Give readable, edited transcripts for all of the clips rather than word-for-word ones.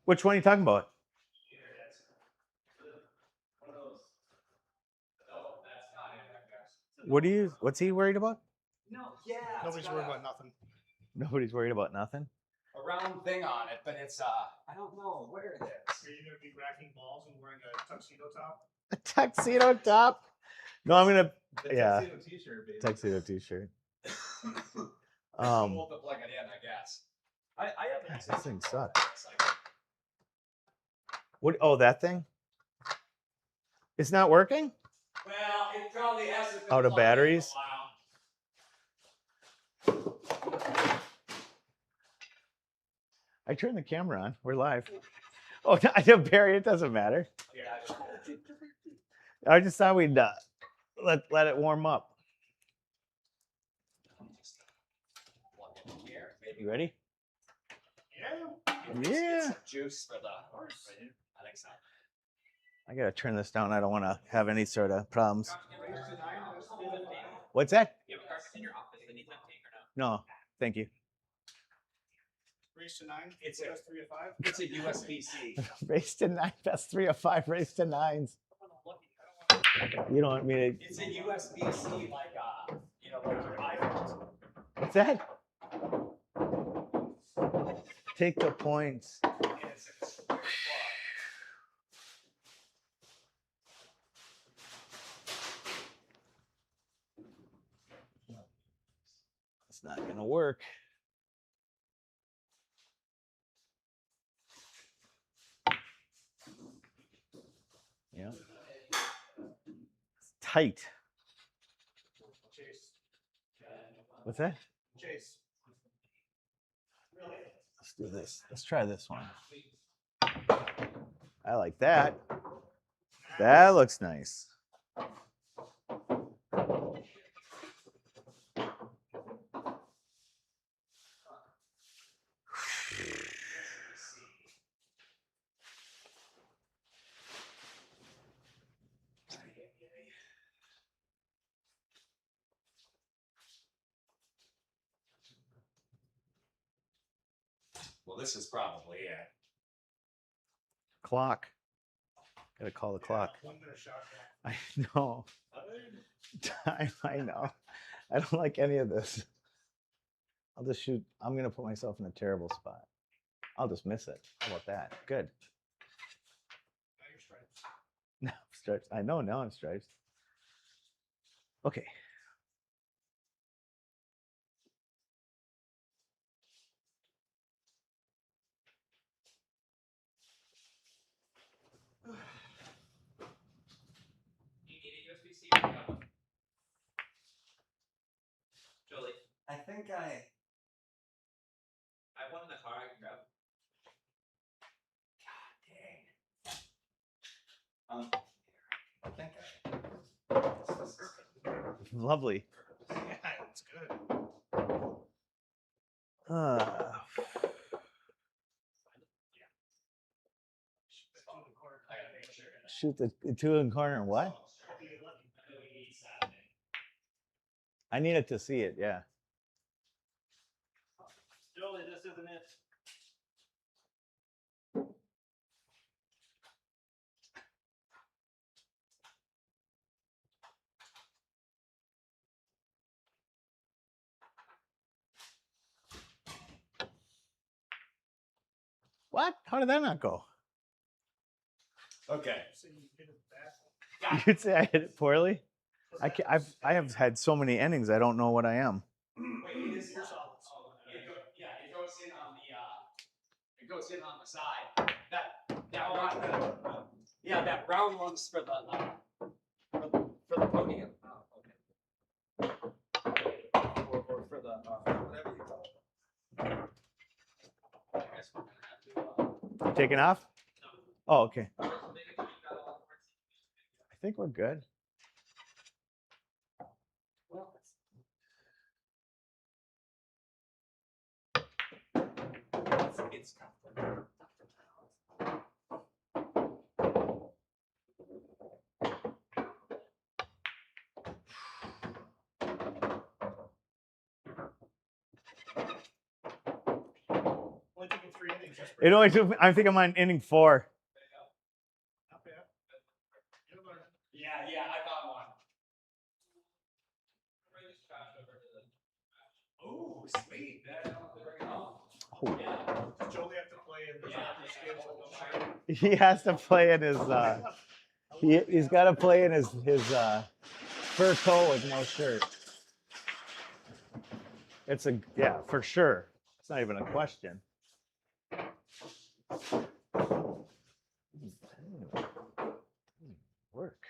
Which one are you talking about? What's he worried about? No, yeah. Nobody's worried about nothing. Nobody's worried about nothing. A round thing on it, but it's I don't know where it is. Are you gonna be racking balls and wearing a tuxedo top? A tuxedo top? No, I'm gonna. Yeah. Tuxedo t-shirt, baby. Tuxedo t-shirt. We'll plug it in, I guess. I have this thing sucks. What? Oh, that thing? It's not working? Well, it probably hasn't been Out of batteries? I turned the camera on. We're live. Oh, I don't Barry. It doesn't matter. I just thought we'd let it warm up. You ready? Yeah. Yeah. Juice for the horse. I think so. I gotta turn this down. I don't want to have any sort of problems. What's that? You have a carcass in your office that needs uptake or no? No, thank you. Race to 9. It's a best 3 of 5. It's a USB-C. Race to 9, best 3 of 5. Race to 9s. You don't want me to. It's a USB-C like like your iPhones. What's that? Take the points. It's a square plug. It's not gonna work. Yeah. It's tight. Chase. What's that? Chase. Really? Let's do this. Let's try this one. I like that. That looks nice. Well, this is probably it. Clock. Gotta call the clock. 1 minute shot. I know. I know. I don't like any of this. I'll just shoot. I'm gonna put myself in a terrible spot. I'll just miss it. How about that? Good. Now you're striped. Now I'm stretched. I know now I'm stretched. Okay. Do you need a USB-C or no? Joelee, I think I I have one in the car I can grab. I think I. This is Lovely. Yeah, it's good. Shoot the two in the corner and what? I needed to see it, yeah. Joelee, this isn't it. What? How did that not go? Okay. So you hit it back. You'd say I hit it poorly? I have had so many innings, I don't know what I am. Wait, it is your solid. It goes in on the it goes in on the side. That round one's for the podium. Oh, okay. Or for the whatever you call it. I guess we're gonna have to. Taking off? Oh, okay. Maybe you got all the parts. I think we're good. Well, it's comfortable. Only took him 3 innings. It only took me, I think I'm on inning 4. Not bad. You're learning. Yeah, I got one. Bring this trash over to the. Oh, sweet. Yeah, bring it on. Oh. Yeah. Does Joelee have to play in the Yeah. skills with those shoes? He has to play in his he's got to play in his fur coat with no shirt. It's a yeah, for sure. It's not even a question. Work.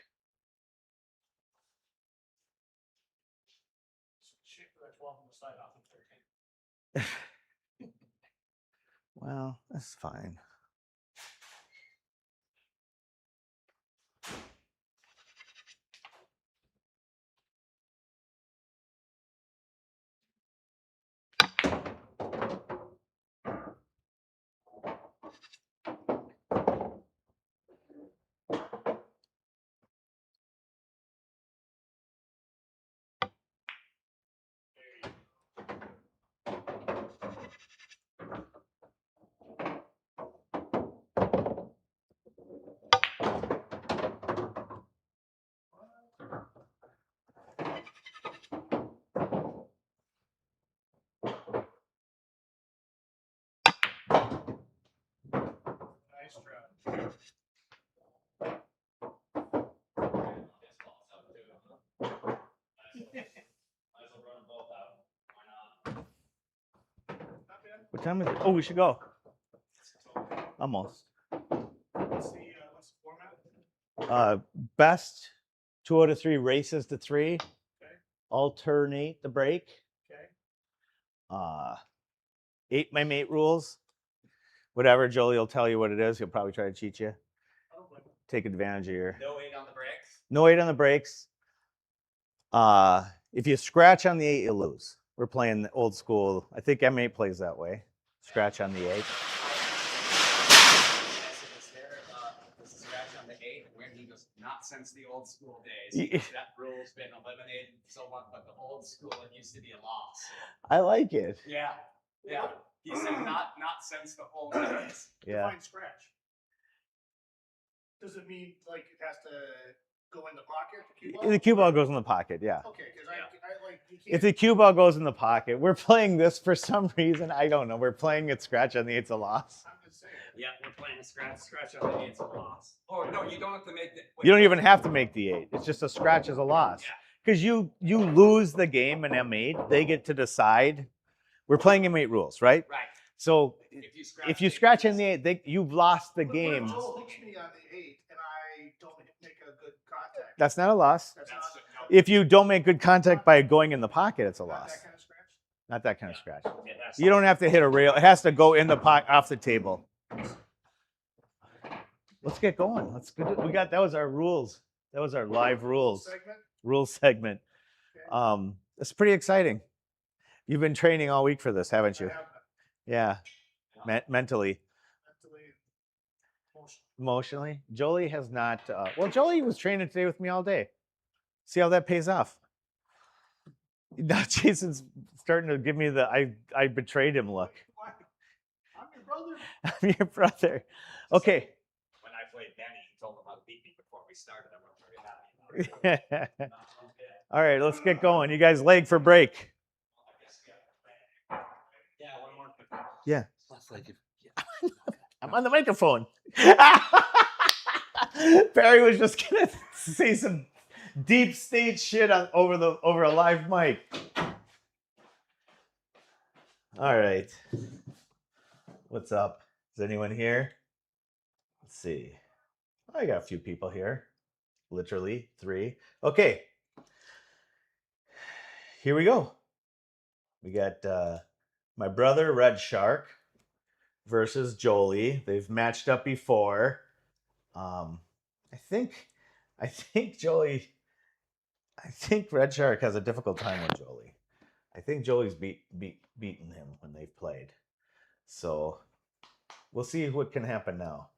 Shit, that's 12 on the side off of 13. Well, that's fine. Nice try. Baseball stuff too, huh? Might as well run them both out. Why not? Not bad. What time is it? Oh, we should go. Almost. What's the format? Best 2 out of 3 races to 3. Okay. Alternate the break. Okay. 8 by mate rules. Whatever, Jolie will tell you what it is. He'll probably try to cheat you. I don't blame him. Take advantage of your No 8 on the brakes. no 8 on the brakes. If you scratch on the 8, you lose. We're playing the old school. I think M8 plays that way. Scratch on the 8. This is scratch on the 8, where he goes, not since the old school days. Yeah. That rule's been eliminated so much, but the old school, it used to be a loss. I like it. Yeah. He said not since the old days. Yeah. Define scratch. Does it mean like it has to go in the pocket? The cue ball goes in the pocket, yeah. Okay, because I like you If can't. the cue ball goes in the pocket, we're playing this for some reason. I don't know. We're playing it scratch on the 8's a loss. I'm just saying. Yeah, we're playing a scratch on the 8's a loss. Oh, no, you don't have to make the. You don't even have to make the 8. It's just a scratch is a loss. Yeah. Because you lose the game in M8, they get to decide. We're playing M8 rules, right? Right. So if you scratch in the 8, you've lost the But game. What if Joel hits me on the 8 and I don't make a good contact? That's not a loss. That's That's not, If you don't make good contact by going in the pocket, it's a not loss. that kind of scratch. Not that kind of scratch. Yeah, that's You don't have to hit a rail. It has to go in the pocket, off the table. Let's get going. Let's go. That was our rules. That was our live rules. Segment. Rules segment. Okay. It's pretty exciting. You've been training all week for this, haven't you? I have Yeah. Mentally. mentally, Emotionally. emotionally. Jolie has not. Well, Jolie was training today with me all day. See how that pays off. Now Jason's starting to give me the I betrayed him look. Why? I'm your brother. I'm your brother. Okay. When I played Benny, he told him how to beat me before we started. I'm very happy about it. All right, let's get going. You guys leg for break. Yeah, one more. Yeah. Left leg. I'm on the microphone. Barry was just gonna say some deep state shit over a live mic. All right. What's up? Is anyone here? Let's see. I got a few people here. Literally 3. Okay. Here we go. We got my brother Red Shark versus Jolie. They've matched up before. I think Jolie. I think Red Shark has a difficult time with Jolie. I think Jolie's beaten him when they've played. So we'll see what can happen now.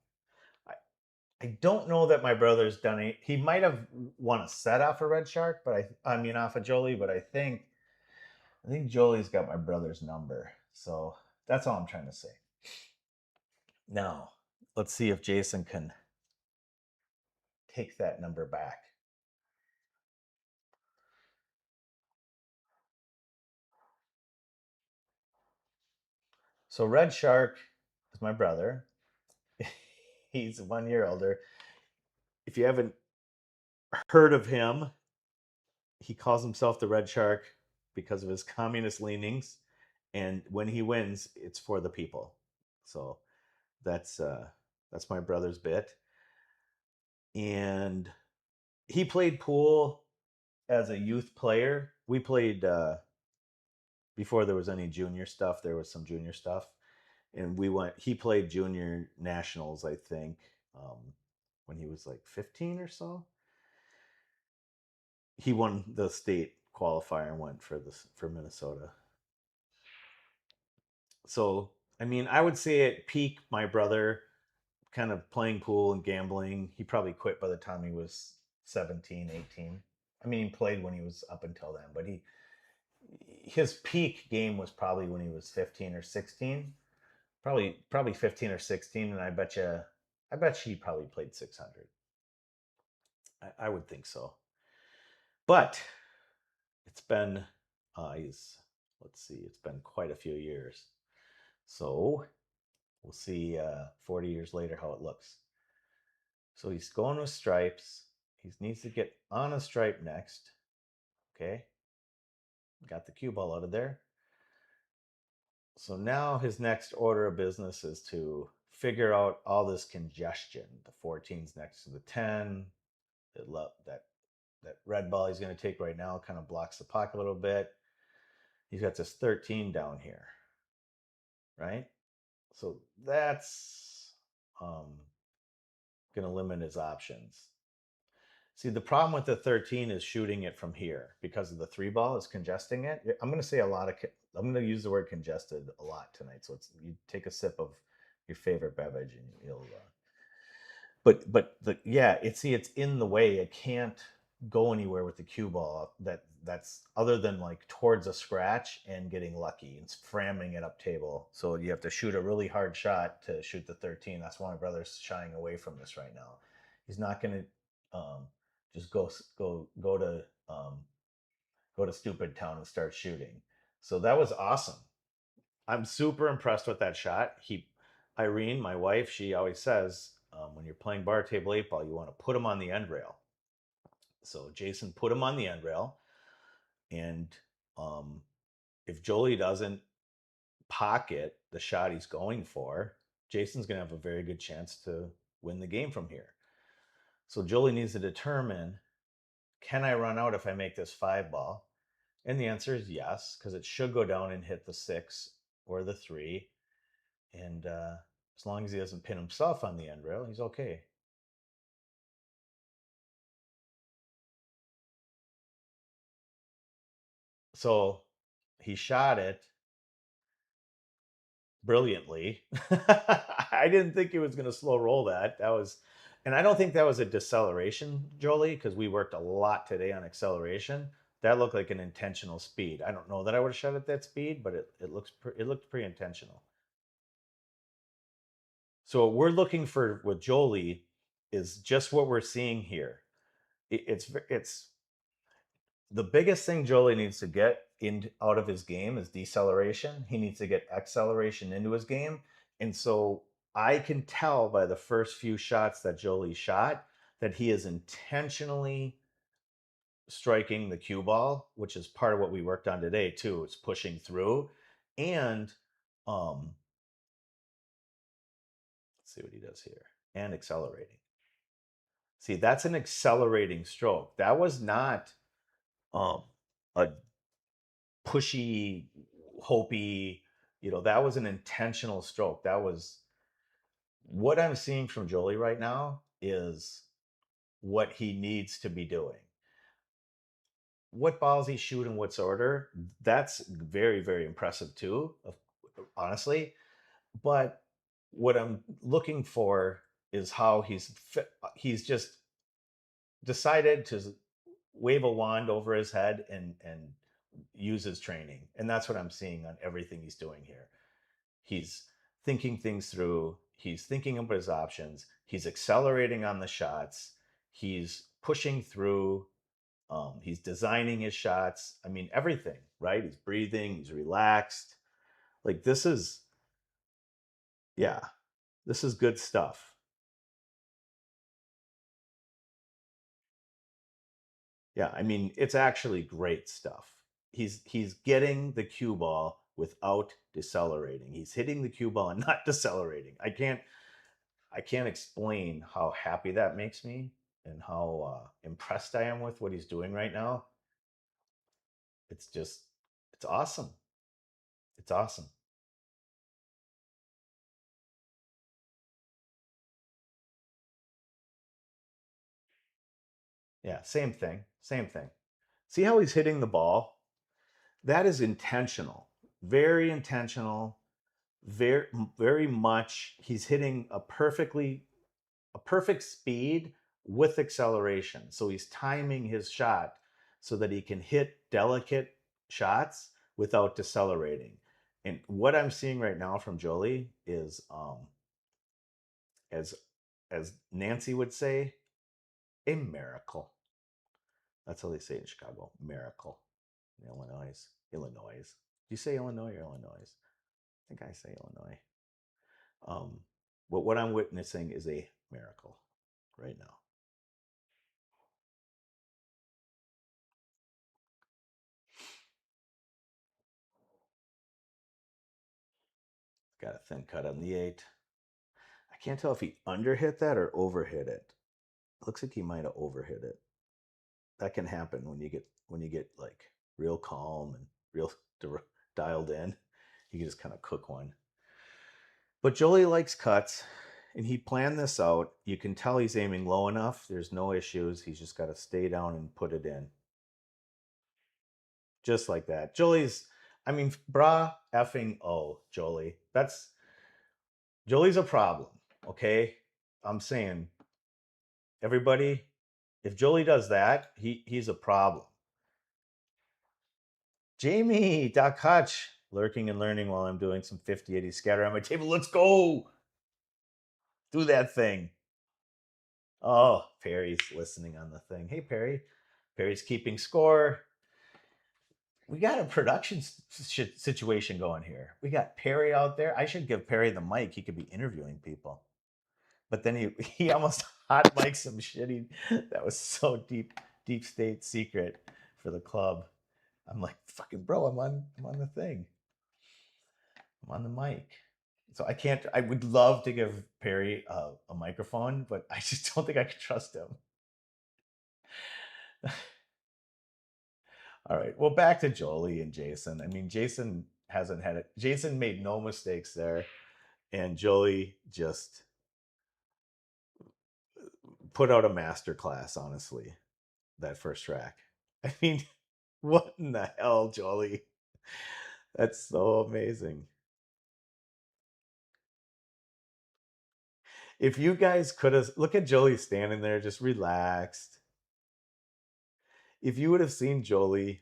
I don't know that my brother's done it. He might have won a set off of Red Shark, but I mean off of Jolie, but I think Jolie's got my brother's number. So that's all I'm trying to say. Now, let's see if Jason can take that number back. So Red Shark is my brother. He's 1 year older. If you haven't heard of him, he calls himself the Red Shark because of his communist leanings. And when he wins, it's for the people. So that's my brother's bit. And he played pool as a youth player. We played before there was any junior stuff. There was some junior stuff, and he played junior nationals, I think, when he was like 15 or so. He won the state qualifier and went for Minnesota. So I mean, I would say at peak, my brother kind of playing pool and gambling. He probably quit by the time he was 17, 18. I mean, he played when he was up until then, but his peak game was probably when he was 15 or 16. Probably 15 or 16, and I bet you he probably played 600. I would think so. But it's been let's see, it's been quite a few years. So we'll see 40 years later how it looks. So he's going with stripes. He needs to get on a stripe next. Okay. Got the cue ball out of there. So now his next order of business is to figure out all this congestion. The 14's next to the 10. That red ball he's going to take right now kind of blocks the pocket a little bit. He's got this 13 down here, right? So that's going to limit his options. See, the problem with the 13 is shooting it from here because of the 3 ball is congesting it. I'm going to say I'm going to use the word congested a lot tonight. So you take a sip of your favorite beverage and you'll. It's in the way. It can't go anywhere with the cue ball. That's other than like towards a scratch and getting lucky and framming it up table. So you have to shoot a really hard shot to shoot the 13. That's why my brother's shying away from this right now. He's not going to just go to stupid town and start shooting. So that was awesome. I'm super impressed with that shot. Irene, my wife, she always says when you're playing bar table 8 ball, you want to put him on the end rail. So Jason put him on the end rail, and if Joelee doesn't pocket the shot he's going for, Jason's going to have a very good chance to win the game from here. So Joelee needs to determine, can I run out if I make this 5 ball? And the answer is yes, because it should go down and hit the 6 or the 3. And as long as he doesn't pin himself on the end rail, he's okay. So he shot it brilliantly. I didn't think he was going to slow roll that. And I don't think that was a deceleration, Joelee, because we worked a lot today on acceleration. That looked like an intentional speed. I don't know that I would have shot at that speed, but it looked pretty intentional. So what we're looking for with Joelee is just what we're seeing here. It's the biggest thing Joelee needs to get out of his game is deceleration. He needs to get acceleration into his game. And so I can tell by the first few shots that Joelee shot that he is intentionally striking the cue ball, which is part of what we worked on today too. It's pushing through. And let's see what he does here. And accelerating. See, that's an accelerating stroke. That was not a pushy, hopey, that was an intentional stroke. That was what I'm seeing from Joelee right now is what he needs to be doing. What balls he shoot in what's order, that's very, very impressive too, honestly. But what I'm looking for is how he's just decided to wave a wand over his head and use his training. And that's what I'm seeing on everything he's doing here. He's thinking things through. He's thinking about his options. He's accelerating on the shots. He's pushing through. He's designing his shots. I mean, everything, right? He's breathing. He's relaxed. Like yeah, this is good stuff. Yeah, I mean, it's actually great stuff. He's getting the cue ball without decelerating. He's hitting the cue ball and not decelerating. I can't explain how happy that makes me and how impressed I am with what he's doing right now. It's just, it's awesome. It's awesome. Yeah, same thing. Same thing. See how he's hitting the ball? That is intentional. Very intentional. Very, very much. He's hitting a perfect speed with acceleration. So he's timing his shot so that he can hit delicate shots without decelerating. And what I'm seeing right now from Joelee is, as Nancy would say, a miracle. That's how they say it in Chicago. Miracle. In Illinois. Illinois. Do you say Illinois or Illinois? I think I say Illinois. Um, but what I'm witnessing is a miracle right now. Got a thin cut on the 8. I can't tell if he underhit that or overhit it. Looks like he might have overhit it. That can happen when you get like real calm and real dialed in. You can just kind of cook one. But Joelee likes cuts, and he planned this out. You can tell he's aiming low enough. There's no issues. He's just got to stay down and put it in. Just like that. Jolee's, I mean, bra effing oh, Joelee. Jolee's a problem, okay? I'm saying, everybody, if Joelee does that, he's a problem. Jamie, Doc Hutch, lurking and learning while I'm doing some 50-80 scatter on my table. Let's go. Do that thing. Oh, Perry's listening on the thing. Hey, Perry. Perry's keeping score. We got a production situation going here. We got Perry out there. I should give Perry the mic. He could be interviewing people. But then he almost hot mic'd some shitty. That was so deep state secret for the club. I'm like, fucking bro, I'm on the thing. I'm on the mic. So I can't. I would love to give Perry a microphone, but I just don't think I could trust him. All right. Well, back to Joelee and Jason. I mean, Jason hasn't had it. Jason made no mistakes there, and Joelee just put out a masterclass. Honestly, that first track. I mean, what in the hell, Joelee? That's so amazing. If you guys could have look at Joelee standing there, just relaxed. If you would have seen Joelee,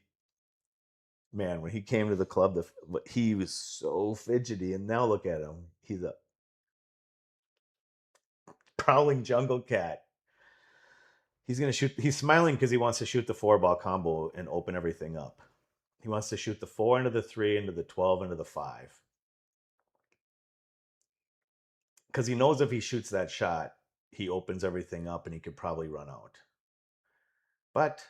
man, when he came to the club, he was so fidgety, and now look at him. He's a prowling jungle cat. He's gonna shoot. He's smiling because he wants to shoot the 4-ball combo and open everything up. He wants to shoot the 4 into the 3 into the 12 into the 5. Because he knows if he shoots that shot, he opens everything up and he could probably run out. But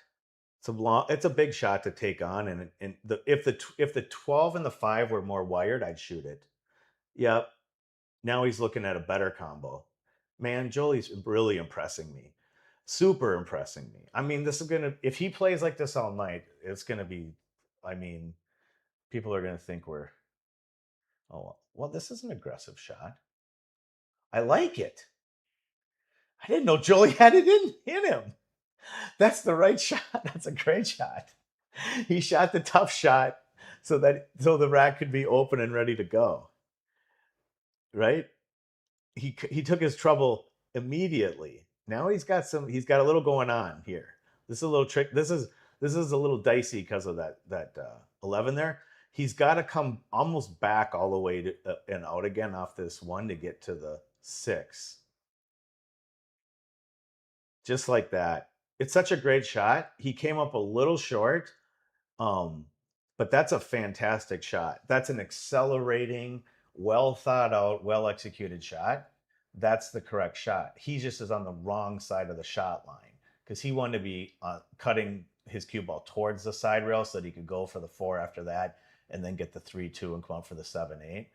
it's a big shot to take on, and if the 12 and the 5 were more wired, I'd shoot it. Yep. Now he's looking at a better combo. Man, Jolee's really impressing me. Super impressing me. I mean, this is if he plays like this all night, it's gonna be, I mean, people are gonna think well, this is an aggressive shot. I like it. I didn't know Joelee had it in him. That's the right shot. That's a great shot. He shot the tough shot so the rack could be open and ready to go. Right? He took his trouble immediately. Now he's got a little going on here. This is a little trick. This is a little dicey because of that 11 there. He's got to come almost back all the way to and out again off this 1 to get to the 6. Just like that. It's such a great shot. He came up a little short, but that's a fantastic shot. That's an accelerating, well thought out, well executed shot. That's the correct shot. He just is on the wrong side of the shot line because he wanted to be cutting his cue ball towards the side rail so that he could go for the 4 after that and then get the 3-2 and come out for the 7-8.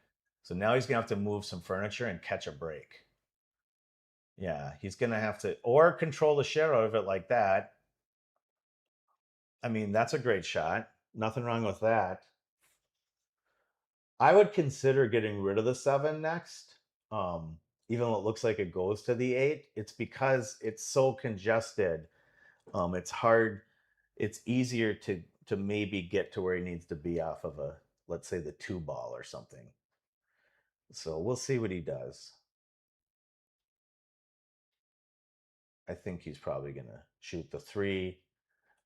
So now he's going to have to move some furniture and catch a break. Yeah, he's going to have to, or control the shit out of it like that. I mean, that's a great shot. Nothing wrong with that. I would consider getting rid of the 7 next. Even though it looks like it goes to the 8, it's because it's so congested. It's hard. It's easier to maybe get to where he needs to be off of a, let's say, the 2 ball or something. So we'll see what he does. I think he's probably gonna shoot the 3.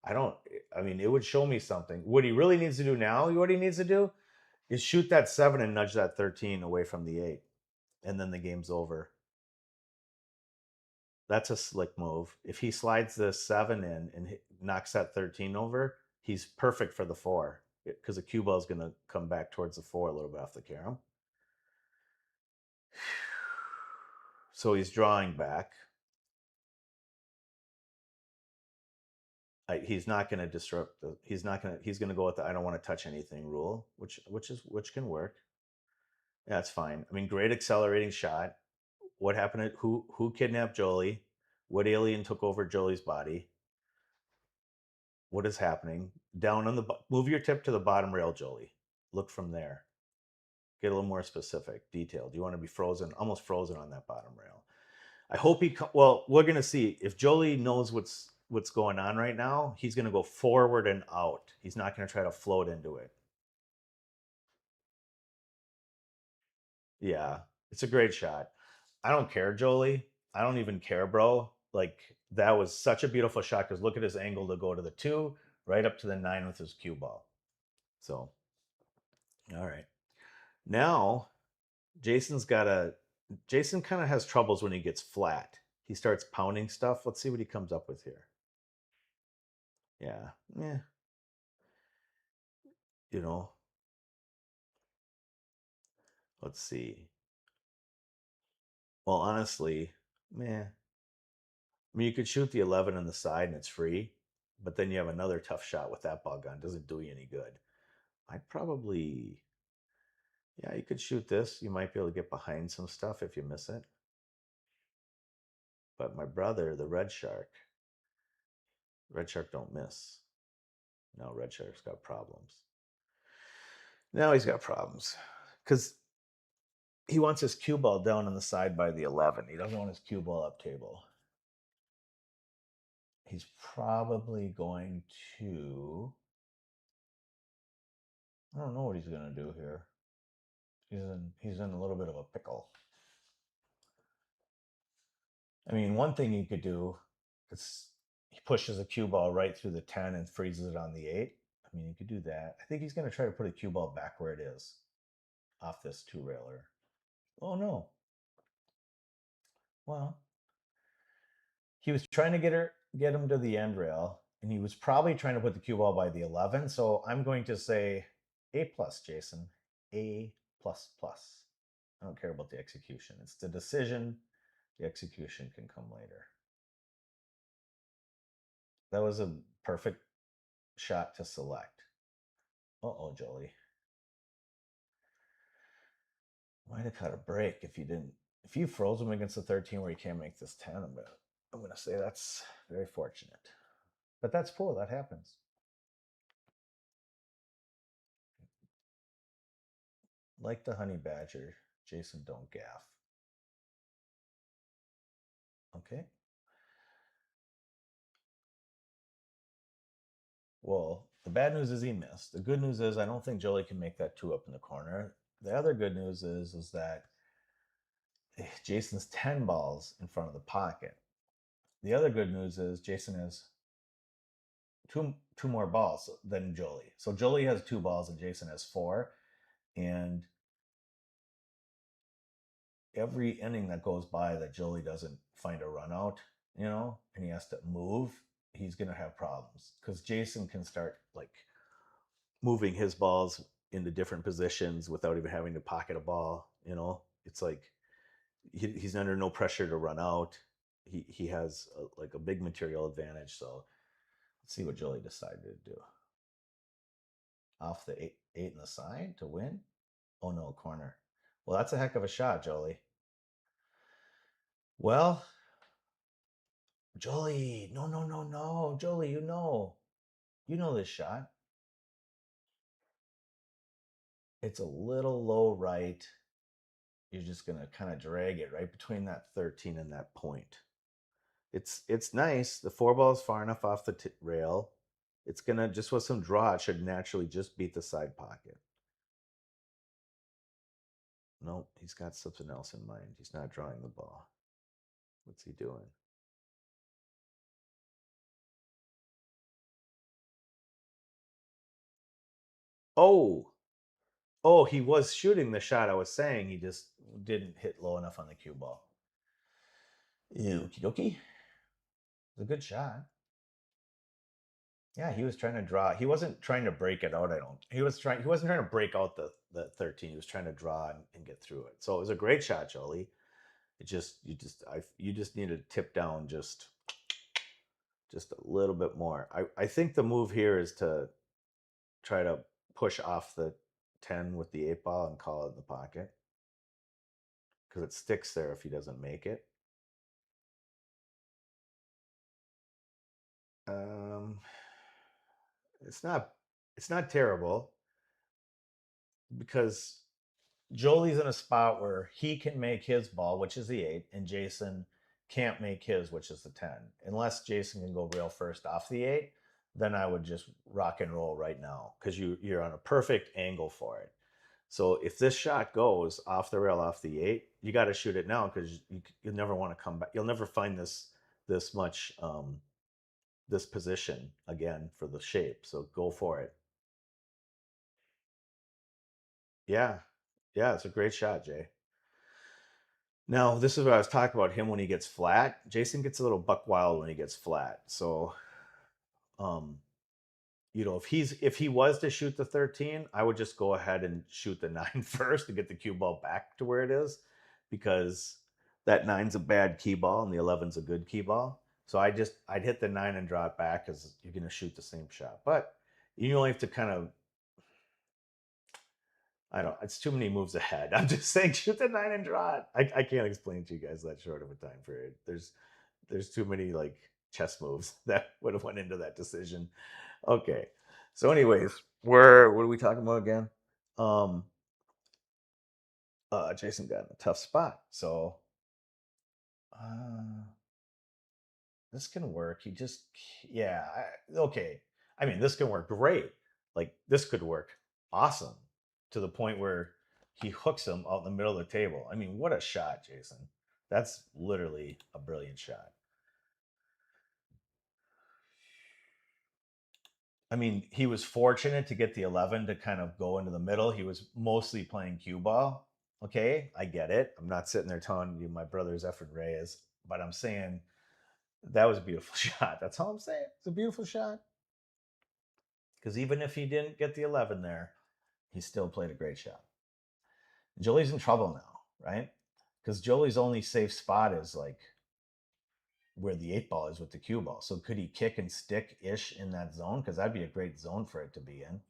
I mean, it would show me something. What he really needs to do now, what he needs to do is shoot that 7 and nudge that 13 away from the 8. And then the game's over. That's a slick move. If he slides the 7 in and knocks that 13 over, he's perfect for the 4 because the cue ball is going to come back towards the 4 a little bit off the carom. So he's drawing back. He's not going to disrupt the. He's not going to. He's going to go with the I don't want to touch anything rule, which can work. Yeah, it's fine. I mean, great accelerating shot. What happened? Who kidnapped Joelee? What alien took over Jolee's body? What is happening? Down on the move your tip to the bottom rail, Joelee. Look from there. Get a little more specific, detailed. You want to be frozen, almost frozen on that bottom rail. I hope he. Well, we're gonna see if Joelee knows what's going on right now. He's gonna go forward and out. He's not gonna try to float into it. Yeah, it's a great shot. I don't care, Joelee. I don't even care, bro. Like that was such a beautiful shot because look at his angle to go to the 2, right up to the 9 with his cue ball. So, all right. Now, Jason kind of has troubles when he gets flat. He starts pounding stuff. Let's see what he comes up with here. Yeah. Yeah. You know, let's see. Well, honestly, man, I mean, you could shoot the 11 on the side and it's free, but then you have another tough shot with that ball gun. Doesn't do you any good. I'd probably, yeah, you could shoot this. You might be able to get behind some stuff if you miss it. But my brother, the Red Shark don't miss. No, Red Shark's got problems. Now he's got problems because he wants his cue ball down on the side by the 11. He doesn't want his cue ball up table. He's probably going to. I don't know what he's going to do here. He's in a little bit of a pickle. I mean, one thing he could do is he pushes a cue ball right through the 10 and freezes it on the 8. I mean, you could do that. I think he's going to try to put a cue ball back where it is off this 2-railer. Oh, no. Well, he was trying to get him to the end rail, and he was probably trying to put the cue ball by the 11. So I'm going to say A plus, Jason. A plus plus. I don't care about the execution. It's the decision. The execution can come later. That was a perfect shot to select. Uh-oh, Joelee. Might have cut a break if you didn't. If you froze him against the 13 where you can't make this 10, I'm gonna say that's very fortunate. But that's cool. That happens. Like the honey badger, Jason, don't gaff. Okay. Well, the bad news is he missed. The good news is I don't think Joelee can make that 2 up in the corner. The other good news is that Jason's 10 balls in front of the pocket. The other good news is Jason has two more balls than Joelee. So Joelee has 2 balls and Jason has 4. And every inning that goes by that Joelee doesn't find a run out, you know, and he has to move, he's gonna have problems because Jason can start like moving his balls into different positions without even having to pocket a ball. You know, it's like he's under no pressure to run out. He has like a big material advantage. So let's see what Joelee decided to do. Off the eight in the side to win. Oh no, corner. Well, that's a heck of a shot, Joelee. Well, Joelee, no, Joelee, you know this shot. It's a little low right. You're just gonna kind of drag it right between that 13 and that point. It's nice. The four ball is far enough off the rail. It's gonna just with some draw, it should naturally just beat the side pocket. Nope, he's got something else in mind. He's not drawing the ball. What's he doing? Oh, he was shooting the shot I was saying. He just didn't hit low enough on the cue ball. Okie dokie. It was a good shot. Yeah, he was trying to draw. He wasn't trying to break it out. He wasn't trying to break out the 13. He was trying to draw and get through it. So it was a great shot, Joelee. You just need to tip down just a little bit more. I think the move here is to try to push off the 10 with the 8 ball and call it in the pocket because it sticks there if he doesn't make it. It's not terrible because Jolee's in a spot where he can make his ball, which is the 8, and Jason can't make his, which is the 10. Unless Jason can go rail first off the 8, then I would just rock and roll right now because you're on a perfect angle for it. So if this shot goes off the rail off the 8, you got to shoot it now because you'll never want to come back. You'll never find this much this position again for the shape. So go for it. Yeah, it's a great shot, Jay. Now, this is what I was talking about him when he gets flat. Jason gets a little buck wild when he gets flat. So, if he was to shoot the 13, I would just go ahead and shoot the 9 first to get the cue ball back to where it is, because that 9's a bad key ball and the 11's a good key ball. So I'd hit the 9 and draw it back because you're going to shoot the same shot. But you only have to kind of, it's too many moves ahead. I'm just saying shoot the 9 and draw it. I can't explain to you guys that short of a time period. There's too many like chess moves that would have went into that decision. Okay. So anyways, what are we talking about again? Jason got in a tough spot. So this can work. Okay. I mean, this can work great. Like this could work awesome to the point where he hooks him out in the middle of the table. I mean, what a shot, Jason. That's literally a brilliant shot. I mean, he was fortunate to get the 11 to kind of go into the middle. He was mostly playing cue ball. Okay, I get it. I'm not sitting there telling you my brother's effing Reyes, but I'm saying that was a beautiful shot. That's all I'm saying. It's a beautiful shot. Because even if he didn't get the 11 there, he still played a great shot. Jolee's in trouble now, right? Because Jolee's only safe spot is like where the 8 ball is with the cue ball. So could he kick and stick-ish in that zone? Because that'd be a great zone for it to be in.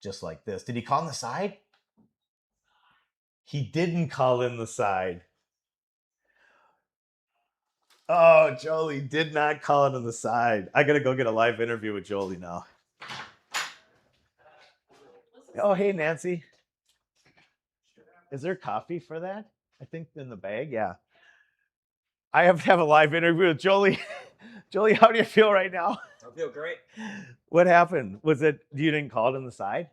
Just like this. Did he call in the side? He didn't call in the side. Oh, Joelee did not call it on the side. I gotta go get a live interview with Joelee now. Oh, hey, Nancy. Is there coffee for that? I think in the bag, yeah. I have to have a live interview with Joelee. Joelee, how do you feel right now? I feel great. What happened? Was it you didn't call it on the side?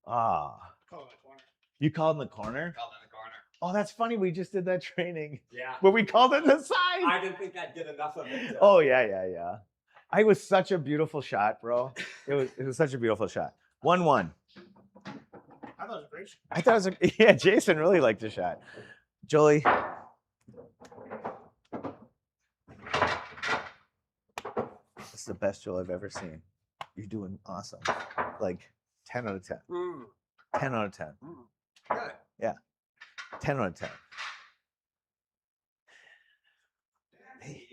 Ah. Call it a corner. You called in the corner? Called in the corner. Oh, that's funny. We just did that training. Yeah. But we called it in the side. I didn't think I'd get enough of it. Oh, yeah. It was such a beautiful shot, bro. It was such a beautiful shot. 1-1. I thought it was a great shot. I thought it was Jason really liked the shot. Joelee. This is the best Joel I've ever seen. You're doing awesome. Like 10 out of 10. 10 out of 10. Good. Yeah. 10 out of 10. Hey.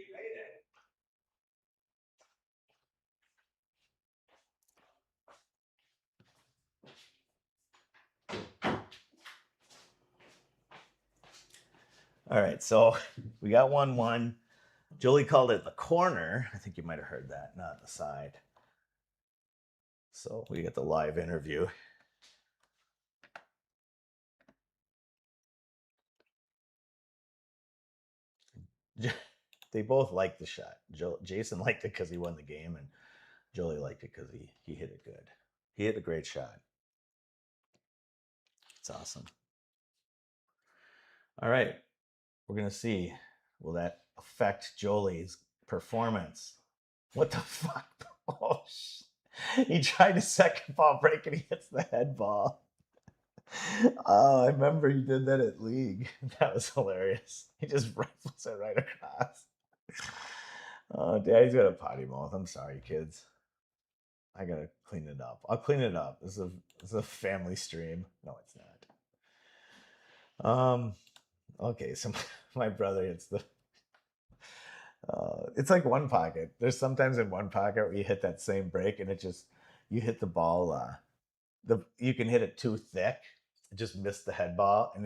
All right, so we got 1-1. Joelee called it the corner. I think you might have heard that, not the side. So we got the live interview. They both liked the shot. Jason liked it because he won the game, and Joelee liked it because he hit it good. He hit a great shot. It's awesome. All right, we're gonna see. Will that affect Jolee's performance? What the fuck? Oh, he tried a second ball break and he hits the head ball. Oh, I remember he did that at league. That was hilarious. He just rifles it right across. Oh, Daddy's got a potty mouth. I'm sorry, kids. I gotta clean it up. I'll clean it up. This is a family stream. No, it's not. Okay, so my brother hits the. It's like one pocket. There's sometimes in one pocket where you hit that same break and it just you hit the ball. You can hit it too thick, just miss the head ball, and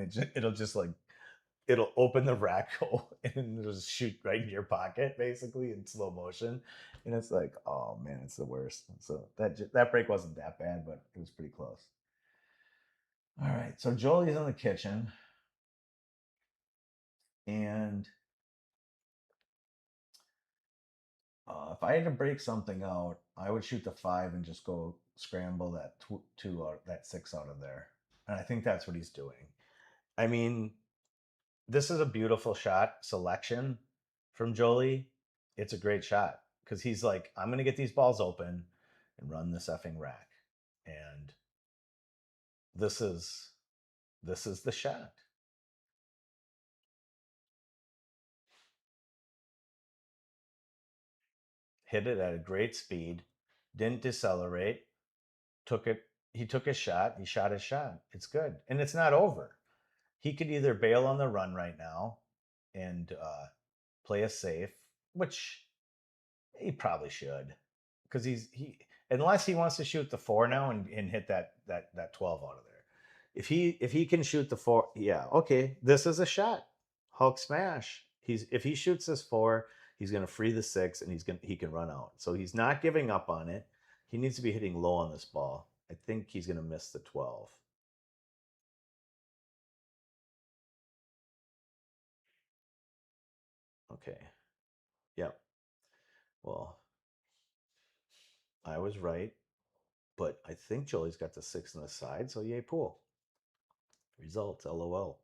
it'll open the rack hole and it'll just shoot right in your pocket, basically in slow motion. And it's like, oh man, it's the worst. So that break wasn't that bad, but it was pretty close. All right, so Joelie's in the kitchen, and if I had to break something out, I would shoot the 5 and just go scramble that 2 out, that 6 out of there. And I think that's what he's doing. I mean, this is a beautiful shot selection from Joelee. It's a great shot because he's like, I'm gonna get these balls open and run this effing rack. And this is the shot. Hit it at a great speed, didn't decelerate, he took his shot, he shot his shot. It's good. And it's not over. He could either bail on the run right now and play us safe, which he probably should, because he unless he wants to shoot the 4 now and hit that 12 out of there. If he can shoot the 4, yeah, okay, this is a shot. Hulk smash. If he shoots this 4, he's gonna free the 6 and he can run out. So he's not giving up on it. He needs to be hitting low on this ball. I think he's gonna miss the 12. Okay. Yep. Well, I was right, but I think Jolee's got the 6 on the side, so yay pool. Results, LOL.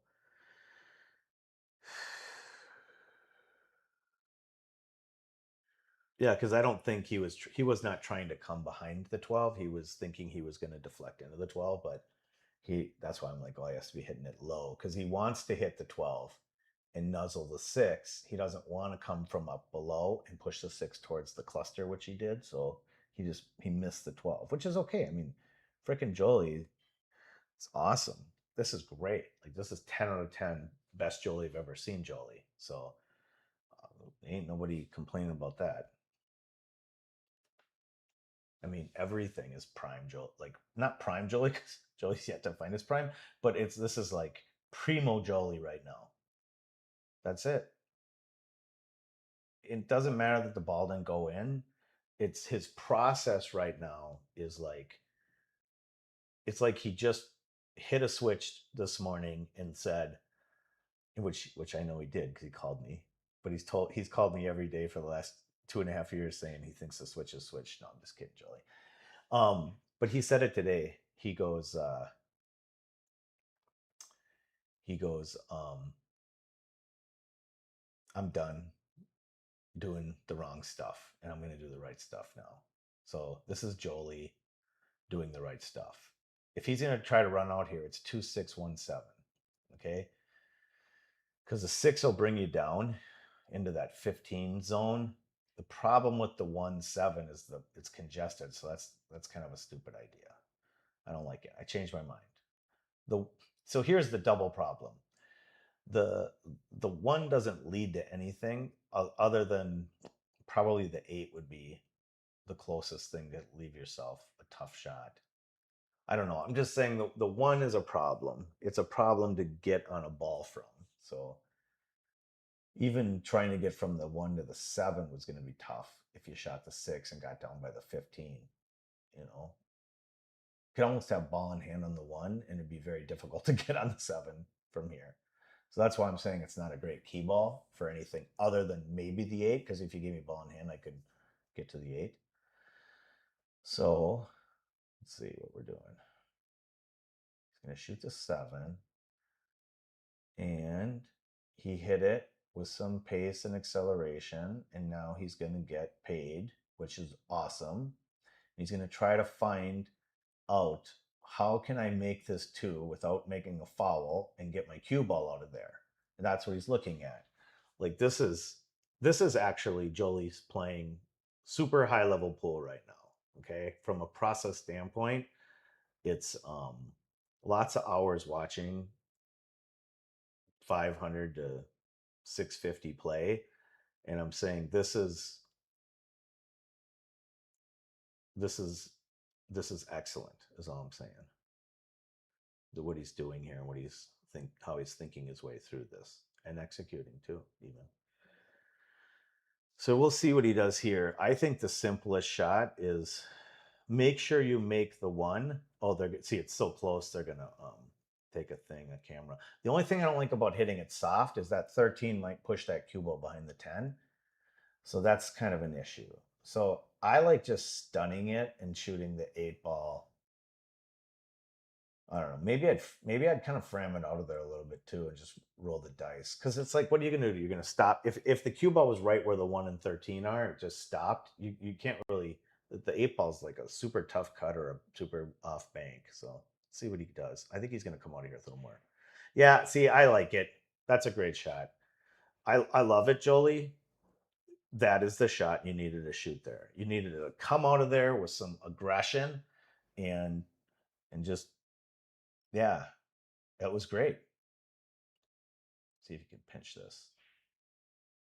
Yeah, because I don't think he was not trying to come behind the 12. He was thinking he was going to deflect into the 12, but that's why I'm like, oh, he has to be hitting it low because he wants to hit the 12 and nuzzle the 6. He doesn't want to come from up below and push the 6 towards the cluster, which he did. So he missed the 12, which is okay. I mean, freaking Joelee, it's awesome. This is great. Like, this is 10 out of 10 best Joelee I've ever seen, Joelee. So ain't nobody complaining about that. I mean, everything is prime Joelee, like not prime Joelee because Joeelee's yet to find his prime, but this is like primo Joelee right now. That's it. It doesn't matter that the ball didn't go in. It's his process right now is like, it's like he just hit a switch this morning and said, which I know he did because he called me, but he's called me every day for the last 2.5 years saying he thinks the switch is switched. No, I'm just kidding, Joelee. But he said it today. He goes, I'm done doing the wrong stuff and I'm going to do the right stuff now. So this is Joelee doing the right stuff. If he's going to try to run out here, it's 2-6-1-7. Okay. because the 6 will bring you down into that 15 zone. The problem with the 1-7 is it's congested, so that's kind of a stupid idea. I don't like it. I changed my mind. So here's the double problem. The 1 doesn't lead to anything other than probably the 8 would be the closest thing to leave yourself a tough shot. I don't know. I'm just saying the 1 is a problem. It's a problem to get on a ball from. So even trying to get from the 1 to the 7 was going to be tough if you shot the 6 and got down by the 15. You know, you could almost have ball in hand on the 1, and it'd be very difficult to get on the 7 from here. So that's why I'm saying it's not a great key ball for anything other than maybe the 8, because if you gave me ball in hand, I could get to the 8. So let's see what we're doing. He's going to shoot the 7, and he hit it with some pace and acceleration, and now he's going to get paid, which is awesome. He's going to try to find out, how can I make this 2 without making a foul and get my cue ball out of there? And that's what he's looking at. Like this is actually Joeelee's playing super high level pool right now. Okay, from a process standpoint, it's lots of hours watching 500 to 650 play, and I'm saying this is excellent, is all I'm saying. What he's doing here, and how he's thinking his way through this and executing too, even. So we'll see what he does here. I think the simplest shot is make sure you make the 1. Oh, see, it's so close. They're gonna take a camera. The only thing I don't like about hitting it soft is that 13 might push that cue ball behind the 10. So that's kind of an issue. So I like just stunning it and shooting the 8 ball. I don't know. Maybe I'd kind of frame it out of there a little bit too and just roll the dice. Because it's like, what are you gonna do? You're gonna stop. If the cue ball was right where the 1 and 13 are, it just stopped. You can't really. The 8 ball's like a super tough cut or a super off bank. So see what he does. I think he's gonna come out of here with a little more. Yeah. See, I like it. That's a great shot. I love it, Joelee. That is the shot you needed to shoot there. You needed to come out of there with some aggression and just, yeah, that was great. See if you can pinch this.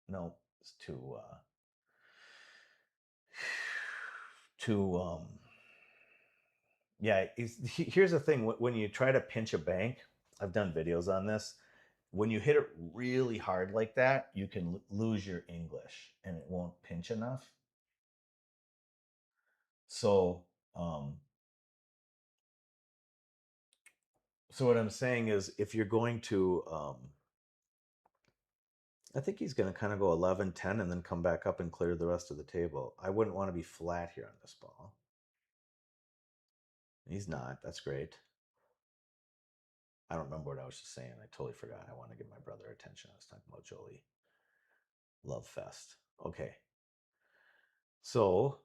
No, it's yeah, here's the thing. When you try to pinch a bank, I've done videos on this. When you hit it really hard like that, you can lose your English and it won't pinch enough. So, so what I'm saying is, if you're going to, I think he's going to kind of go 11-10 and then come back up and clear the rest of the table. I wouldn't want to be flat here on this ball. He's not. That's great. I don't remember what I was just saying. I totally forgot. I want to give my brother attention. I was talking about Joelee. Love Fest. Okay. So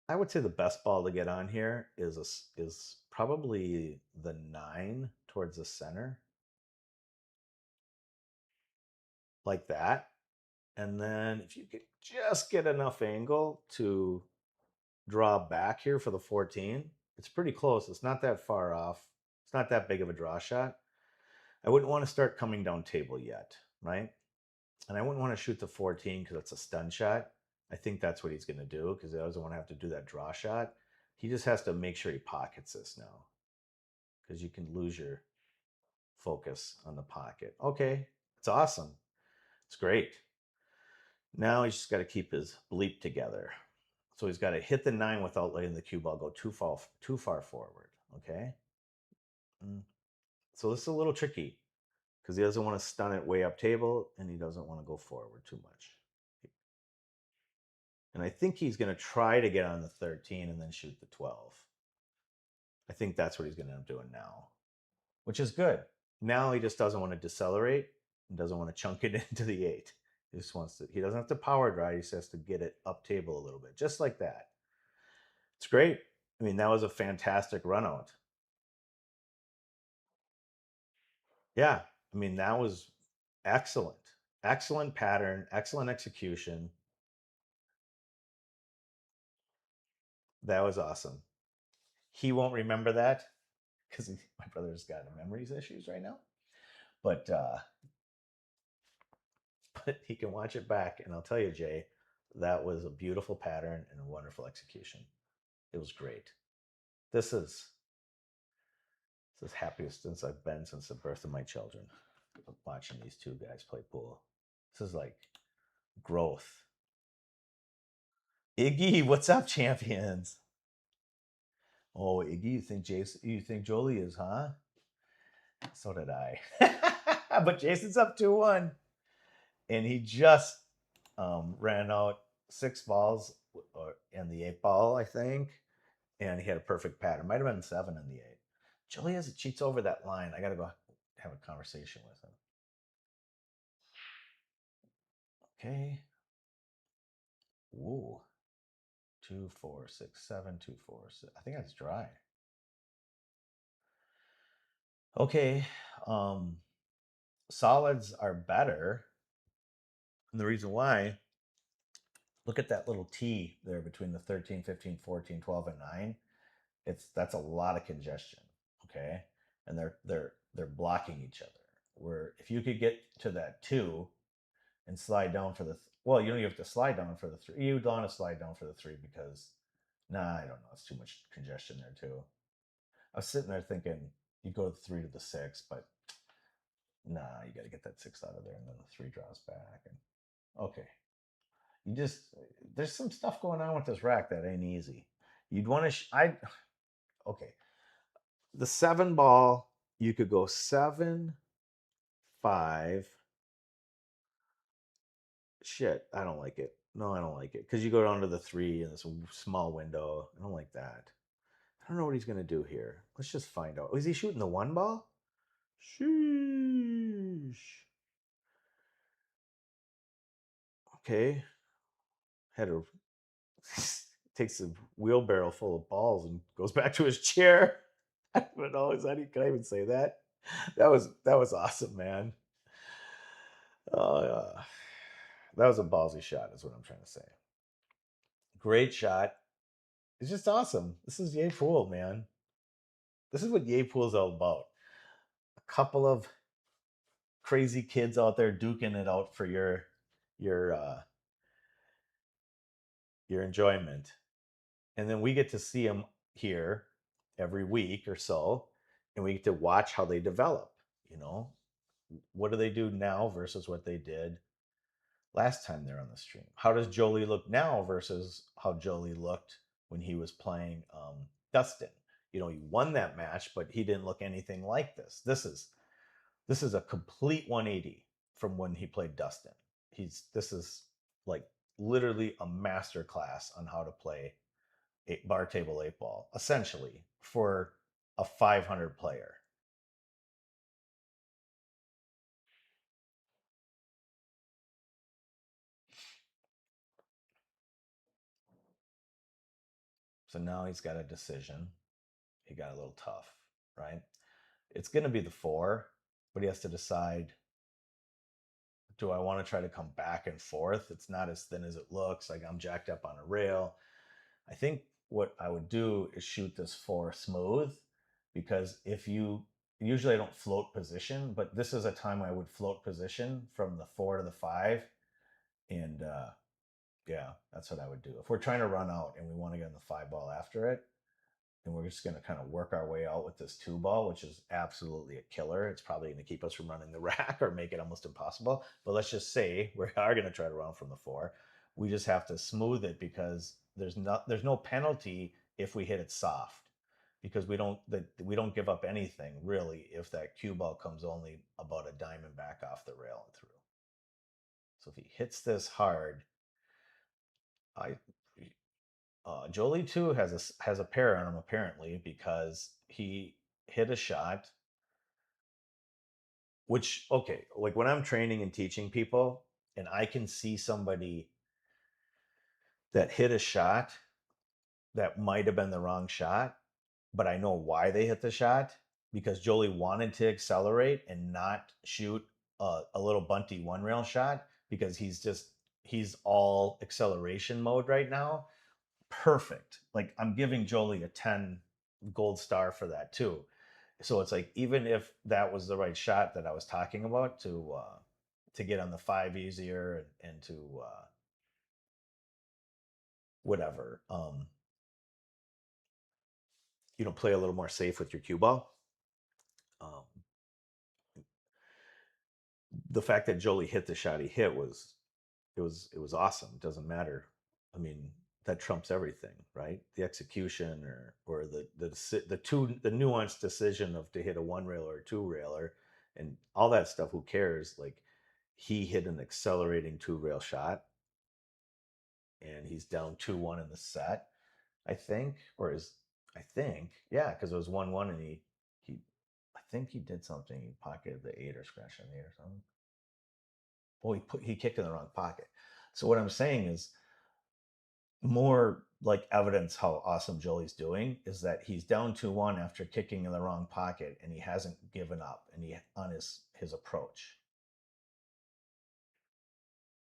I would say the best ball to get on here is probably the 9 towards the center. Like that. And then if you could just get enough angle to draw back here for the 14, it's pretty close. It's not that far off. It's not that big of a draw shot. I wouldn't want to start coming down table yet, right? And I wouldn't want to shoot the 14 because it's a stun shot. I think that's what he's going to do because he doesn't want to have to do that draw shot. He just has to make sure he pockets this now because you can lose your focus on the pocket. Okay, it's awesome. It's great. Now he's just got to keep his bleep together. So he's got to hit the 9 without letting the cue ball go too far forward. Okay. So this is a little tricky because he doesn't want to stun it way up table and he doesn't want to go forward too much. And I think he's going to try to get on the 13 and then shoot the 12. I think that's what he's going to end up doing now, which is good. Now he just doesn't want to decelerate and doesn't want to chunk it into the 8. He just wants to, he doesn't have to power drive. He just has to get it up table a little bit, just like that. It's great. I mean, that was a fantastic run out. Yeah. I mean, that was excellent. Excellent pattern, excellent execution. That was awesome. He won't remember that because my brother's got memories issues right now. But but he can watch it back, and I'll tell you, Jay, that was a beautiful pattern and a wonderful execution. It was great. This is happiest since I've been since the birth of my children. Watching these two guys play pool. This is like growth. Iggy, what's up, champions? Oh, Iggy, you think Joelee is, huh? So did I. But Jason's up 2-1. And he just ran out 6 balls in the 8 ball, I think. And he had a perfect pattern. Might have been 7 in the 8. Joelee has cheats over that line. I got to go have a conversation with him. Okay. Ooh. 2, 4, 6, 7, 2, 4, 6. I think that's dry. Okay. Solids are better. And the reason why, look at that little T there between the 13, 15, 14, 12, and 9. That's a lot of congestion. Okay. And they're blocking each other. Where if you could get to that 2 and slide down for the well, you don't even have to slide down for the 3. You don't want to slide down for the 3 because I don't know. It's too much congestion there too. I was sitting there thinking you go to the 3 to the 6, but you got to get that 6 out of there, and then the 3 draws back. And okay, there's some stuff going on with this rack that ain't easy. You'd want to okay. The 7 ball, you could go 7, 5. Shit, I don't like it. No, I don't like it because you go down to the 3 in this small window. I don't like that. I don't know what he's gonna do here. Let's just find out. Is he shooting the 1 ball? Sheesh. Okay. Had a takes a wheelbarrow full of balls and goes back to his chair. I don't even know. Can I even say that? That was awesome, man. That was a ballsy shot, is what I'm trying to say. Great shot. It's just awesome. This is Yay Pool, man. This is what Yay Pool is all about. A couple of crazy kids out there duking it out for your enjoyment. And then we get to see them here every week or so, and we get to watch how they develop. What do they do now versus what they did last time they're on the stream? How does Joelee look now versus how Joelee looked when he was playing Dustin? He won that match, but he didn't look anything like this. This is a complete 180 from when he played Dustin. This is like literally a master class on how to play bar table 8 ball, essentially, for a 500 player. So now he's got a decision. He got a little tough, right? It's going to be the 4, but he has to decide, do I want to try to come back and forth? It's not as thin as it looks. Like I'm jacked up on a rail. I think what I would do is shoot this 4 smooth, because usually I don't float position, but this is a time I would float position from the 4 to the 5. And yeah, that's what I would do. If we're trying to run out and we want to get on the 5 ball after it, and we're just going to kind of work our way out with this 2 ball, which is absolutely a killer. It's probably going to keep us from running the rack or make it almost impossible. But let's just say we are going to try to run from the 4. We just have to smooth it, because there's no penalty if we hit it soft, because we don't give up anything really if that cue ball comes only about a diamond back off the rail and through. So if he hits this hard, Joelee too has a pair on him apparently, because he hit a shot. Which, okay, like when I'm training and teaching people, and I can see somebody that hit a shot that might have been the wrong shot, but I know why they hit the shot, because Joelee wanted to accelerate and not shoot a little bunty one rail shot because he's all acceleration mode right now. Perfect. Like I'm giving Joelee a 10 gold star for that too. So it's like even if that was the right shot that I was talking about to get on the 5 easier and to whatever play a little more safe with your cue ball. The fact that Joelee hit the shot he hit was awesome. It doesn't matter. I mean, that trumps everything, right? The execution or the nuanced decision of to hit a one railer or two railer and all that stuff. Who cares? Like he hit an accelerating two rail shot, and he's down 2-1 in the set, I think, yeah, because it was 1-1, and he I think he did something. He pocketed the 8 or scratched an 8 or something. Well, he kicked in the wrong pocket. So what I'm saying is more like evidence how awesome Joeelee's doing is that he's down 2-1 after kicking in the wrong pocket, and he hasn't given up, and he on his approach,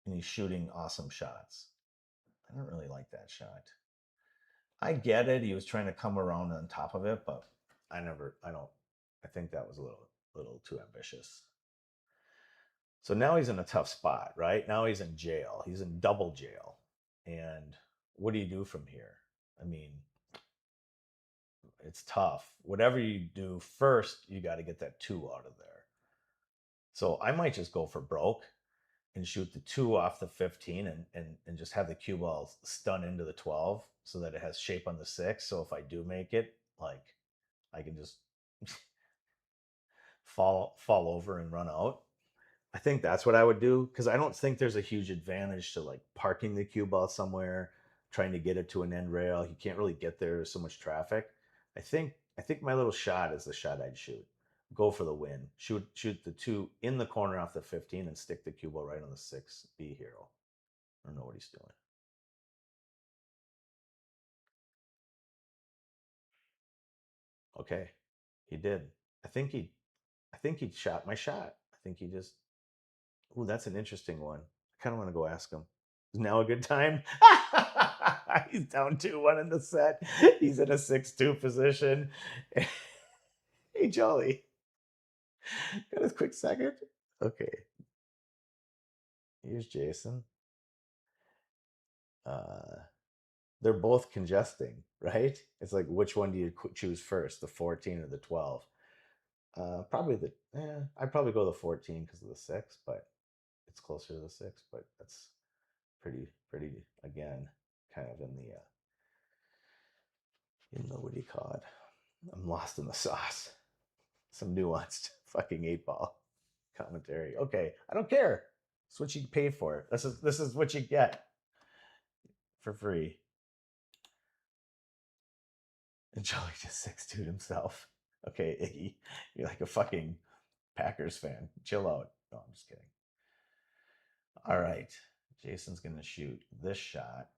and he's shooting awesome shots. I don't really like that shot. I get it. He was trying to come around on top of it, but I think that was a little too ambitious. So now he's in a tough spot, right? Now he's in jail. He's in double jail. And what do you do from here? I mean, it's tough. Whatever you do first, you got to get that 2 out of there. So I might just go for broke and shoot the 2 off the 15 and just have the cue ball stun into the 12 so that it has shape on the 6. So if I do make it, like I can just fall over and run out. I think that's what I would do because I don't think there's a huge advantage to like parking the cue ball somewhere, trying to get it to an end rail. You can't really get there. There's so much traffic. I think my little shot is the shot I'd shoot. Go for the win. Shoot the 2 in the corner off the 15 and stick the cue ball right on the 6B hero. I don't know what he's doing. Okay, he did. I think he shot my shot. I think he just. Ooh, that's an interesting one. I kind of want to go ask him. Is now a good time? He's down 2-1 in the set. He's in a 6-2 position. Hey, Joelee. Got a quick second? Okay. Here's Jason. They're both congesting, right? It's like, which one do you choose first, the 14 or the 12? Probably I'd probably go the 14 because of the 6, but it's closer to the 6, but that's pretty again, kind of in the what do you call it? I'm lost in the sauce. Some nuanced fucking 8-ball commentary. Okay, I don't care. That's what you pay for. This is what you get for free. And Joelee just 6-2'd himself. Okay, Iggy, you're like a fucking Packers fan. Chill out. No, I'm just kidding. All right, Jason's gonna shoot this shot,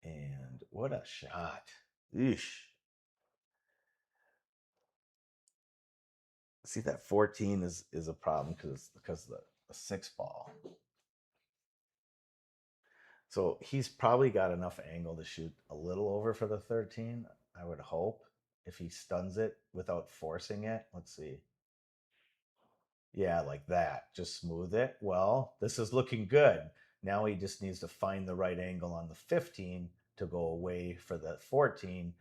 and what a shot! Eesh. See, that 14 is a problem because the 6-ball. So he's probably got enough angle to shoot a little over for the 13. I would hope if he stuns it without forcing it. Let's see. Yeah, like that. Just smooth it. Well, this is looking good. Now he just needs to find the right angle on the 15 to go away for the 14.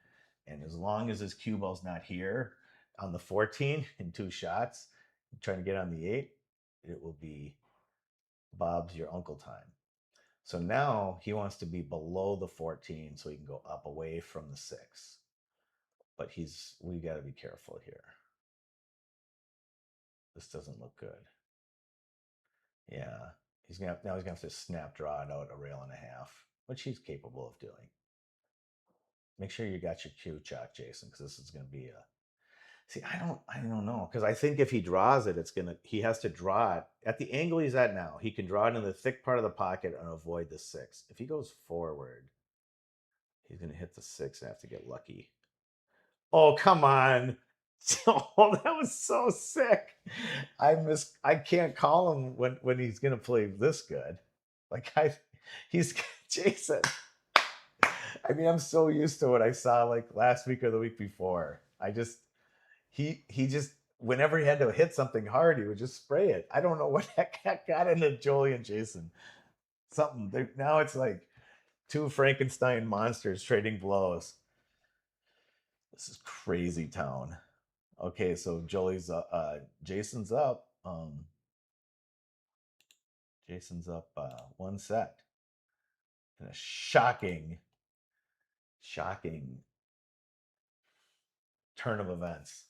And as long as his cue ball's not here on the 14 in 2 shots, trying to get on the 8, it will be Bob's your uncle time. So now he wants to be below the 14 so he can go up away from the 6. But we got to be careful here. This doesn't look good. Yeah, he's gonna have to snap draw it out a rail and a half, which he's capable of doing. Make sure you got your cue shot, Jason, because this is gonna be a. See, I don't know, because I think if he draws it, he has to draw it at the angle he's at now. He can draw it in the thick part of the pocket and avoid the 6. If he goes forward, he's gonna hit the 6 and have to get lucky. Oh, come on. Oh, that was so sick. I can't call him when he's gonna play this good. Like he's Jason. I mean, I'm so used to what I saw like last week or the week before. He just whenever he had to hit something hard, he would just spray it. I don't know what heck got into Joelee and Jason. Something now it's like two Frankenstein monsters trading blows. This is crazy town. Okay, so Jolee's Jason's up. Jason's up one set. And a shocking turn of events.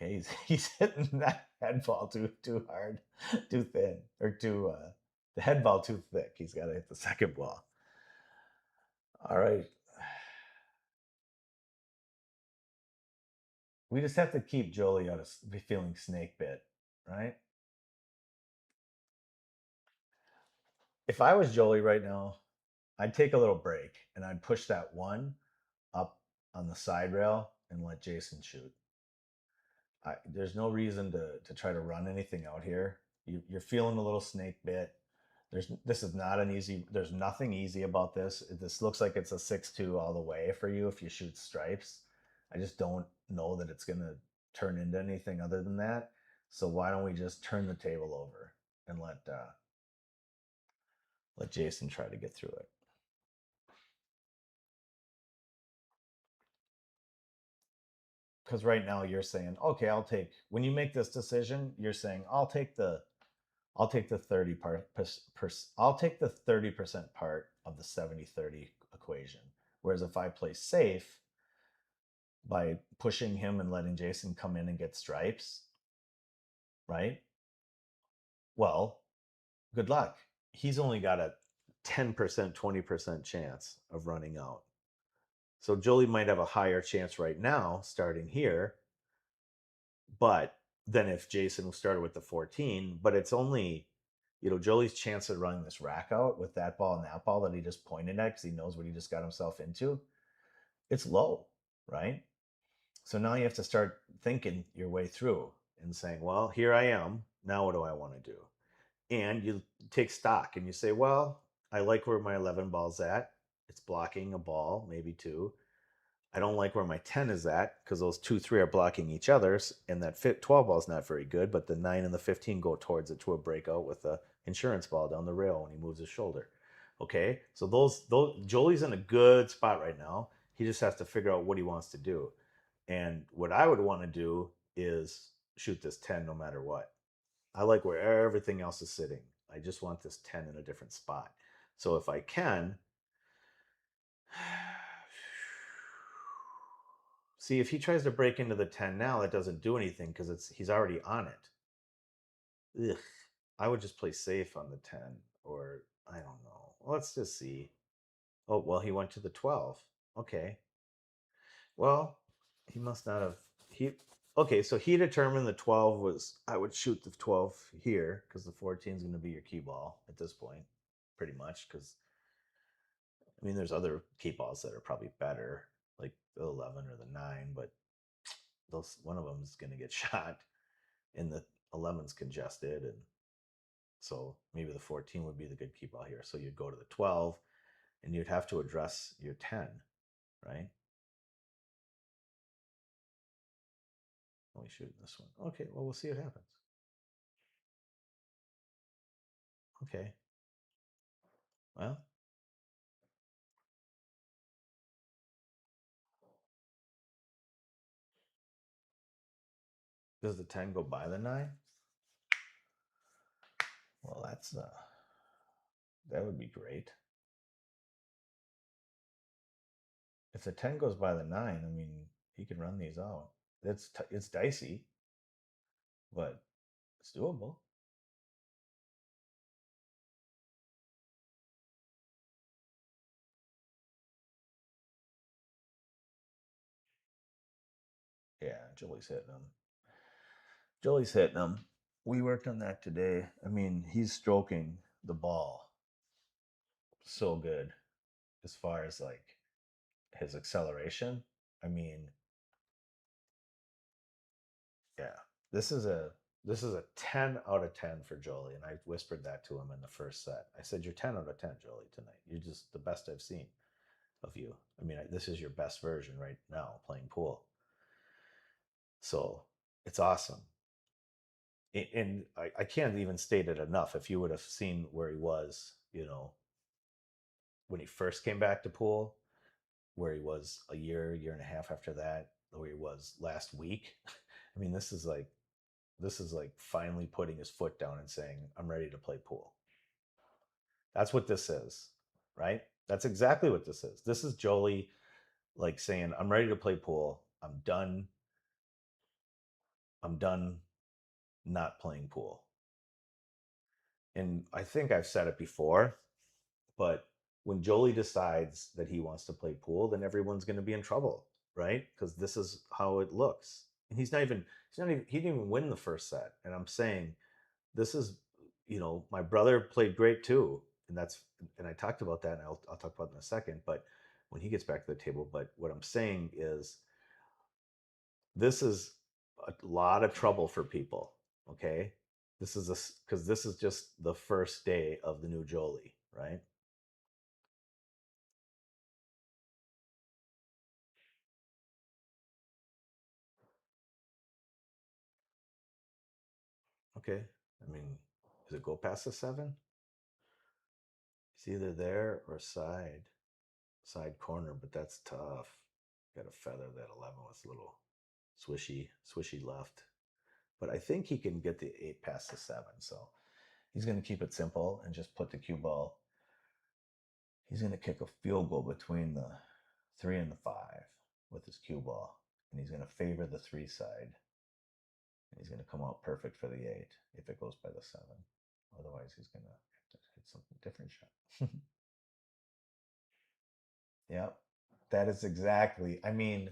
Okay, he's hitting that head ball too hard, too thin, or too the head ball too thick. He's got to hit the second ball. All right. We just have to keep Joelee out of feeling snake bit, right? If I was Joelee right now, I'd take a little break and I'd push that one up on the side rail and let Jason shoot. There's no reason to try to run anything out here. You're feeling a little snake bit. This is not an easy. There's nothing easy about this. This looks like it's a 6-2 all the way for you if you shoot stripes. I just don't know that it's gonna turn into anything other than that. So why don't we just turn the table over and let Jason try to get through it. Because right now you're saying, okay, when you make this decision, you're saying I'll take the 30% part of the 70-30 equation. Whereas if I play safe by pushing him and letting Jason come in and get stripes, right? Well, good luck. He's only got a 10%, 20% chance of running out. So Joelee might have a higher chance right now starting here, but then if Jason started with the 14, but it's only, Jolee's chance of running this rack out with that ball and that ball that he just pointed at because he knows what he just got himself into, it's low, right? So now you have to start thinking your way through and saying, well, here I am. Now what do I want to do? And you take stock and you say, well, I like where my 11 ball's at. It's blocking a ball, maybe two. I don't like where my 10 is at because those 2, 3 are blocking each other's, and that 12 ball is not very good, but the 9 and the 15 go towards it to a breakout with the insurance ball down the rail when he moves his shoulder. Okay, so those Jolee's in a good spot right now. He just has to figure out what he wants to do. And what I would want to do is shoot this 10 no matter what. I like where everything else is sitting. I just want this 10 in a different spot. So if I can, see, if he tries to break into the 10 now, it doesn't do anything because he's already on it. Ugh. I would just play safe on the 10, or I don't know. Let's just see. Oh, well, he went to the 12. Okay. Well, he must not have. Okay, so he determined the 12 was, I would shoot the 12 here because the 14 is going to be your key ball at this point, pretty much. Because, I mean, there's other key balls that are probably better, like the 11 or the 9, but one of them is going to get shot, and the 11's congested, and so maybe the 14 would be the good key ball here. So you'd go to the 12, and you'd have to address your 10, right? Only shooting this one. Okay, well, we'll see what happens. Okay. Well, does the 10 go by the 9? Well, that would be great. If the 10 goes by the 9, I mean, he can run these out. It's dicey, but it's doable. Yeah, Jolee's hitting him. Jolee's hitting him. We worked on that today. I mean, he's stroking the ball. so good as far as like his acceleration. I mean, yeah, this is a 10 out of 10 for Joelee, and I whispered that to him in the first set. I said, "You're 10 out of 10, Joelee, tonight. You're just the best I've seen of you. I mean, this is your best version right now playing pool." So it's awesome. And I can't even state it enough. If you would have seen where he was, when he first came back to pool, where he was a year and a half after that, where he was last week. I mean, this is like finally putting his foot down and saying, "I'm ready to play pool." That's what this is, right? That's exactly what this is. This is Joelee like saying, "I'm ready to play pool. I'm done. I'm done not playing pool." And I think I've said it before, but when Joelee decides that he wants to play pool, then everyone's going to be in trouble, right? Because this is how it looks. And he didn't even win the first set. And I'm saying, this is, my brother played great too. And I talked about that, and I'll talk about it in a second, but when he gets back to the table. But what I'm saying is, this is a lot of trouble for people, okay? Because this is just the first day of the new Joelee, right? Okay. I mean, does it go past the 7? It's either there or side corner, but that's tough. Got to feather that 11 with a little swishy left. But I think he can get the 8 past the 7. So he's going to keep it simple and just put the cue ball. He's going to kick a field goal between the 3 and the 5 with his cue ball. And he's going to favor the 3 side. And he's going to come out perfect for the 8 if it goes by the 7. Otherwise, he's going to have to hit something different shot. Yeah, that is exactly. I mean,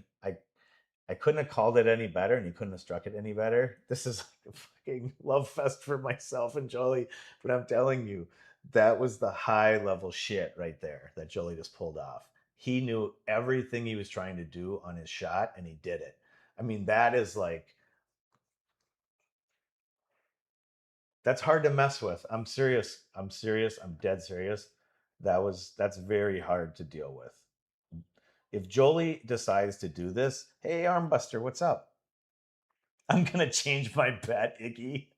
I couldn't have called it any better, and you couldn't have struck it any better. This is like a fucking love fest for myself and Joelee. But I'm telling you, that was the high level shit right there that Joelee just pulled off. He knew everything he was trying to do on his shot, and he did it. I mean, that is like, that's hard to mess with. I'm serious. I'm serious. I'm dead serious. That's very hard to deal with. If Jolie decides to do this, hey Armbuster, what's up? I'm gonna change my bet, Iggy.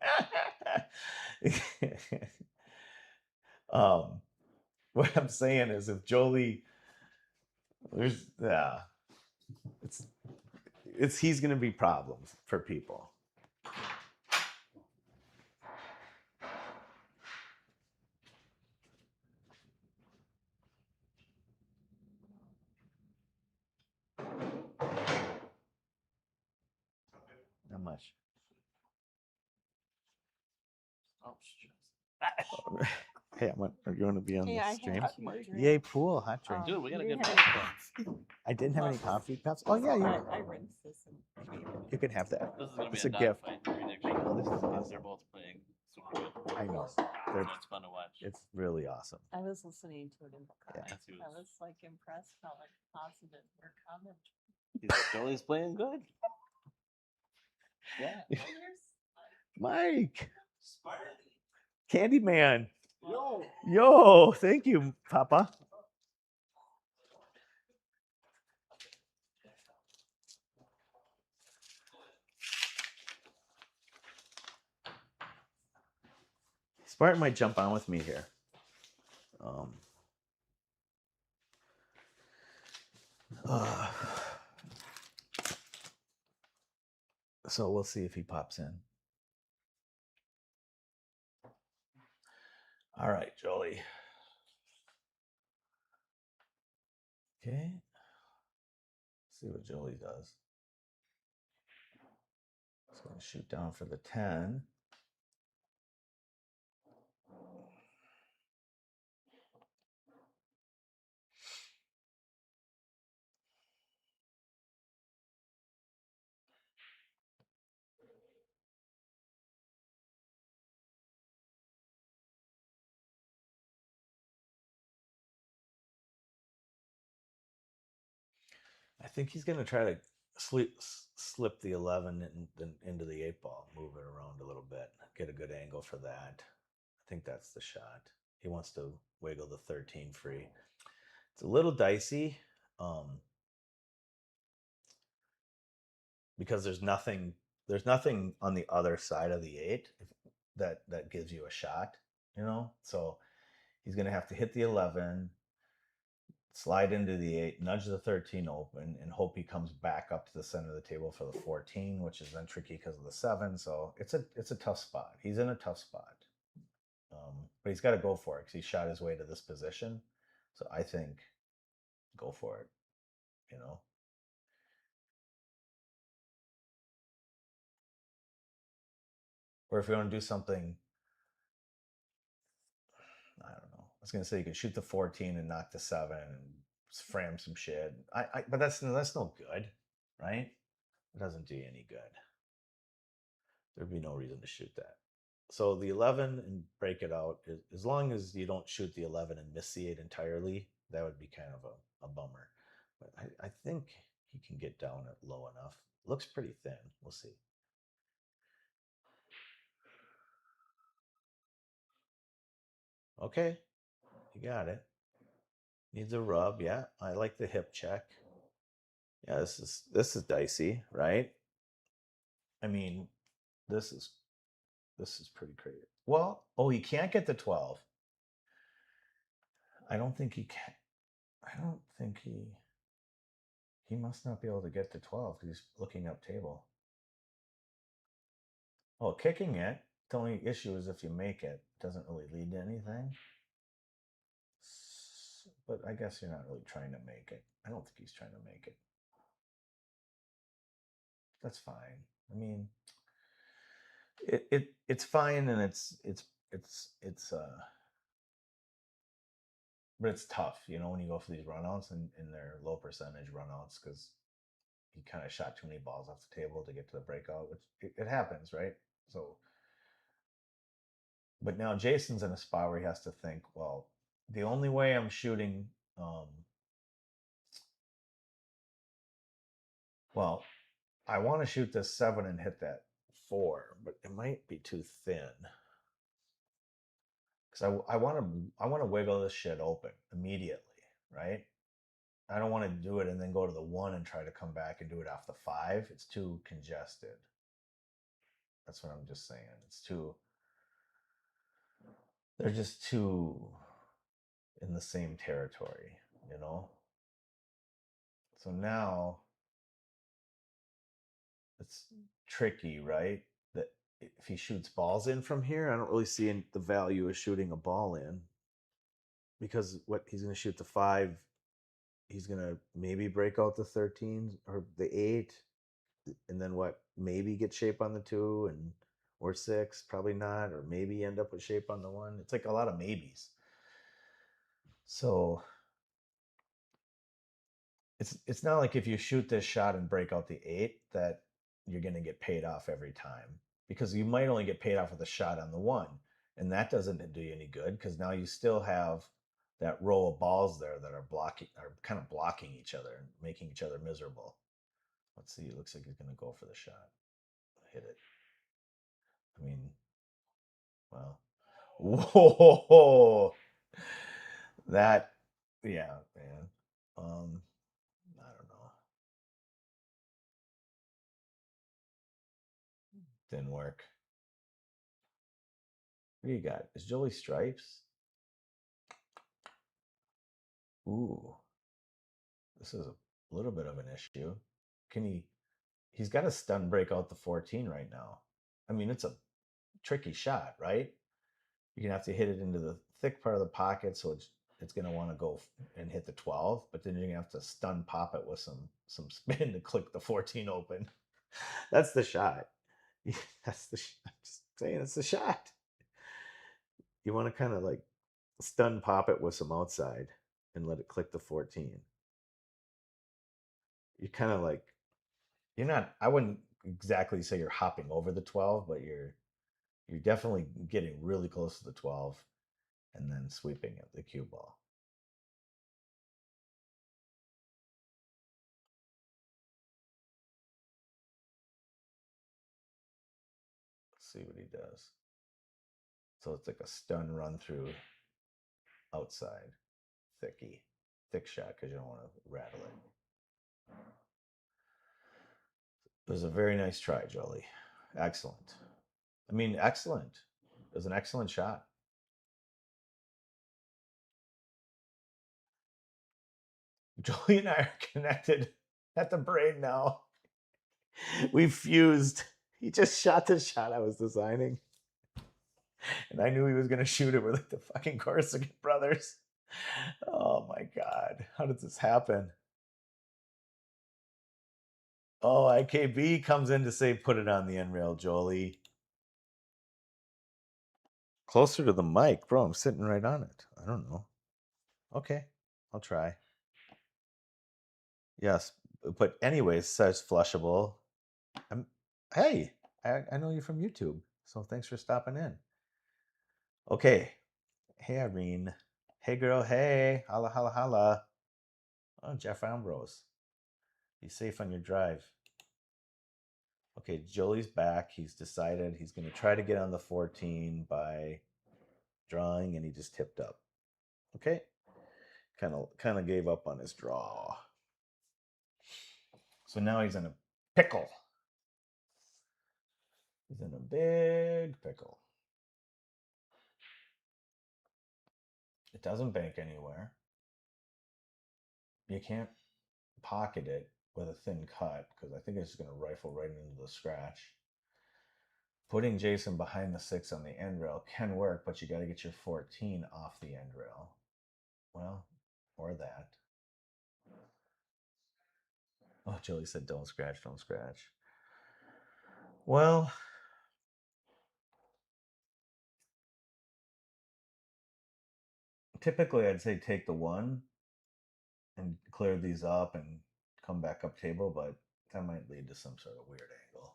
um, what I'm saying is, if Jolie, there's it's he's gonna be problems for people. Not much. Oh, shit. Hey, are you going to be on Hey, the I stream? had more drink. Yay, pool, hot drink. Dude, we got a you good didn't match have going. I didn't have any well, coffee cups. Oh yeah, I rinsed this and gave it. you can have that. This is gonna be It's a a gift. dogfight prediction. I know, this is because awesome. They're both playing super good. I know. So They're, it's fun to watch. it's really awesome. I was listening to it in the car. Yeah. Nancy I was like impressed how like positive your comment. Joey's playing good. Yeah. Mike, Candyman. Yo, thank you, Papa. Spartan might jump on with me here. So we'll see if he pops in. All right, Jolie. Okay. Let's see what Jolie does. He's going to shoot down for the 10. think he's gonna try to slip the 11 into the 8 ball, move it around a little bit, get a good angle for that. I think that's the shot. He wants to wiggle the 13 free. It's a little dicey, because there's nothing on the other side of the 8 that gives you a shot, So he's gonna have to hit the 11, slide into the 8, nudge the 13 open, and hope he comes back up to the center of the table for the 14, which is then tricky because of the 7. So it's a tough spot. He's in a tough spot, but he's got to go for it because he shot his way to this position. So I think go for it. Or if you want to do something, I don't know. I was gonna say you could shoot the 14 and knock the 7 and frame some shit. But that's no good, right? It doesn't do you any good. There'd be no reason to shoot that. So the 11 and break it out, as long as you don't shoot the 11 and miss the 8 entirely, that would be kind of a bummer. But I think he can get down at low enough. Looks pretty thin. We'll see. Okay, you got it. Needs a rub. Yeah, I like the hip check. Yeah, this is dicey, right? I mean, this is pretty crazy. Well, he can't get the 12. I don't think he can. I don't think he must not be able to get to 12 because he's looking up table. Oh, kicking it. The only issue is if you make it, it doesn't really lead to anything. But I guess you're not really trying to make it. I don't think he's trying to make it. That's fine. I mean, it's fine, and it's but it's tough, when you go for these runouts and they're low percentage runouts because he kind of shot too many balls off the table to get to the breakout, which it happens, right? So, but now Jason's in a spot where he has to think, well, the only way I'm shooting, well, I want to shoot this 7 and hit that 4, but it might be too thin. Because I want to wiggle this shit open immediately, right? I don't want to do it and then go to the 1 and try to come back and do it off the 5. It's too congested. That's what I'm just saying. They're just too in the same territory, So now it's tricky, right? That if he shoots balls in from here, I don't really see the value of shooting a ball in, because what he's going to shoot the 5, he's going to maybe break out the 13 or the 8, and then maybe get shape on the 2 or 6, probably not, or maybe end up with shape on the 1. It's like a lot of maybes. So it's not like if you shoot this shot and break out the 8 that you're going to get paid off every time, because you might only get paid off with a shot on the 1, and that doesn't do you any good because now you still have that row of balls there that are kind of blocking each other and making each other miserable. Let's see. It looks like he's going to go for the shot. Hit it. I mean, well, whoa, that, yeah, man. I don't know. Didn't work. What do you got? Is Joelee stripes? Ooh, this is a little bit of an issue. He's got to stun break out the 14 right now. I mean, it's a tricky shot, right? You're gonna have to hit it into the thick part of the pocket, so it's gonna want to go and hit the 12, but then you're gonna have to stun pop it with some spin to click the 14 open. That's the shot. That's the shot. I'm just saying, it's the shot. You want to kind of like stun pop it with some outside and let it click the 14. You kind of like, you're not, I wouldn't exactly say you're hopping over the 12, but you're definitely getting really close to the 12 and then sweeping it, the cue ball. see what he does. So it's like a stun run through outside. Thick shot because you don't want to rattle it. It was a very nice try, Joelee. Excellent. I mean, excellent. It was an excellent shot. Joelee and I are connected at the brain now. We fused. He just shot the shot I was designing. And I knew he was going to shoot it. We're like the fucking Corsican brothers. Oh my God. How did this happen? Oh, IKB comes in to say, put it on the end rail, Joelee. Closer to the mic. Bro, I'm sitting right on it. I don't know. Okay, I'll try. Yes, but anyways, says flushable. Hey, I know you from YouTube, so thanks for stopping in. Okay. Hey, Irene. Hey, girl. Hey. Holla, holla, holla. Oh, Jeff Ambrose. Be safe on your drive. Okay, Jolee's back. He's decided he's going to try to get on the 14 by drawing, and he just tipped up. Okay. Kind of gave up on his draw. So now he's in a pickle. He's in a big pickle. It doesn't bank anywhere. You can't pocket it with a thin cut because I think it's going to rifle right into the scratch. Putting Jason behind the 6 on the end rail can work, but you got to get your 14 off the end rail. Well, or that. Oh, Joelee said, don't scratch, don't scratch. Well, typically I'd say take the 1 and clear these up and come back up table, but that might lead to some sort of weird angle.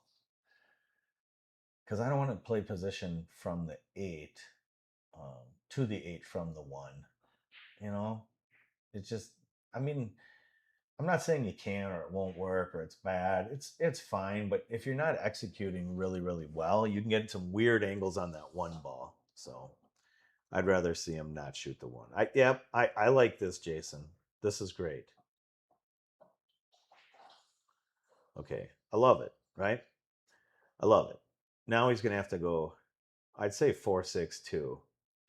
Because I don't want to play position from the 8 to the 8 from the 1. You know, it's just, I mean, I'm not saying you can or it won't work or it's bad. It's fine, but if you're not executing really, really well, you can get some weird angles on that 1 ball. So I'd rather see him not shoot the 1. I like this, Jason. This is great. Okay, I love it, right? I love it. Now he's gonna have to go, I'd say 4-6-2,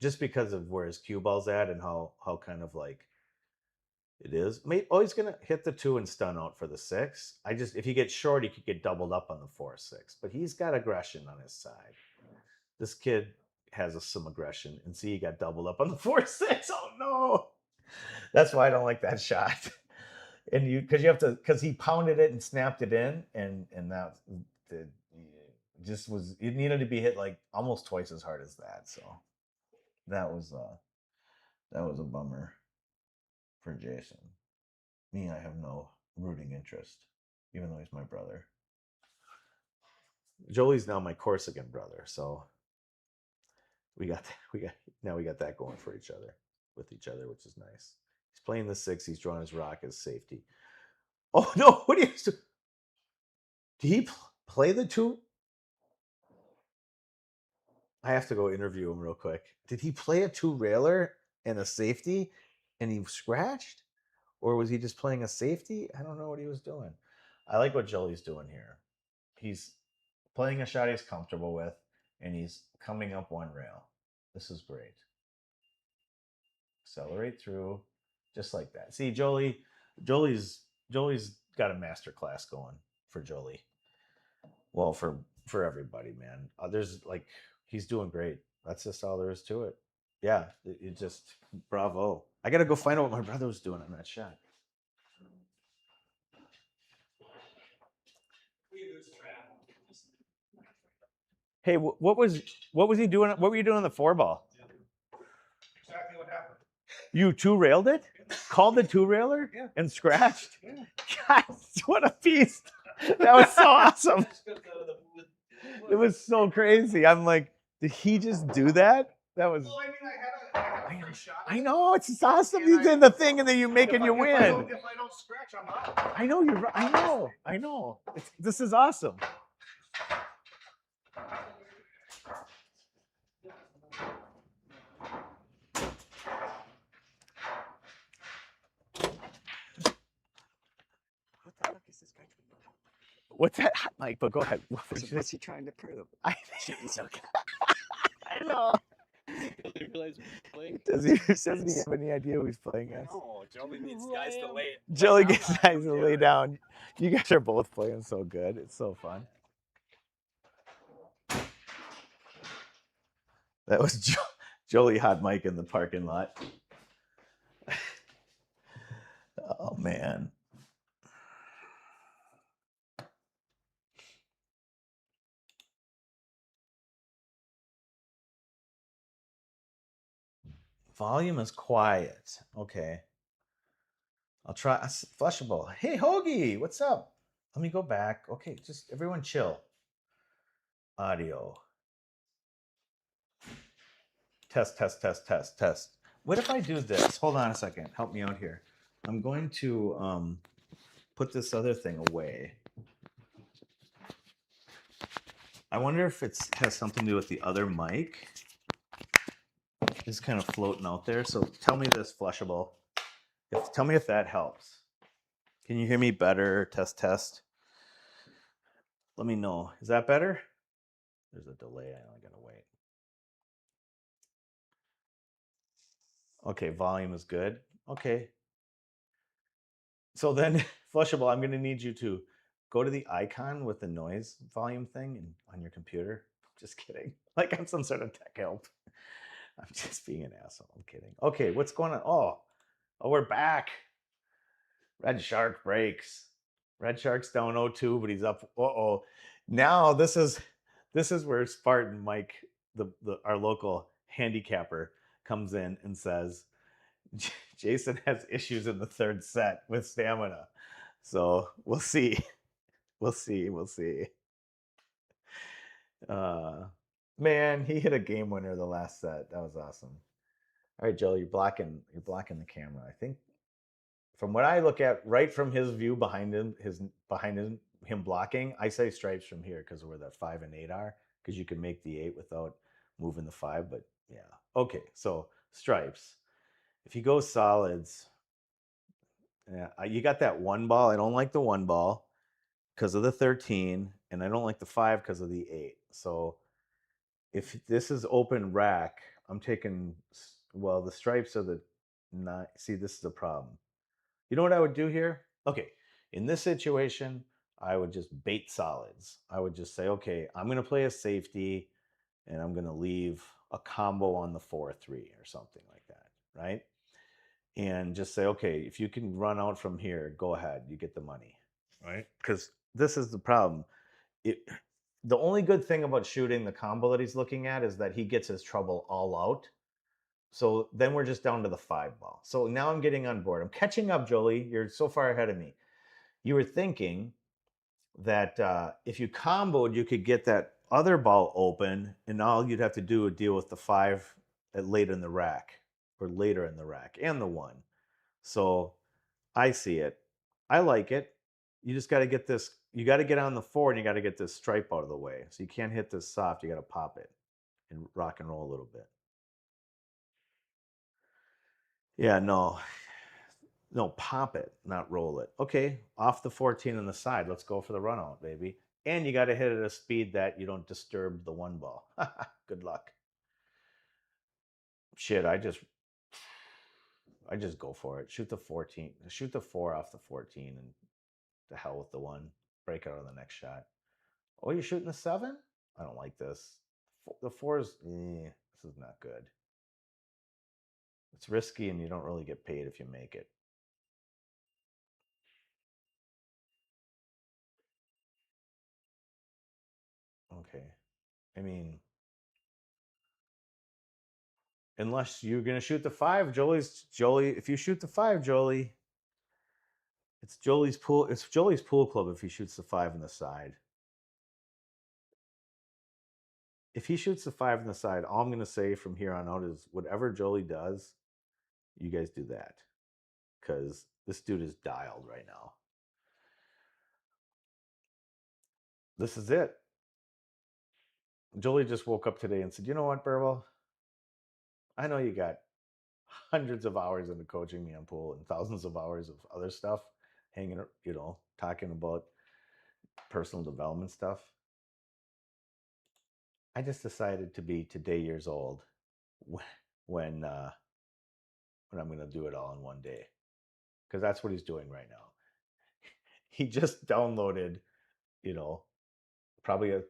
just because of where his cue ball's at and how kind of like it is. He's gonna hit the 2 and stun out for the 6. If he gets short, he could get doubled up on the 4-6, but he's got aggression on his side. This kid has some aggression, and see, he got doubled up on the 4-6. Oh no, that's why I don't like that shot. And because he pounded it and snapped it in, and that just was, it needed to be hit like almost twice as hard as that. So that was a bummer for Jason. Me, I have no rooting interest, even though he's my brother. Jolee's now my Corsican brother, so we got that going for each other, which is nice. He's playing the 6. He's drawing his rock as safety. Oh no! What do you? Did he play the 2? I have to go interview him real quick. Did he play a 2 railer and a safety, and he scratched, or was he just playing a safety? I don't know what he was doing. I like what Jolee's doing here. He's playing a shot he's comfortable with, and he's coming up 1 rail. This is great. Accelerate through, just like that. See, Jolee's got a master class going for Joelee. Well, for everybody, man. He's doing great. That's just all there is to it. Yeah, it just, bravo. I got to go find out what my brother was doing on that shot. Hey, what was he doing? What were you doing on the 4 ball? Exactly what happened. You 2 railed it? Called the 2 railer? Yeah. And scratched? Yeah. God, what a beast. That was so awesome. It was so crazy. I'm like, did he just do that? That was. Well, I mean, I had a free shot. I know, it's awesome. And You did the thing, and then you make it, you win. If I don't scratch, I'm out. I know you're right. I know. This is awesome. What's that hot mic? But go ahead. What's he trying to prove? I, Shooting's okay. I know. You realize we're playing? Doesn't he have any idea who he's playing against? No, Joelee needs Who I guys to am. lay. Joey down gets on guys him. to lay down. You guys are both playing so good. It's so fun. That was Jolie Hot Mike in the parking lot. Oh man. Volume is quiet. Okay. I'll try flushable. Hey Hoagie, what's up? Let me go back. Okay, just everyone chill. Audio. Test, test, test, test, test. What if I do this? Hold on a second. Help me out here. I'm going to put this other thing away. I wonder if it has something to do with the other mic. It's kind of floating out there. So tell me this, flushable. Tell me if that helps. Can you hear me better? Test, test. Let me know. Is that better? There's a delay. I gotta wait. Okay, volume is good. Okay. So then, flushable, I'm gonna need you to go to the icon with the noise volume thing and on your computer. Just kidding. Like I'm some sort of tech help. I'm just being an asshole. I'm kidding. Okay, what's going on? Oh, we're back. Red Shark breaks. Red Shark's down 0-2, but he's up. Uh-oh. Now this is where Spartan Mike, our local handicapper, comes in and says, Jason has issues in the third set with stamina. So we'll see. We'll see. We'll see. Man, he hit a game winner the last set. That was awesome. All right, Joe, you're blocking the camera. I think from what I look at, right from his view behind him, him blocking, I say stripes from here because of where that 5 and 8 are, because you can make the 8 without moving the 5. But yeah, okay, so stripes. If you go solids, yeah, you got that 1 ball. I don't like the 1 ball because of the 13, and I don't like the 5 because of the 8. So if this is open rack, I'm taking, well, the stripes are the 9. See, this is a problem. You know what I would do here? Okay, in this situation, I would just bait solids. I would just say, okay, I'm going to play a safety, and I'm going to leave a combo on the 4-3 or something like that, right? And just say, okay, if you can run out from here, go ahead, you get the money, right? Because this is the problem. The only good thing about shooting the combo that he's looking at is that he gets his trouble all out. So then we're just down to the 5 ball. So now I'm getting on board. I'm catching up, Jolie. You're so far ahead of me. You were thinking that if you comboed, you could get that other ball open, and all you'd have to do would deal with the 5 later in the rack, and the 1. So I see it. I like it. You just got to get this. You got to get on the 4, and you got to get this stripe out of the way. So you can't hit this soft. You got to pop it and rock and roll a little bit. Yeah, no, pop it, not roll it. Okay, off the 14 on the side. Let's go for the run out, baby. And you got to hit it at a speed that you don't disturb the 1 ball. Good luck. Shit, I just go for it. Shoot the 14. Shoot the 4 off the 14, and to hell with the 1. Break out on the next shot. Oh, you're shooting the 7? I don't like this. The 4 is, this is not good. It's risky, and you don't really get paid if you make it. Okay. I mean, unless you're gonna shoot the 5, Joelee. If you shoot the 5, Joelee, it's Jolie's pool. It's Jolie's pool club if he shoots the 5 on the side. If he shoots the 5 on the side, all I'm gonna say from here on out is whatever Jolie does, you guys do that, because this dude is dialed right now. This is it. Jolie just woke up today and said, "You know what, Burbul? I know you got hundreds of hours into coaching me on pool and thousands of hours of other stuff, hanging, talking about personal development stuff. I just decided to be today years old when I'm going to do it all in one day, because that's what he's doing right now. He just downloaded, probably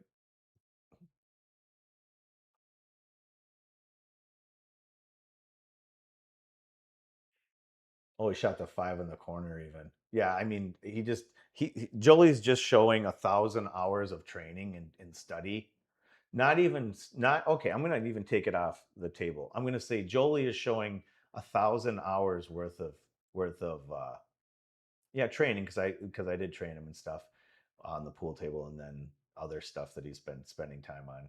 oh, he shot the 5 in the corner even. Yeah, I mean, Jolee's just showing 1,000 hours of training and study. Not okay. I'm gonna even take it off the table. I'm gonna say Joelee is showing 1,000 hours worth of yeah, training, because I did train him and stuff on the pool table, and then other stuff that he's been spending time on,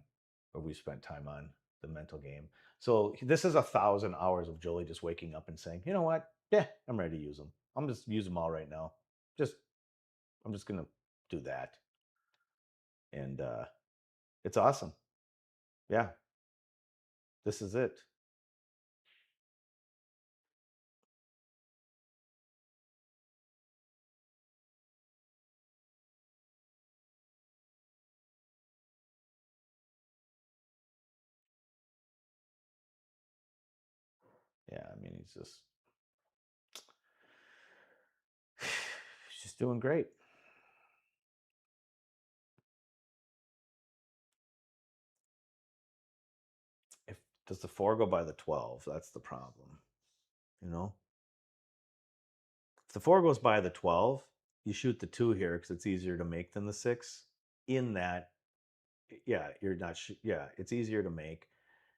or we spent time on the mental game. So this is 1,000 hours of Joelee just waking up and saying, you know what? Yeah, I'm ready to use them. I'm just use them all right now. I'm just gonna do that, and it's awesome. Yeah, this is it. Yeah, I mean, he's just doing great. If does the 4 go by the 12? That's the problem. If the 4 goes by the 12, you shoot the 2 here because it's easier to make than the 6. In that, yeah, you're not. Yeah, it's easier to make.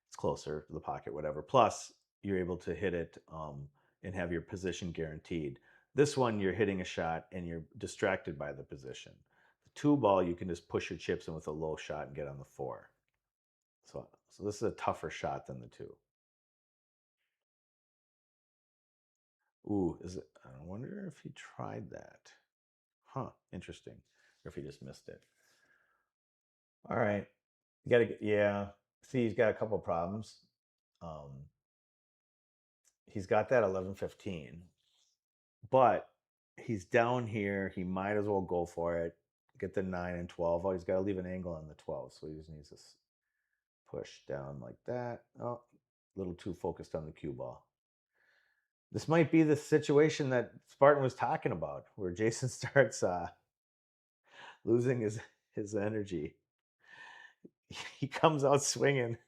It's closer to the pocket, whatever. Plus, you're able to hit it and have your position guaranteed. This one, you're hitting a shot and you're distracted by the position. The 2 ball, you can just push your chips in with a low shot and get on the 4. So this is a tougher shot than the 2. Ooh, is it? I wonder if he tried that. Huh, interesting. Or if he just missed it. All right. You gotta get, yeah. See, he's got a couple problems. Um, he's got that 11-15, but he's down here. He might as well go for it. Get the 9 and 12. Oh, he's got to leave an angle on the 12, so he just needs to push down like that. Oh, a little too focused on the cue ball. This might be the situation that Spartan was talking about, where Jason starts losing his energy. He comes out swinging,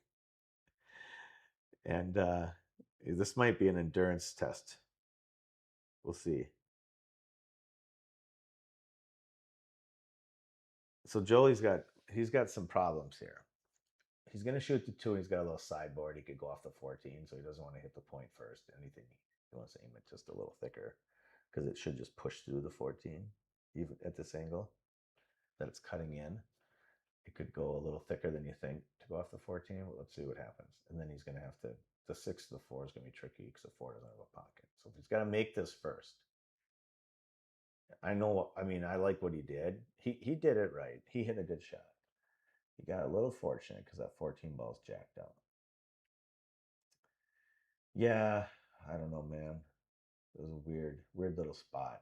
and this might be an endurance test. We'll see. So he's got some problems here. He's going to shoot the 2. He's got a little sideboard. He could go off the 14, so he doesn't want to hit the point first. Anything he wants to aim it just a little thicker, because it should just push through the 14, even at this angle that it's cutting in. It could go a little thicker than you think to go off the 14. But let's see what happens. And then he's going to have to. The 6 to the 4 is going to be tricky because the 4 doesn't have a pocket. So if he's got to make this first. I know. I mean, I like what he did. He did it right. He hit a good shot. He got a little fortunate because that 14 ball's jacked out. Yeah, I don't know, man. It was a weird little spot.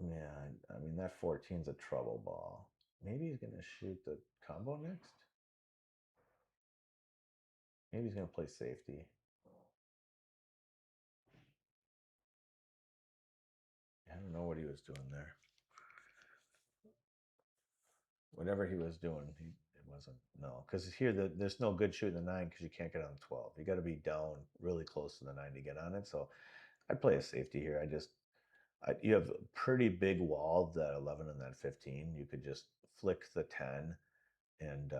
Yeah, I mean, that 14's a trouble ball. Maybe he's going to shoot the combo next. Maybe he's going to play safety. I don't know what he was doing there. Whatever he was doing, it wasn't, no. Because here, there's no good shooting the 9 because you can't get on the 12. You got to be down really close to the 9 to get on it. So I'd play a safety here. You have a pretty big wall, that 11 and that 15. You could just flick the 10 and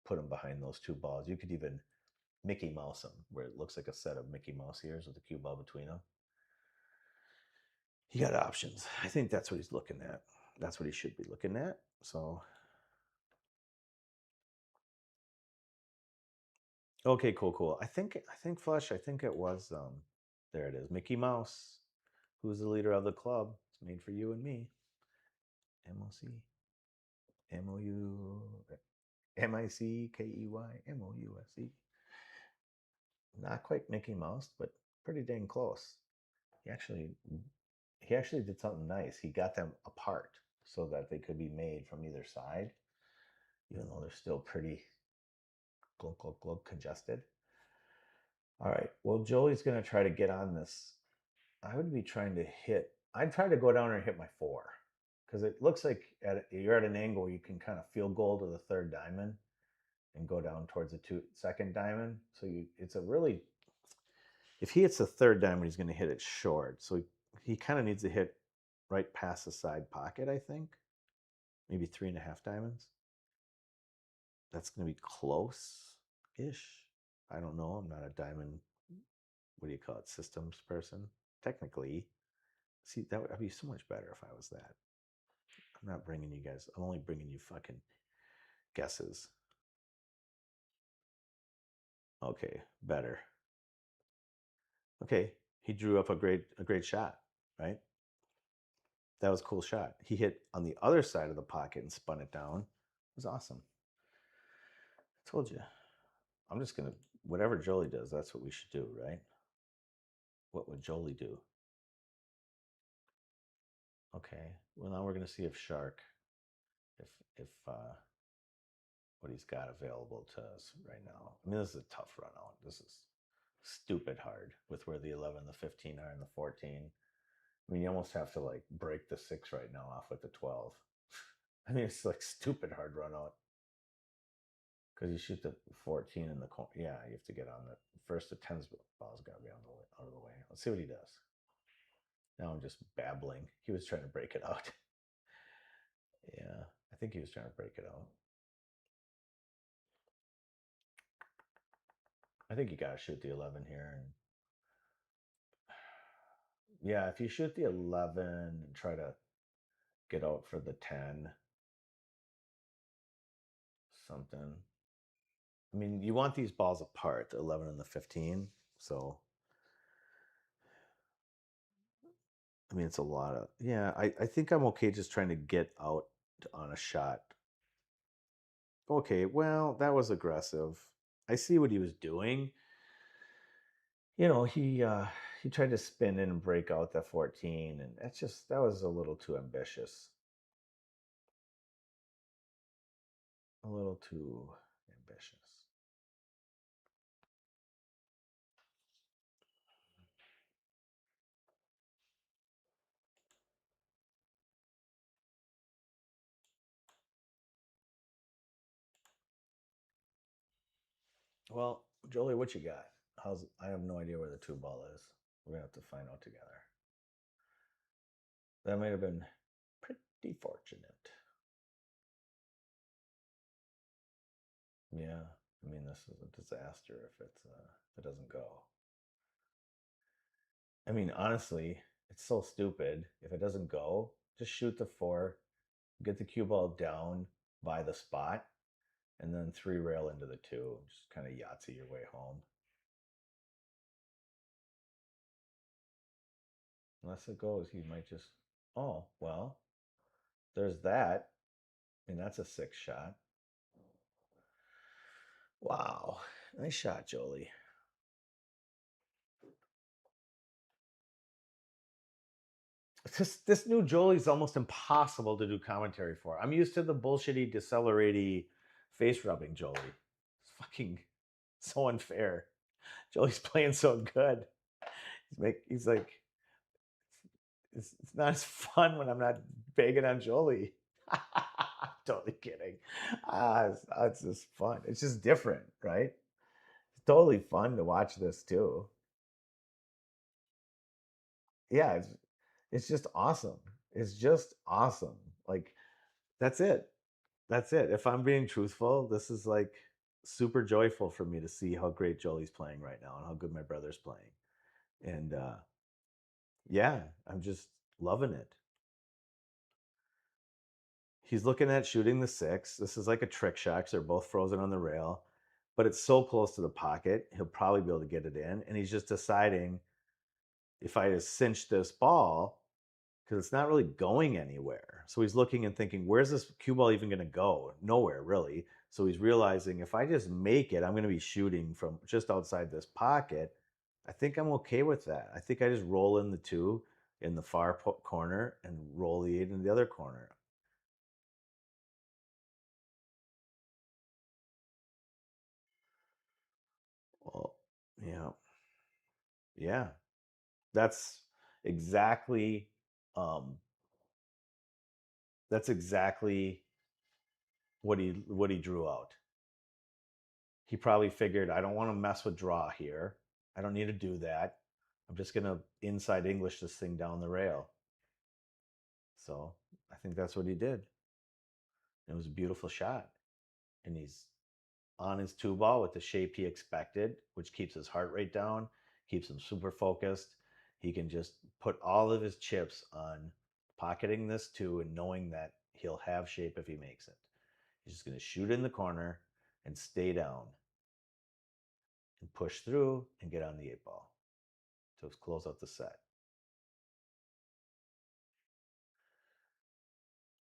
put them behind those 2 balls. You could even Mickey Mouse them, where it looks like a set of Mickey Mouse ears with a cue ball between them. He got options. I think that's what he's looking at. That's what he should be looking at. So, okay, cool. I think Flush. I think it was there it is, Mickey Mouse, who's the leader of the club. It's made for you and me. MOC, MOU, MICKEYMOUSE. Not quite Mickey Mouse, but pretty dang close. He actually he actually did something nice. He got them apart so that they could be made from either side, even though they're still pretty glug, glug, glug congested. All right. Well, Joey's going to try to get on this. I would be trying to hit. I'd try to go down and hit my 4 because it looks like you're at an angle where you can kind of field goal to the 3rd diamond and go down towards the 2nd diamond. So it's a really, if he hits the 3rd diamond, he's going to hit it short. So he kind of needs to hit right past the side pocket, I think. Maybe 3.5 diamonds. That's going to be close-ish. I don't know. I'm not a diamond, what do you call it, systems person. Technically. See, that would be so much better if I was that. I'm not bringing you guys. I'm only bringing you fucking guesses. Okay, better. Okay, he drew up a great shot, right? That was a cool shot. He hit on the other side of the pocket and spun it down. It was awesome. I told you. I'm just gonna, whatever Joelee does, that's what we should do, right? What would Joelee do? Okay. Well, now we're gonna see if Shark, if what he's got available to us right now. I mean, this is a tough run out. This is stupid hard with where the 11, the 15 are, and the 14. I mean, you almost have to like break the 6 right now off with the 12. I mean, it's like stupid hard run out. Because you shoot the 14 in the corner. Yeah, you have to get on the first. The 10's ball's got to be out of the way. Let's see what he does. Now I'm just babbling. He was trying to break it out. Yeah, I think he was trying to break it out. I think you got to shoot the 11 here. And yeah, if you shoot the 11 and try to get out for the 10, something. I mean, you want these balls apart, the 11 and the 15. So, I mean, it's a lot of, yeah, I think I'm okay just trying to get out on a shot. Okay, well, that was aggressive. I see what he was doing. You know, he tried to spin in and break out the 14, and that was a little too ambitious. A little too ambitious. Well, Joelee, what you got? I have no idea where the 2 ball is. We're gonna have to find out together. That might have been pretty fortunate. Yeah, I mean, this is a disaster if it doesn't go. I mean, honestly, it's so stupid. If it doesn't go, just shoot the 4, get the cue ball down by the spot, and then 3 rail into the 2. Just kind of Yahtzee your way home. Unless it goes, he might just, oh, well, there's that. I mean, that's a 6 shot. Wow. Nice shot, Joelee. This new Joelie's almost impossible to do commentary for. I'm used to the bullshitty, deceleraty, face rubbing Joelee. It's fucking so unfair. Joelie's playing so good. He's like, it's not as fun when I'm not begging on Joelee. Totally kidding. It's just fun. It's just different, right? It's totally fun to watch this too. Yeah, it's just awesome. It's just awesome. Like, that's it. That's it. If I'm being truthful, this is like super joyful for me to see how great Jolee's playing right now and how good my brother's playing. And yeah, I'm just loving it. He's looking at shooting the 6. This is like a trick shot because they're both frozen on the rail, but it's so close to the pocket, he'll probably be able to get it in. And he's just deciding, if I just cinch this ball, because it's not really going anywhere. So he's looking and thinking, where's this cue ball even going to go? Nowhere, really. So he's realizing, if I just make it, I'm going to be shooting from just outside this pocket. I think I'm okay with that. I think I just roll in the 2. in the far corner and roll the 8 in the other corner. Well, yeah. Yeah. That's exactly um that's exactly what he drew out. He probably figured, I don't want to mess with draw here. I don't need to do that. I'm just going to inside English this thing down the rail. So I think that's what he did. It was a beautiful shot. And he's on his 2-ball with the shape he expected, which keeps his heart rate down, keeps him super focused. He can just put all of his chips on pocketing this 2 and knowing that he'll have shape if he makes it. He's just going to shoot in the corner and stay down and push through and get on the 8-ball to close out the set.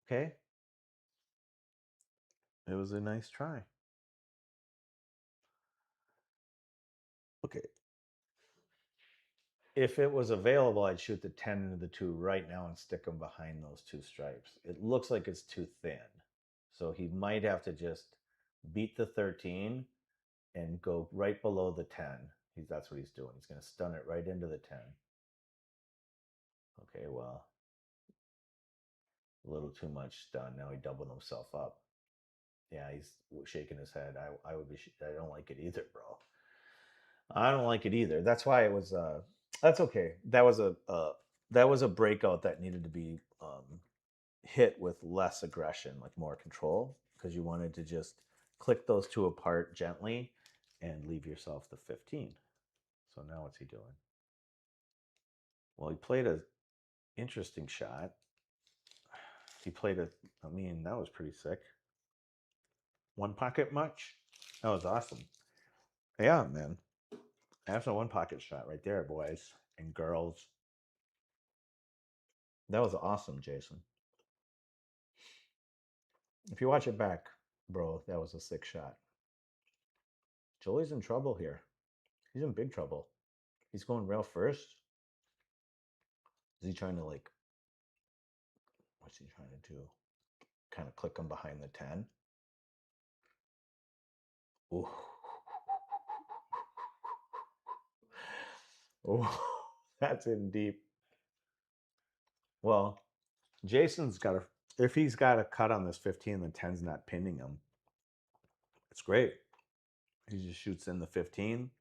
Okay. It was a nice try. Okay. If it was available, I'd shoot the 10 into the 2 right now and stick them behind those 2 stripes. It looks like it's too thin. So he might have to just beat the 13 and go right below the 10. That's what he's doing. He's going to stun it right into the 10. Okay, well, a little too much stun. Now he doubled himself up. Yeah, he's shaking his head. I would be. I don't like it either, bro. I don't like it either. That's why it was. That's okay. That was a breakout that needed to be hit with less aggression, like more control, because you wanted to just click those 2 apart gently and leave yourself the 15. So now what's he doing? Well, he played a interesting shot. He played a. I mean, that was pretty sick. 1 pocket much? That was awesome. Yeah, man. That's a 1 pocket shot right there, boys and girls. That was awesome, Jason. If you watch it back, bro, that was a sick shot. Joee's in trouble here. He's in big trouble. He's going rail first. Is he trying to what's he trying to do? Kind of click him behind the 10. Ooh. Oh, that's in deep. Well, Jason's got if he's got a cut on this 15, the 10's not pinning him. It's great. He just shoots in the 15,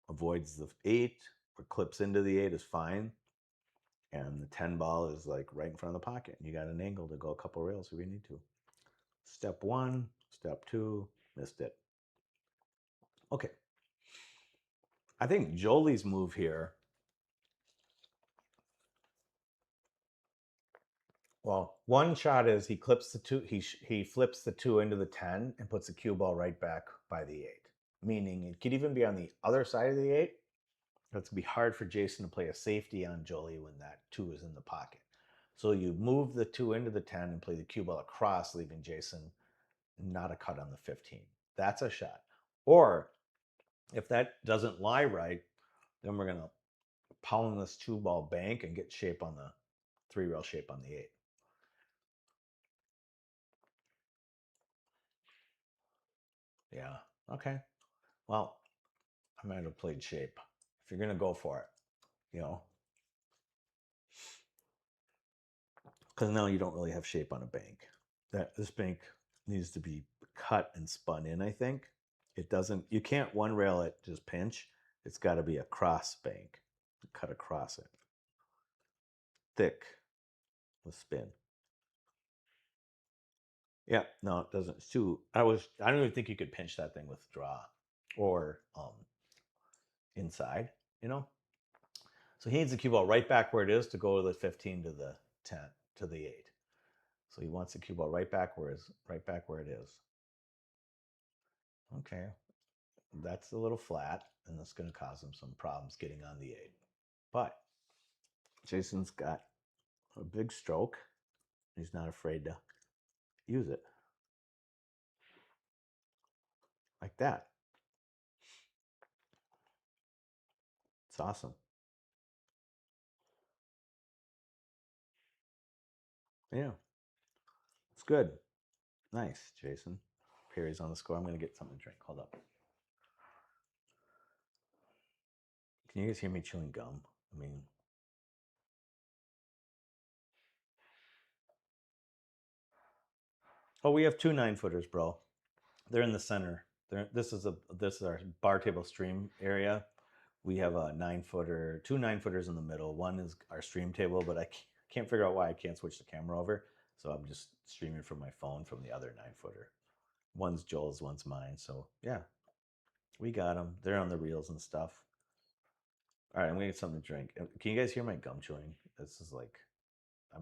avoids the 8, or clips into the 8 is fine. And the 10 ball is like right in front of the pocket. You got an angle to go a couple rails if you need to. Step 1, step 2, missed it. Okay. I think Jolee's move here. Well, one shot is he clips the 2, he flips the 2 into the 10 and puts the cue ball right back by the 8. Meaning it could even be on the other side of the 8. It's going to be hard for Jason to play a safety on Joelee when that 2 is in the pocket. So you move the 2 into the 10 and play the cue ball across, leaving Jason not a cut on the 15. That's a shot. Or if that doesn't lie right, then we're going to pound this 2-ball bank and get shape on the 3-rail shape on the 8. Yeah. Okay. Well, I might have played shape. If you're going to go for it, because now you don't really have shape on a bank. This bank needs to be cut and spun in, I think. It doesn't, you can't 1 rail it, just pinch. It's got to be a cross bank, cut across it. Thick with spin. Yeah, no, it doesn't. It's too, I don't even think you could pinch that thing with draw or inside, So he needs the cue ball right back where it is to go to the 15 to the 10 to the 8. So he wants the cue ball right back where it is. Okay. That's a little flat, and that's going to cause him some problems getting on the 8. But Jason's got a big stroke. He's not afraid to use it. Like that. It's awesome. Yeah. It's good. Nice, Jason. Perry's on the score. I'm going to get something to drink. Hold up. Can you guys hear me chewing gum? I mean, oh, we have 2 9-footers, bro. They're in the center. This is our bar table stream area. We have a 9-footer, 2 9-footers in the middle. One is our stream table, but I can't figure out why I can't switch the camera over. So I'm just streaming from my phone from the other 9-footer. One's Joel's, one's mine. So yeah, we got them. They're on the reels and stuff. All right, I'm gonna get something to drink. Can you guys hear my gum chewing? This is like, I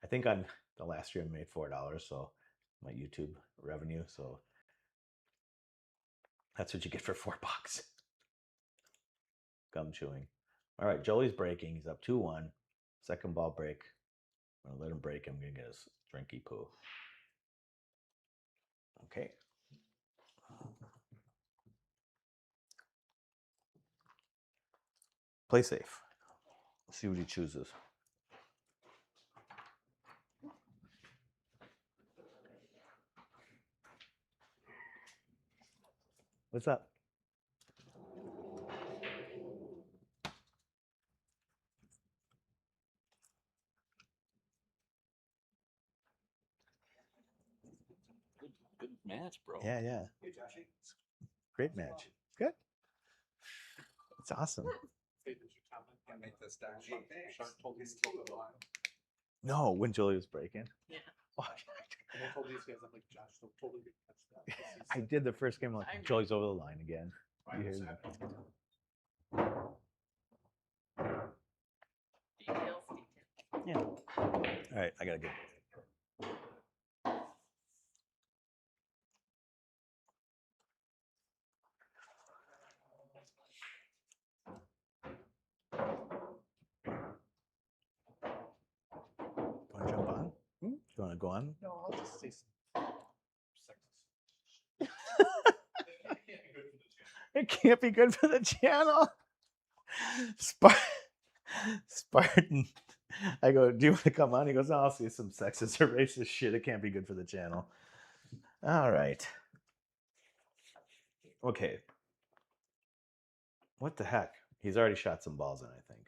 think on the last stream I made $4, so my YouTube revenue. So that's what you get for $4. Gum chewing. All right, Joey's breaking. He's up 2-1. Second ball break. I'm gonna let him break. I'm gonna get his drinky poo. Okay. Play safe. See what he chooses. What's up? Good match, bro. Yeah, yeah. Hey, Joshy. Great match. Good. It's awesome. Hey, did you comment? Can't make this down. Shark told me to tilt the line. No, when Jolie was breaking. Yeah. And I told these guys, I'm like, Josh, they'll totally catch that. 'cause he's I did the first game. Like, I know. Jolie's over the line again. You hear me? Details. Yeah. All right, I gotta go. Want to jump on? You want to go on? No, I'll just say some sexist. It can't be good for the channel. Spartan. I go, do you want to come on? He goes, I'll see some sexist or racist shit. It can't be good for the channel. All right. Okay. What the heck? He's already shot some balls in, I think.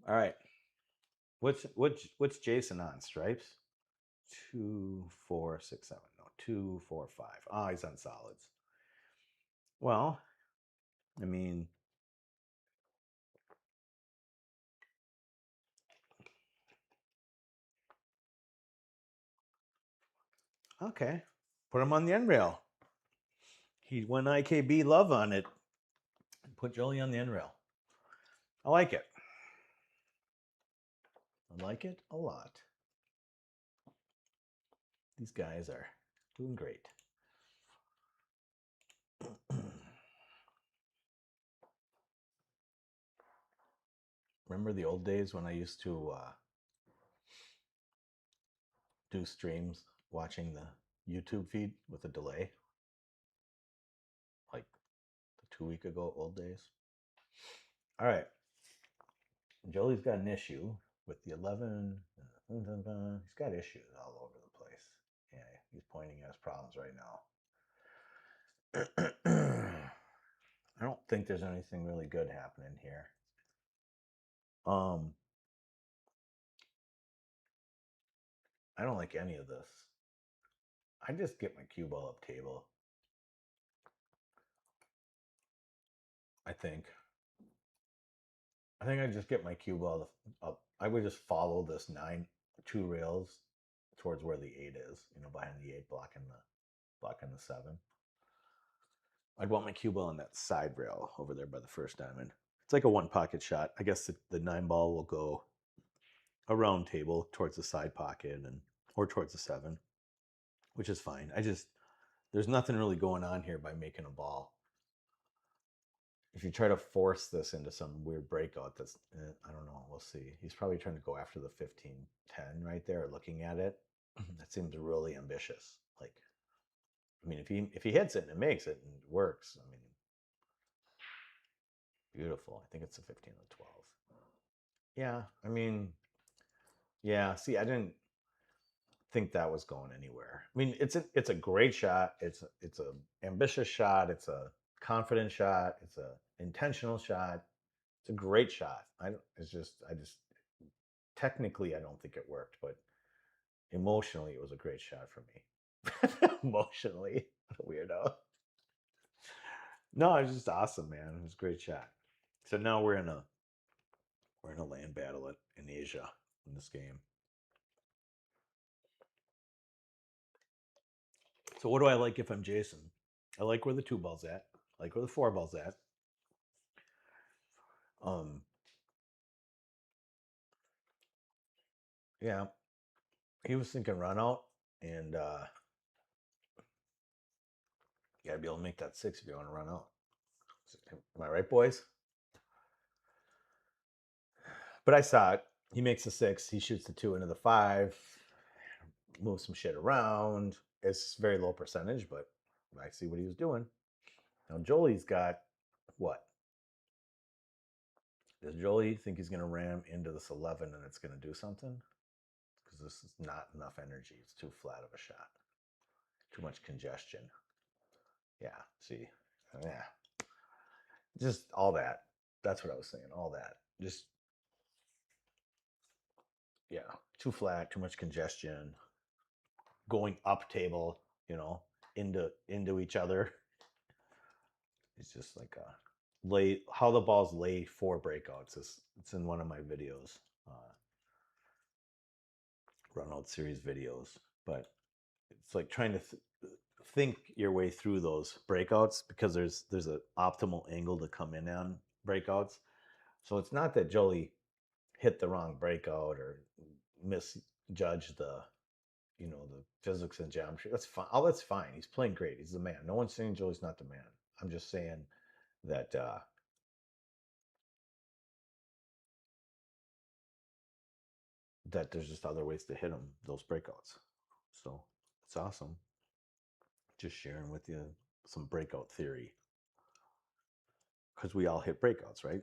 All right. What's Jason on? Stripes? 2, 4, 6, 7. No, 2, 4, 5. Oh, he's on solids. Well, I mean, okay. Put him on the end rail. He went IKB love on it. Put Jolie on the end rail. I like it. I like it a lot. These guys are doing great. Remember the old days when I used to do streams watching the YouTube feed with a delay? Like the 2-week ago old days? All right. Jolie's got an issue with the 11. He's got issues all over the place. Yeah, he's pointing at his problems right now. I don't think there's anything really good happening here. I don't like any of this. I just get my cue ball up table. I think I just get my cue ball up. I would just follow this 2 rails towards where the 8 is, behind the 8 blocking the 7. I'd want my cue ball on that side rail over there by the first diamond. It's like a 1 pocket shot. I guess the 9 ball will go around table towards the side pocket or towards the 7, which is fine. There's nothing really going on here by making a ball. If you try to force this into some weird breakout, that's, I don't know, we'll see. He's probably trying to go after the 15-10 right there, looking at it. That seems really ambitious. Like, I mean, if he hits it and it makes it and it works, I mean, Beautiful. I think it's a 15 and 12. Yeah, I mean, yeah. See, I didn't think that was going anywhere. I mean, it's a great shot. It's a ambitious shot. It's a confident shot. It's a intentional shot. It's a great shot. I just technically I don't think it worked, but emotionally it was a great shot for me. Emotionally, weirdo. No, it was just awesome, man. It was a great shot. So now we're in a land battle in Asia in this game. So what do I like if I'm Jason? I like where the 2 ball's at. I like where the 4 ball's at. Um, yeah, he was thinking run out, and you gotta be able to make that 6 if you want to run out. Am I right, boys? But I saw it. He makes the 6. He shoots the 2 into the 5. Moves some shit around. It's very low percentage, but I see what he was doing. Now Joeelee's got what? Does Joelee think he's going to ram into this 11 and it's going to do something? Because this is not enough energy. It's too flat of a shot. Too much congestion. Yeah, see? Yeah. Just all that. That's what I was saying. All that. Just, yeah, too flat, too much congestion. Going up table, into each other. It's just like how the balls lay 4 breakouts. It's in one of my videos, run out series videos. But it's like trying to think your way through those breakouts because there's an optimal angle to come in on breakouts. So it's not that Joelee hit the wrong breakout or misjudged the physics and geometry. That's fine. All that's fine. He's playing great. He's the man. No one's saying Joeelee's not the man. I'm just saying that that there's just other ways to hit them, those breakouts. So it's awesome. Just sharing with you some breakout theory. Because we all hit breakouts, right?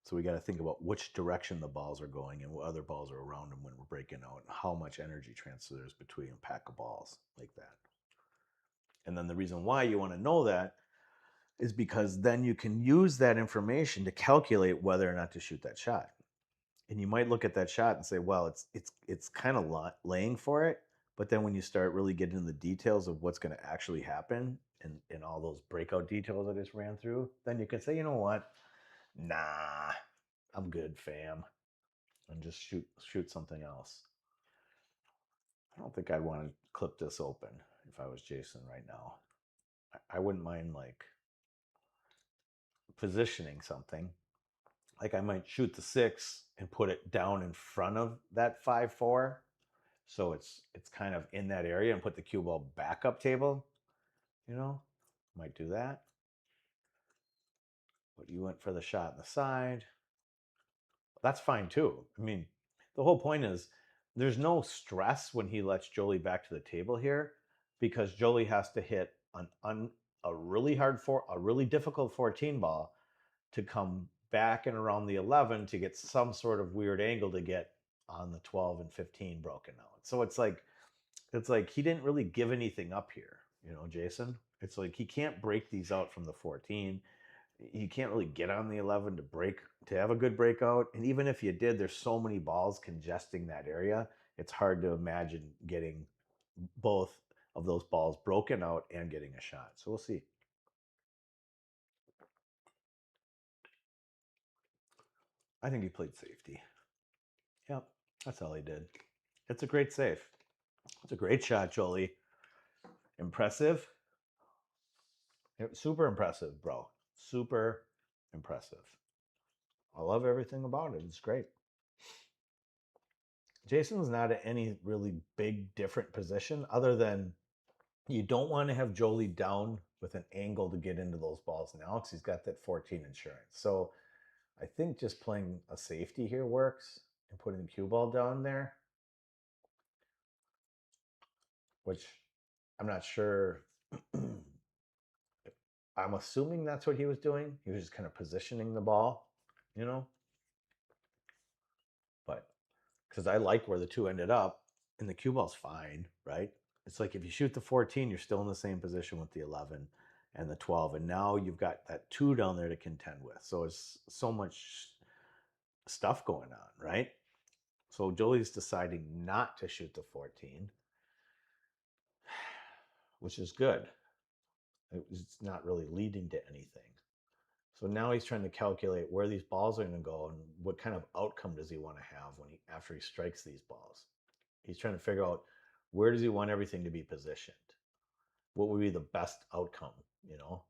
So we got to think about which direction the balls are going and what other balls are around them when we're breaking out and how much energy transfers between a pack of balls like that. And then the reason why you want to know that is because then you can use that information to calculate whether or not to shoot that shot. And you might look at that shot and say, well, it's kind of laying for it. But then when you start really getting into the details of what's going to actually happen and all those breakout details I just ran through, then you can say, you know what? Nah, I'm good, fam. And just shoot something else. I don't think I'd want to clip this open if I was Jason right now. I wouldn't mind like positioning something. Like I might shoot the 6 and put it down in front of that 5-4. So it's kind of in that area and put the cue ball back up table. Might do that. But you went for the shot on the side. That's fine too. I mean, the whole point is there's no stress when he lets Joelee back to the table here because Joelee has to hit a really difficult 14 ball to come back and around the 11 to get some sort of weird angle to get on the 12 and 15 broken out. So it's like he didn't really give anything up here, Jason. It's like he can't break these out from the 14. You can't really get on the 11 to have a good breakout. And even if you did, there's so many balls congesting that area. It's hard to imagine getting both of those balls broken out and getting a shot. So we'll see. I think he played safety. Yep, that's all he did. It's a great save. It's a great shot, Joelee. Impressive. Super impressive, bro. Super impressive. I love everything about it. It's great. Jason's not at any really big different position other than you don't want to have Joelee down with an angle to get into those balls now because he's got that 14 insurance. So I think just playing a safety here works and putting the cue ball down there, which I'm not sure. I'm assuming that's what he was doing. He was just kind of positioning the ball, you know. But because I like where the two ended up, and the cue ball's fine, right? It's like if you shoot the 14, you're still in the same position with the 11 and the 12, and now you've got that 2 down there to contend with. So it's so much stuff going on, right? So Joeelee's deciding not to shoot the 14, which is good. It's not really leading to anything. So now he's trying to calculate where these balls are going to go and what kind of outcome does he want to have when after he strikes these balls. He's trying to figure out where does he want everything to be positioned. What would be the best outcome, you know?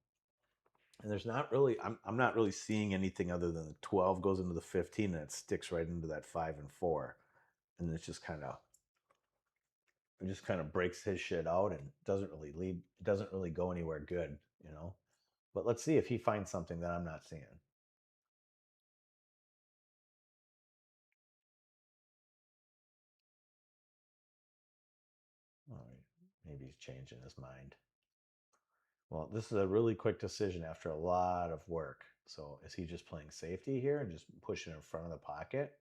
And there's not really, I'm not really seeing anything other than the 12 goes into the 15 and it sticks right into that 5 and 4. And it's just kind of, it just kind of breaks his shit out and doesn't really go anywhere good, you know? But let's see if he finds something that I'm not seeing. All right, maybe he's changing his mind. Well, this is a really quick decision after a lot of work. So is he just playing safety here and just pushing in front of the pocket?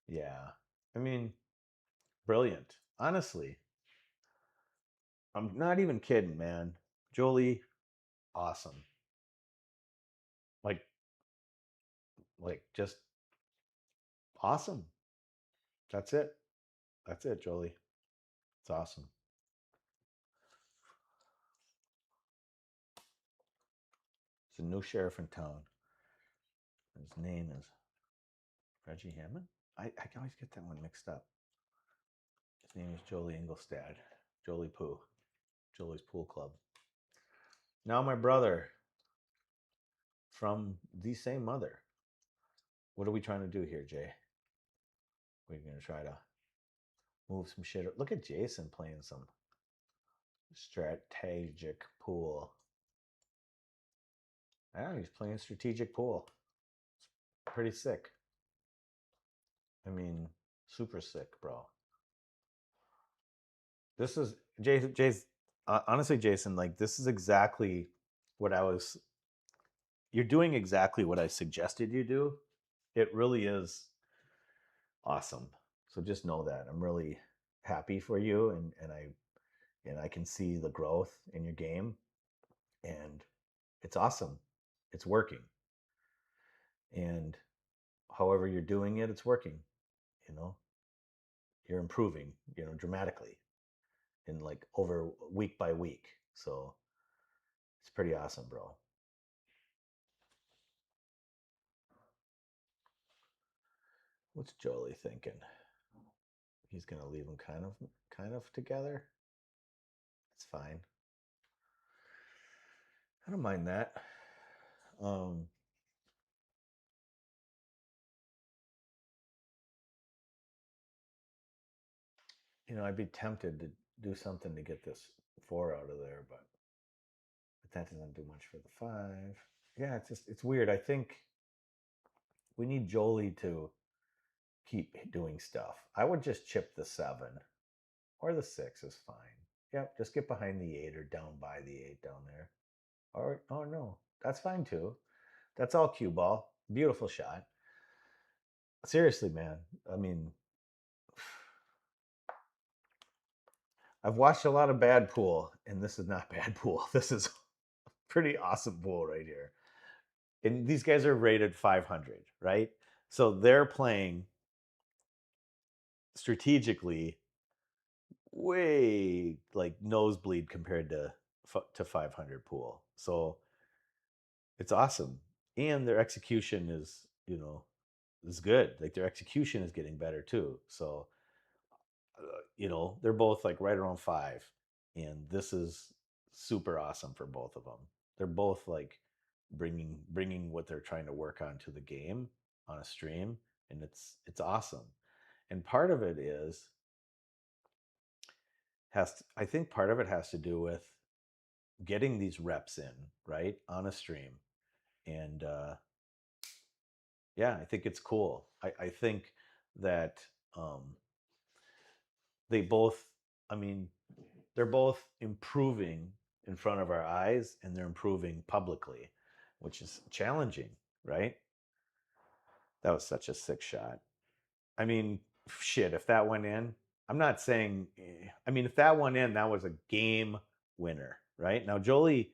Yeah. I mean, brilliant. Honestly, I'm not even kidding, man. Joelee, awesome. Like, just awesome. That's it. That's it, Joelee. It's awesome. It's a new sheriff in town. His name is Reggie Hammond. I always get that one mixed up. His name is Joelee Engelstad. Joelee Poo. Jolee's Pool Club. Now my brother from the same mother. What are we trying to do here, Jay? We're going to try to move some shit. Look at Jason playing some strategic pool. Yeah, he's playing strategic pool. It's pretty sick. I mean, super sick, bro. This is Jay's honestly, Jason, like this is exactly what you're doing exactly what I suggested you do. It really is awesome. So just know that. I'm really happy for you and I can see the growth in your game and it's awesome. It's working. And however you're doing it, it's working, you know. You're improving, dramatically and like over week by week. So it's pretty awesome, bro. What's Joelee thinking? He's gonna leave them kind of together. It's fine. I don't mind that. I'd be tempted to do something to get this 4 out of there, but that doesn't do much for the 5. Yeah, it's weird. I think we need Joelee to keep doing stuff. I would just chip the 7 or the 6 is fine. Yep, just get behind the 8 or down by the 8 down there. Or oh no, that's fine too. That's all cue ball. Beautiful shot. Seriously, man. I mean, I've watched a lot of bad pool, and this is not bad pool. This is pretty awesome pool right here. And these guys are rated 500, right? So they're playing strategically way like nosebleed compared to 500 pool. So it's awesome. And their execution is good. Like their execution is getting better too. So they're both like right around 5 and this is super awesome for both of them. They're both like bringing what they're trying to work on to the game on a stream and it's awesome. And part of it I think part of it has to do with getting these reps in, right, on a stream. And yeah, I think it's cool. I think that they both, I mean, they're both improving in front of our eyes, and they're improving publicly, which is challenging, right? That was such a sick shot. I mean, shit, if that went in, I'm not saying, I mean, if that went in, that was a game winner, right? Now, Joelee,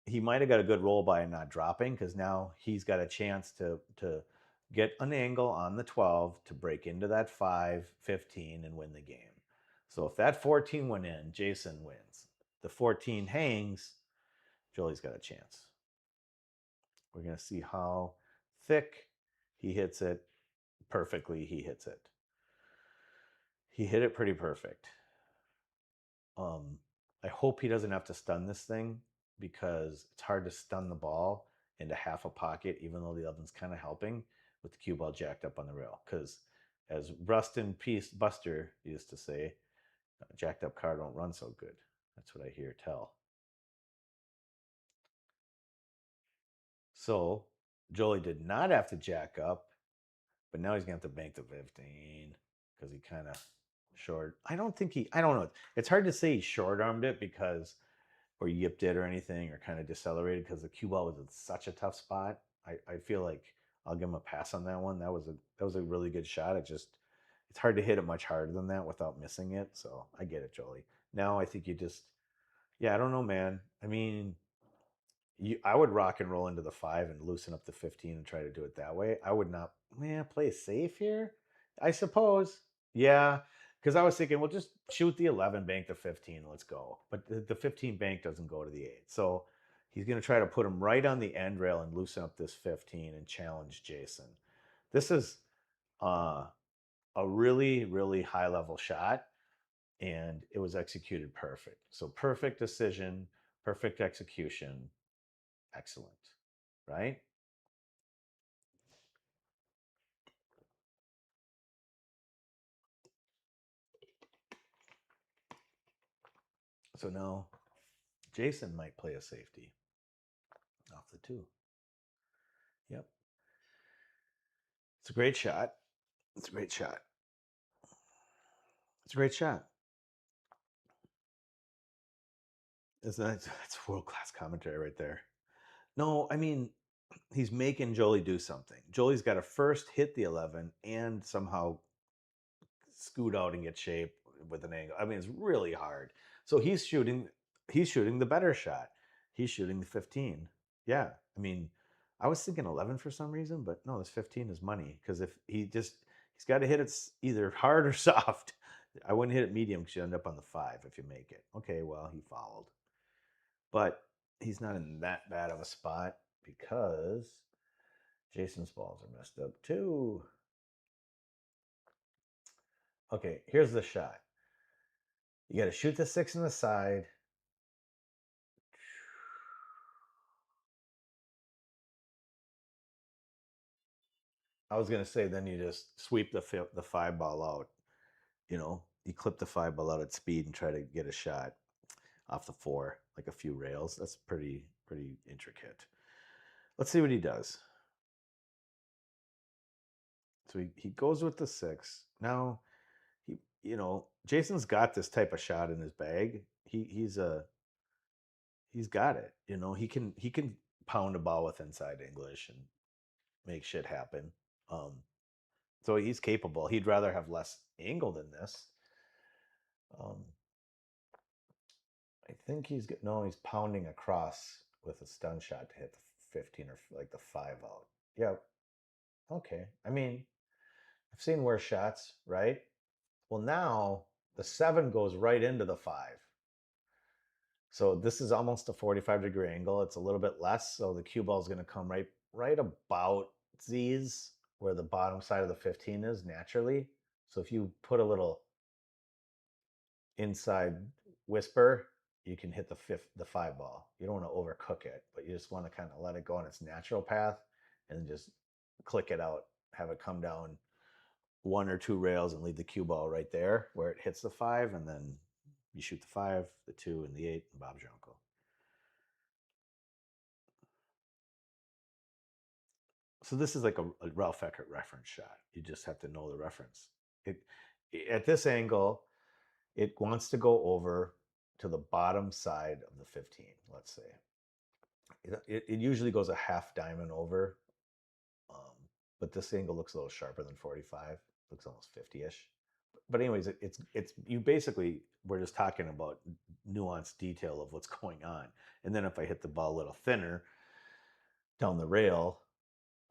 he might have got a good roll by not dropping because now he's got a chance to get an angle on the 12 to break into that 5-15 and win the game. So if that 14 went in, Jason wins. The 14 hangs, Joeelee's got a chance. We're going to see how thick he hits it. Perfectly, he hits it. He hit it pretty perfect. I hope he doesn't have to stun this thing because it's hard to stun the ball into half a pocket, even though the 11's kind of helping with the cue ball jacked up on the rail. Because as Rustin Peace Buster used to say, jacked up car don't run so good. That's what I hear tell. So Joelee did not have to jack up, but now he's going to have to bank the 15 because he kind of short. I don't know. It's hard to say he short armed it because, or yipped it or anything, or kind of decelerated because the cue ball was in such a tough spot. I feel like I'll give him a pass on that one. That was a really good shot. It's hard to hit it much harder than that without missing it. So I get it, Joelee. Now I think yeah, I don't know, man. I mean, I would rock and roll into the 5 and loosen up the 15 and try to do it that way. I would not, man, play safe here, I suppose. Yeah, because I was thinking, well, just shoot the 11, bank the 15, let's go. But the 15 bank doesn't go to the 8. So he's going to try to put him right on the end rail and loosen up this 15 and challenge Jason. This is a really, really high level shot, and it was executed perfect. So perfect decision, perfect execution. Excellent, right? So now Jason might play a safety off the 2. Yep. It's a great shot. It's a great shot. It's a great shot. That's world-class commentary right there. No, I mean, he's making Joelee do something. Jolee's got to first hit the 11 and somehow scoot out and get shape with an angle. I mean, it's really hard. So he's shooting the better shot. He's shooting the 15. Yeah. I mean, I was thinking 11 for some reason, but no, this 15 is money because if he's got to hit it either hard or soft. I wouldn't hit it medium because you end up on the 5 if you make it. Okay, well, he fouled. But he's not in that bad of a spot because Jason's balls are messed up too. Okay, here's the shot. You got to shoot the 6 in the side. I was going to say, then you just sweep the 5 ball out. You clip the 5 ball out at speed and try to get a shot off the 4, like a few rails. That's pretty intricate. Let's see what he does. So he goes with the 6. Now, Jason's got this type of shot in his bag. He's got it. He can pound a ball with inside English and make shit happen. So he's capable. He'd rather have less angle than this. I think he's pounding across with a stun shot to hit the 15 or like the 5 out. Yeah. Okay. I mean, I've seen worse shots, right? Well, now the 7 goes right into the 5. So this is almost a 45-degree angle. It's a little bit less, so the cue ball is going to come right about these where the bottom side of the 15 is naturally. So if you put a little inside whisper, you can hit the 5 ball. You don't want to overcook it, but you just want to kind of let it go on its natural path and just click it out, have it come down 1 or 2 rails and leave the cue ball right there where it hits the 5, and then you shoot the 5, the 2, and the 8, and Bob's your uncle. So this is like a Ralph Eckert reference shot. You just have to know the reference. At this angle, it wants to go over to the bottom side of the 15, let's say. It usually goes a half diamond over, but this angle looks a little sharper than 45. Looks almost 50-ish. But anyways, it's you basically, we're just talking about nuanced detail of what's going on. And then if I hit the ball a little thinner down the rail,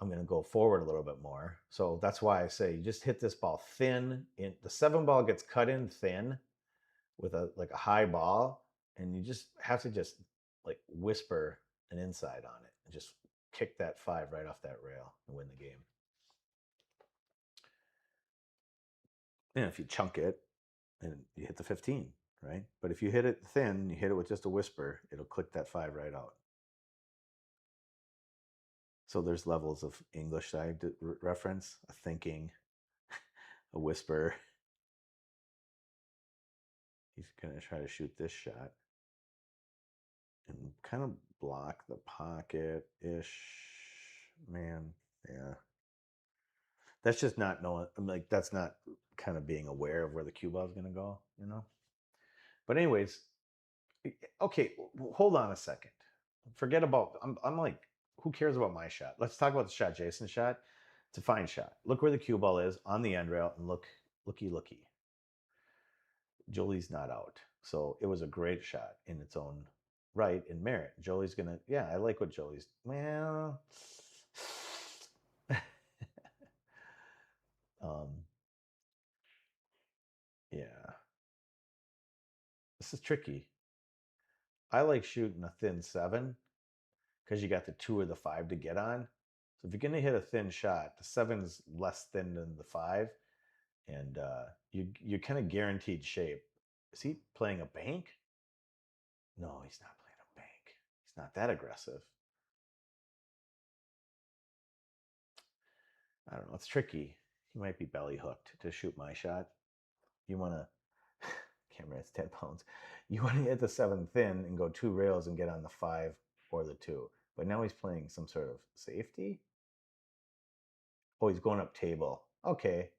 I'm going to go forward a little bit more. So that's why I say you just hit this ball thin. The 7 ball gets cut in thin with a high ball, and you just have to just like whisper an inside on it and just kick that 5 right off that rail and win the game. And if you chunk it, and you hit the 15, right? But if you hit it thin, you hit it with just a whisper, it'll click that 5 right out. So there's levels of English side reference, a thinking, a whisper. He's going to try to shoot this shot and kind of block the pocket-ish. Man, yeah. That's just not knowing, like, that's not kind of being aware of where the cue ball is going to go, you know? But anyways, okay, hold on a second. Forget about, I'm like, who cares about my shot? Let's talk about the shot Jason shot. It's a fine shot. Look where the cue ball is on the end rail, and looky. Joeelee's not out. So it was a great shot in its own right and merit. Joeelee's gonna, yeah, I like what Joeelee's, well, yeah, this is tricky. I like shooting a thin 7 because you got the 2 or the 5 to get on. So if you're gonna hit a thin shot, the 7's less thin than the 5, and you're kind of guaranteed shape. Is he playing a bank? No, he's not playing a bank. He's not that aggressive. I don't know. It's tricky. He might be belly hooked to shoot my shot. You want to, camera, it's 10 pounds. You want to hit the 7 thin and go 2 rails and get on the 5 or the 2. But now he's playing some sort of safety. Oh, he's going up table. Okay.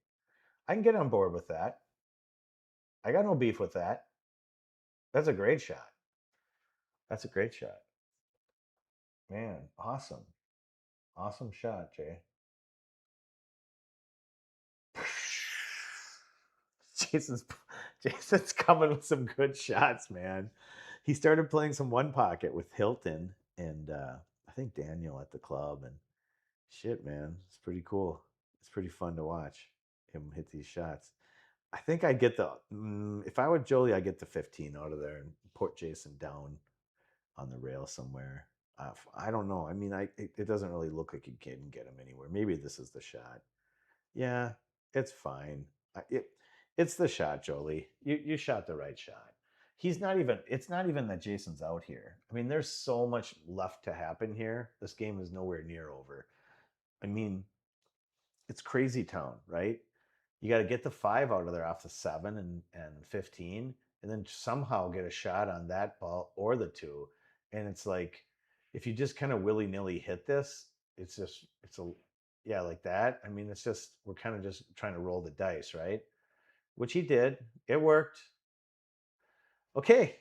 I can get on board with that. I got no beef with that. That's a great shot. That's a great shot. Man, awesome. Awesome shot, Jay. Jason's Jason's coming with some good shots, man. He started playing some one pocket with Hilton and I think Daniel at the club, and shit, man, it's pretty cool. It's pretty fun to watch him hit these shots. I think I get the if I were Joelee, I get the 15 out of there and put Jason down on the rail somewhere. I don't know. I mean, it doesn't really look like you can get him anywhere. Maybe this is the shot. Yeah, it's fine. It's the shot, Joelee. You shot the right shot. He's not even. It's not even that Jason's out here. I mean, there's so much left to happen here. This game is nowhere near over. I mean, it's crazy town, right? You got to get the 5 out of there off the 7 and 15, and then somehow get a shot on that ball or the 2. And it's like, if you just kind of willy nilly hit this, it's a, yeah, like that. I mean, it's just, we're kind of just trying to roll the dice, right? Which he did. It worked. Okay.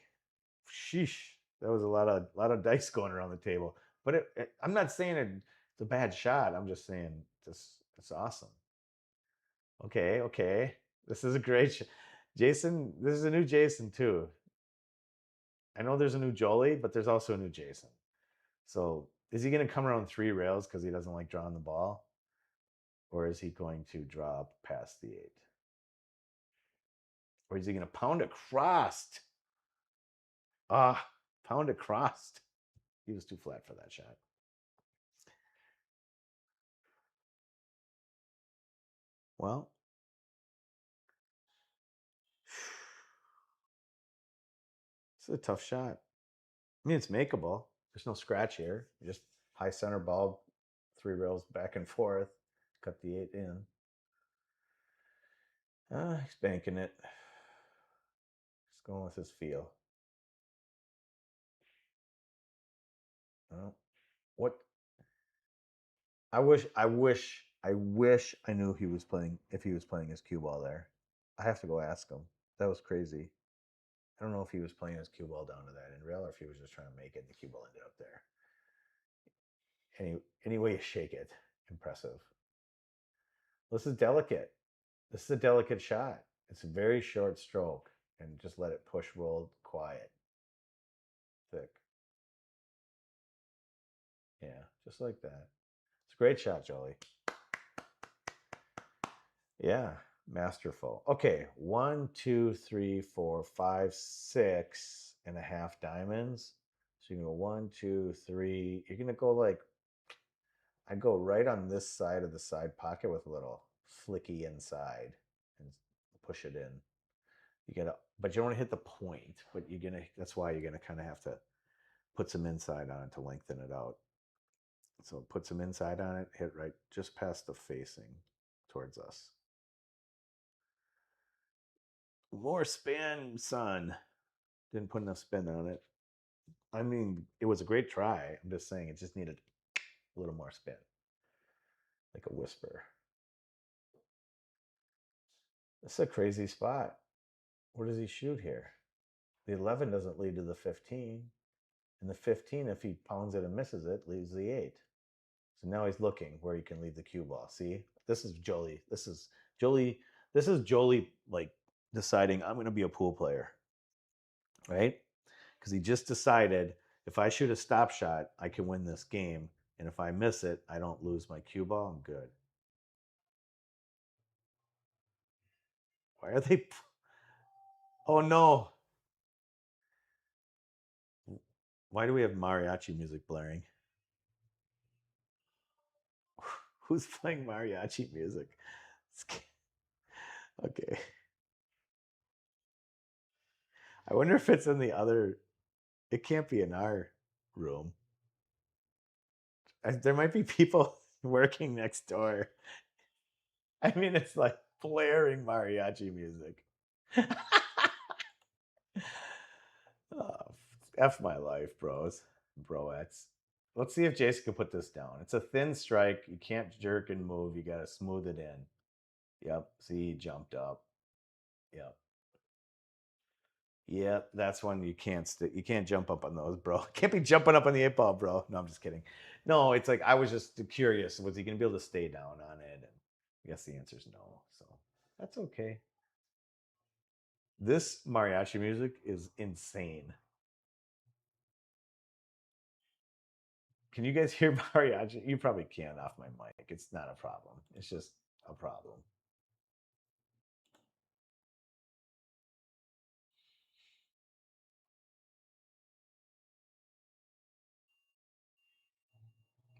Sheesh. That was a lot of dice going around the table. But I'm not saying it's a bad shot. I'm just saying it's awesome. Okay. This is a great Jason, this is a new Jason too. I know there's a new Joelee, but there's also a new Jason. So is he going to come around 3 rails because he doesn't like drawing the ball? Or is he going to draw past the 8? Or is he going to pound it crossed? Pound it crossed. He was too flat for that shot. Well, it's a tough shot. I mean, it's makeable. There's no scratch here. You just high center ball, 3 rails back and forth, cut the 8 in. He's banking it. He's going with his feel. What? I wish I knew he was playing, if he was playing his cue ball there. I have to go ask him. That was crazy. I don't know if he was playing his cue ball down to that end rail or if he was just trying to make it and the cue ball ended up there. Any way you shake it, impressive. This is delicate. This is a delicate shot. It's a very short stroke, and just let it push, roll, quiet, thick. Yeah, just like that. It's a great shot, Joelee. Yeah, masterful. Okay, 1, 2, 3, 4, 5, 6.5 diamonds. So you can go 1, 2, 3. You're gonna go like, I go right on this side of the side pocket with a little flicky inside and push it in. You gotta, but you don't want to hit the point. But you're gonna. That's why you're gonna kind of have to put some inside on it to lengthen it out. So put some inside on it. Hit right just past the facing towards us. More spin, son. Didn't put enough spin on it. I mean, it was a great try. I'm just saying it just needed a little more spin. Like a whisper. That's a crazy spot. Where does he shoot here? The 11 doesn't lead to the 15. And the 15, if he pounds it and misses it, leaves the 8. So now he's looking where he can leave the cue ball. See? This is Joelee. This is Joelee like deciding I'm going to be a pool player. Right? Because he just decided if I shoot a stop shot, I can win this game. And if I miss it, I don't lose my cue ball. I'm good. Why are they? Oh no. Why do we have mariachi music blaring? Who's playing mariachi music? Okay. I wonder if it's in the other. It can't be in our room. There might be people working next door. I mean, it's like blaring mariachi music. Oh, F my life, bros. Broettes. Let's see if Jason can put this down. It's a thin strike. You can't jerk and move. You got to smooth it in. Yep. See, he jumped up. Yep. Yep. That's one you can't you can't jump up on those, bro. Can't be jumping up on the 8-ball, bro. No, I'm just kidding. No, it's like I was just curious. Was he going to be able to stay down on it? And I guess the answer is no. So that's okay. This mariachi music is insane. Can you guys hear mariachi? You probably can off my mic. It's not a problem. It's just a problem.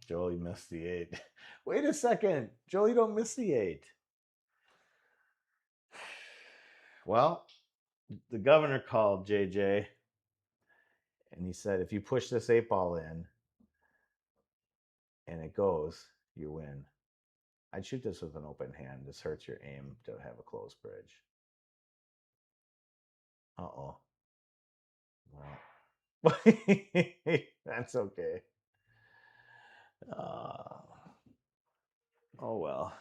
Joelee missed the 8. Wait a second. Joelee don't miss the 8. Well, the governor called JJ and he said, if you push this 8-ball in and it goes, you win. I'd shoot this with an open hand. This hurts your aim to have a closed bridge. Uh-oh. Well, that's okay. Oh well.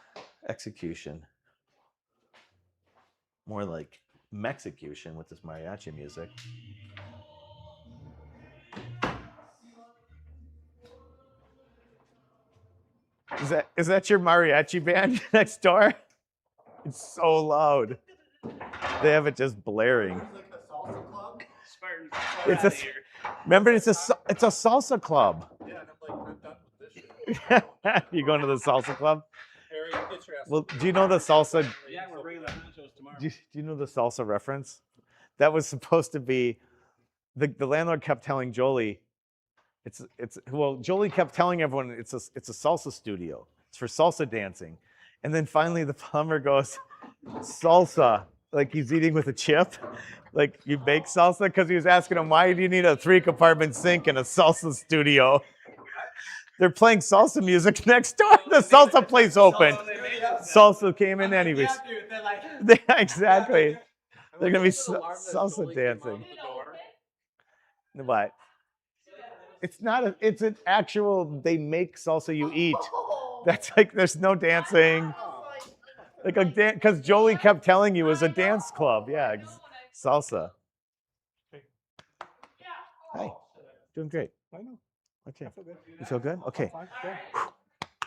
Execution. More like Mexicution with this mariachi music. Is that your mariachi band next door? It's so loud. They have it just blaring. Like the salsa club. It's a, remember, it's a salsa club. Yeah, and I'm done with this shit. You going to the salsa club? Harry, get your ass. Well, do you know the salsa? Yeah, we're bringing the nachos tomorrow. Do you know the salsa reference? That was supposed to be, the landlord kept telling Joelee, Joelee kept telling everyone it's a salsa studio. It's for salsa dancing. And then finally the plumber goes, salsa, like he's eating with a chip. Like you make salsa? Because he was asking him, why do you need a 3-compartment sink in a salsa studio? They're playing salsa music next door. The salsa place opened. Salsa came in anyways. Yeah, dude, Exactly. They're going to be salsa dancing. What? It's not it's an actual, they make salsa you eat. That's like, there's no dancing. Like because Joelee kept telling you it was a dance club. Yeah, salsa. Hi. Doing great. I know. Okay. I feel good. You feel good? Okay. I'm fine. Yeah.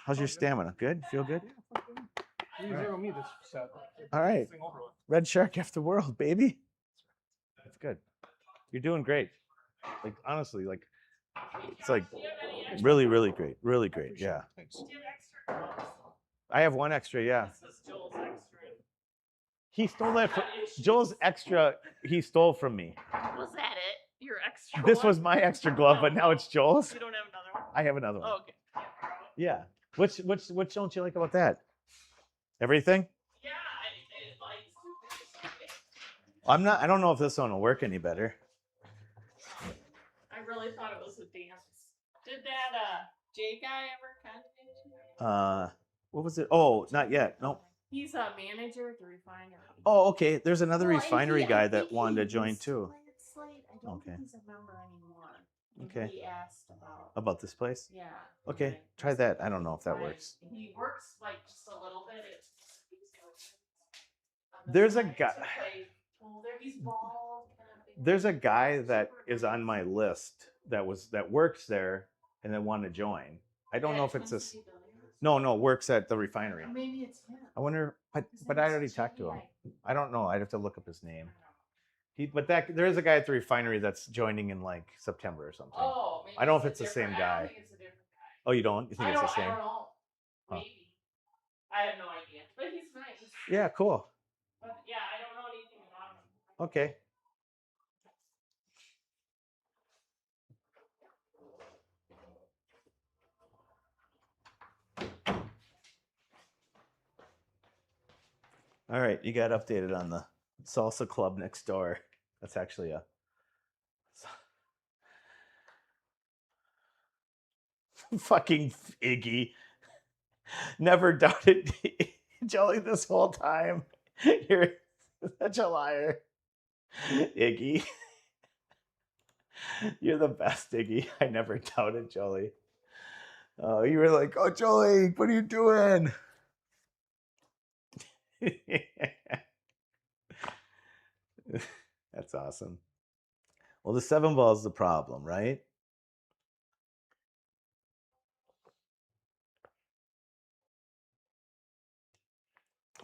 How's your stamina? Good? Feel good? Yeah, fuck yeah. 3-0 me this set. All right. This thing over with. Red Shark after world, baby. That's good. You're doing great. Like honestly, like it's like really, really great. Really great. Appreciate Yeah. it. Thanks. Do you have extra gloves? I have one extra, yeah. This is Joel's extra. He stole that from Joel's extra he stole from me. Was that it? Your extra This one? was my extra glove, but now it's Joel's. You don't have another one? I have another one. Oh, okay. Yeah. Which don't you like about that? Everything? Yeah, it likes. I don't know if this one will work any better. I really thought it was a dance. Did that J guy ever contact you? What was it? Oh, not yet. Nope. He's a manager at the refinery. Oh, okay. There's another Well, and refinery I guy think that wanted to he join used too. play at Slate. I don't Okay. think he's a member anymore. And Okay. He asked about. About this place? Yeah. Okay. and I Try said, that. I don't know if that "Fine." works. He works like just a little bit. There's a guy- He's bald. There's a guy that is on my list that works there and that wanted to join. I don't know if it's this. No, works at the refinery. Or maybe it's him. I wonder, but I already talked to him. I don't know. I'd have to look up his name. There is a guy at the refinery that's joining in like September or something. Oh, maybe I don't know if a it's the same different- I guy. don't think it's a different guy. Oh, you don't? You think it's the I same? don't know. Huh. Maybe. I have no idea. But he's nice. Yeah, cool. But yeah, I don't know anything about him. Okay. All right, you got updated on the salsa club next door. That's actually a fucking Iggy. Never doubted Joelee this whole time. You're such a liar. Iggy. You're the best, Iggy. I never doubted Joelee. Oh, you were like, oh, Joelee, what are you doing? That's awesome. Well, the 7 ball is the problem, right?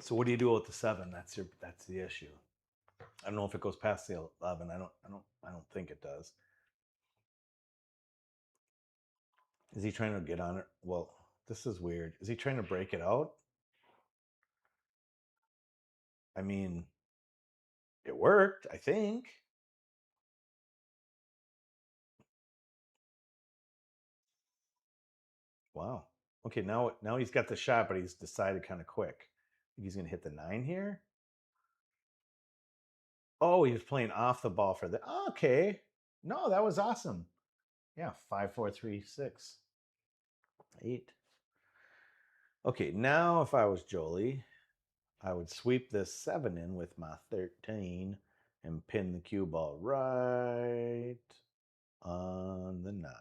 So what do you do with the 7? That's the issue. I don't know if it goes past the 11. I don't think it does. Is he trying to get on it? Well, this is weird. Is he trying to break it out? I mean, it worked, I think. Wow. Okay, now he's got the shot, but he's decided kind of quick. He's going to hit the 9 here. Oh, he was playing off the ball for the. Okay. No, that was awesome. Yeah, 5, 4, 3, 6, 8. Okay, now if I was Joelee, I would sweep this 7 in with my 13 and pin the cue ball right on the 9.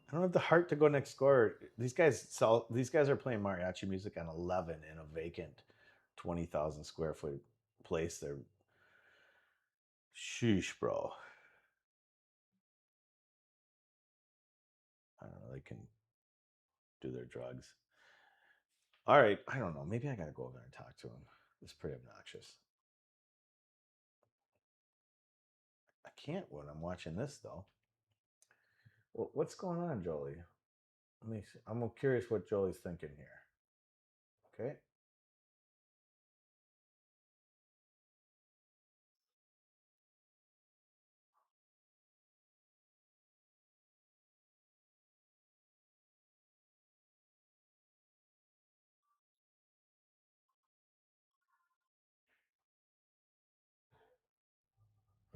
I don't have the heart to go next score. These guys are playing mariachi music on 11 in a vacant 20,000 square foot place. They're sheesh, bro. I don't know. They can do their drugs. All right. I don't know. Maybe I got to go over there and talk to him. It's pretty obnoxious. I can't when I'm watching this, though. Well, what's going on, Joelee? Let me see. I'm curious what Jolee's thinking here. Okay.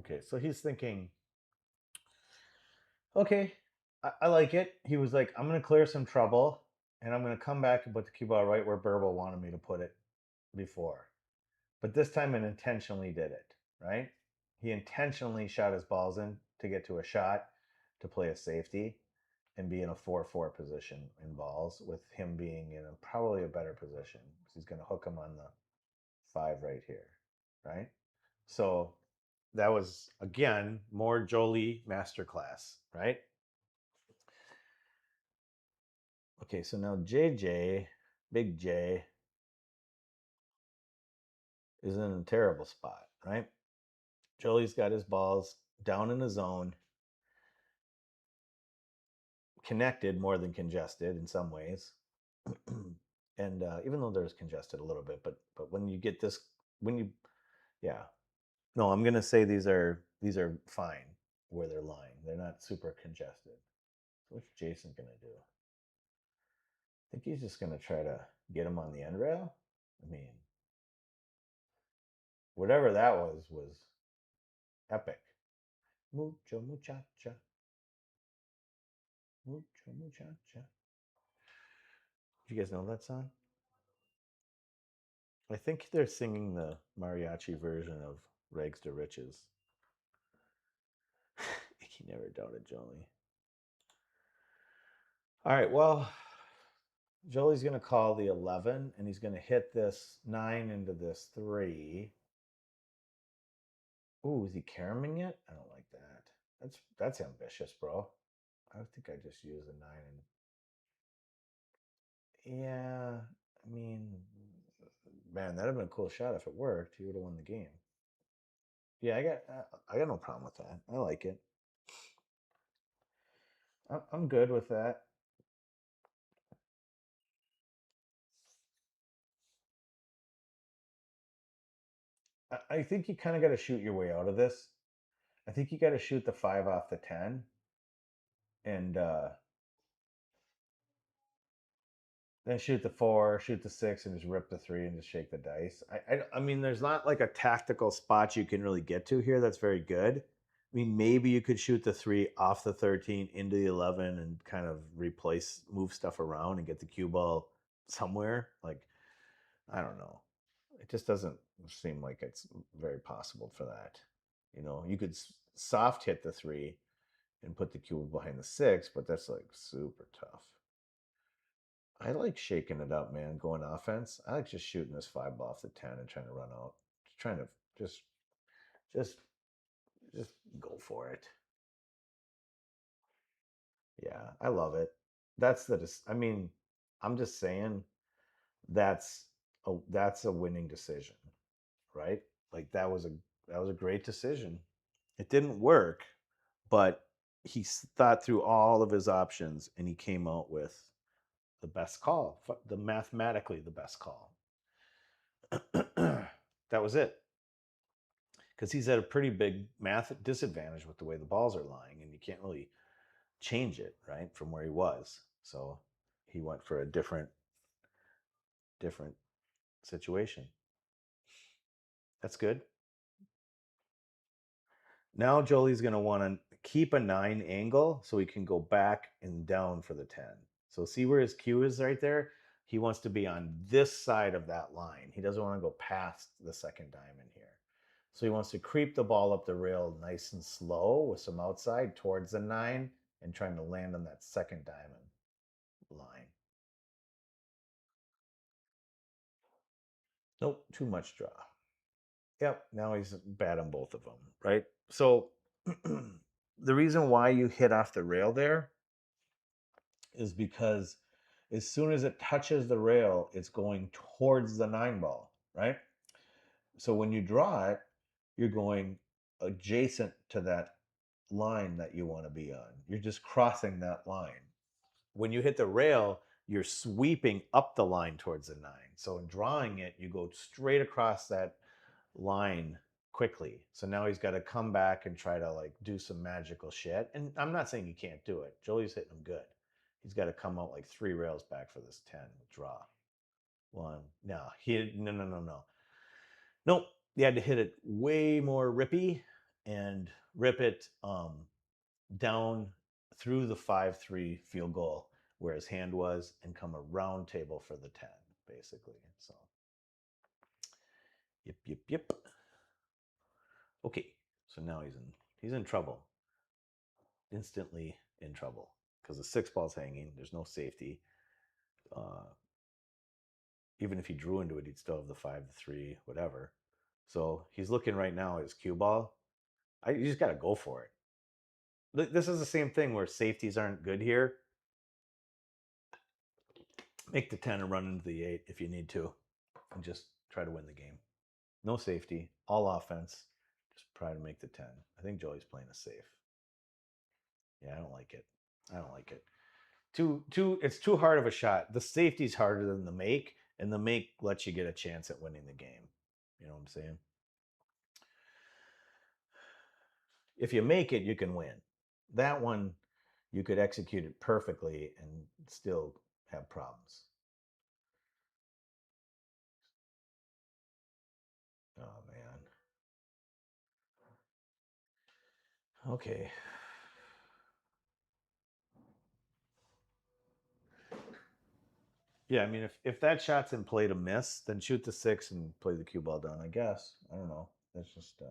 Okay. So he's thinking, okay, I like it. He was like, I'm going to clear some trouble and I'm going to come back and put the cue ball right where Burbul wanted me to put it before. But this time it intentionally did it, right? He intentionally shot his balls in to get to a shot to play a safety. and be in a 4-4 position in balls, with him being in probably a better position. He's going to hook him on the 5 right here, right? So that was, again, more Joelee masterclass, right? Okay, so now JJ, Big J, is in a terrible spot, right? Joeelee's got his balls down in the zone, connected more than congested in some ways. And even though there's congested a little bit, but when you get this, yeah, no, I'm gonna say these are fine where they're lying. They're not super congested. So what's Jason gonna do? I think he's just gonna try to get him on the end rail. I mean, whatever that was epic. Mucho muchacha, mucho muchacha. Do you guys know that song? I think they're singing the mariachi version of Rags to Riches. He never doubted Joelee. All right, well, Jolee's going to call the 11, and he's going to hit this 9 into this 3. Ooh, is he caroming it? I don't like that. That's ambitious, bro. I think I just use a 9. And yeah, I mean, man, that'd have been a cool shot if it worked. He would have won the game. Yeah, I got no problem with that. I like it. I'm good with that. I think you kind of got to shoot your way out of this. I think you got to shoot the 5 off the 10, and then shoot the 4, shoot the 6, and just rip the 3 and just shake the dice. I mean, there's not like a tactical spot you can really get to here that's very good. I mean, maybe you could shoot the 3 off the 13 into the 11 and kind of move stuff around and get the cue ball somewhere. Like, I don't know. It just doesn't seem like it's very possible for that. You know, you could soft hit the 3 and put the cube behind the 6, but that's like super tough. I like shaking it up, man, going offense. I like just shooting this 5 ball off the 10 and trying to run out. Trying to just go for it. Yeah, I love it. I mean, I'm just saying that's a winning decision, right? Like that was a great decision. It didn't work, but he thought through all of his options and he came out with the best call, mathematically the best call. That was it. Because he's at a pretty big math disadvantage with the way the balls are lying, and you can't really change it, right, from where he was. So he went for a different situation. That's good. Now Jolee's going to want to keep a 9 angle so he can go back and down for the 10. So see where his cue is right there? He wants to be on this side of that line. He doesn't want to go past the second diamond here. So he wants to creep the ball up the rail nice and slow with some outside towards the 9 and trying to land on that second diamond line. Nope, too much draw. Yep, now he's bad on both of them, right? So the reason why you hit off the rail there is because as soon as it touches the rail, it's going towards the 9 ball, right? So when you draw it, you're going adjacent to that line that you want to be on. You're just crossing that line. When you hit the rail, you're sweeping up the line towards the 9. So in drawing it, you go straight across that line quickly. So now he's got to come back and try to like do some magical shit. And I'm not saying you can't do it. Jolee's hitting him good. He's got to come out like 3 rails back for this 10 draw. 1. No, no. Nope. You had to hit it way more rippy and rip it down through the 5-3 field goal where his hand was and come a round table for the 10, basically. So, yep. Okay, so now he's in trouble. Instantly in trouble because the 6 ball's hanging. There's no safety. Even if he drew into it, he'd still have the 5, the 3, whatever. So he's looking right now at his cue ball. You just got to go for it. This is the same thing where safeties aren't good here. Make the 10 and run into the 8 if you need to, and just try to win the game. No safety, all offense. Just try to make the 10. I think Joey's playing a safe. Yeah, I don't like it. It's too hard of a shot. The safety's harder than the make, and the make lets you get a chance at winning the game. You know what I'm saying? If you make it, you can win. That one, you could execute it perfectly and still have problems. Oh, man. Okay. Yeah, I mean, if that shot's in play to miss, then shoot the 6 and play the cue ball down, I guess. I don't know. That's just, that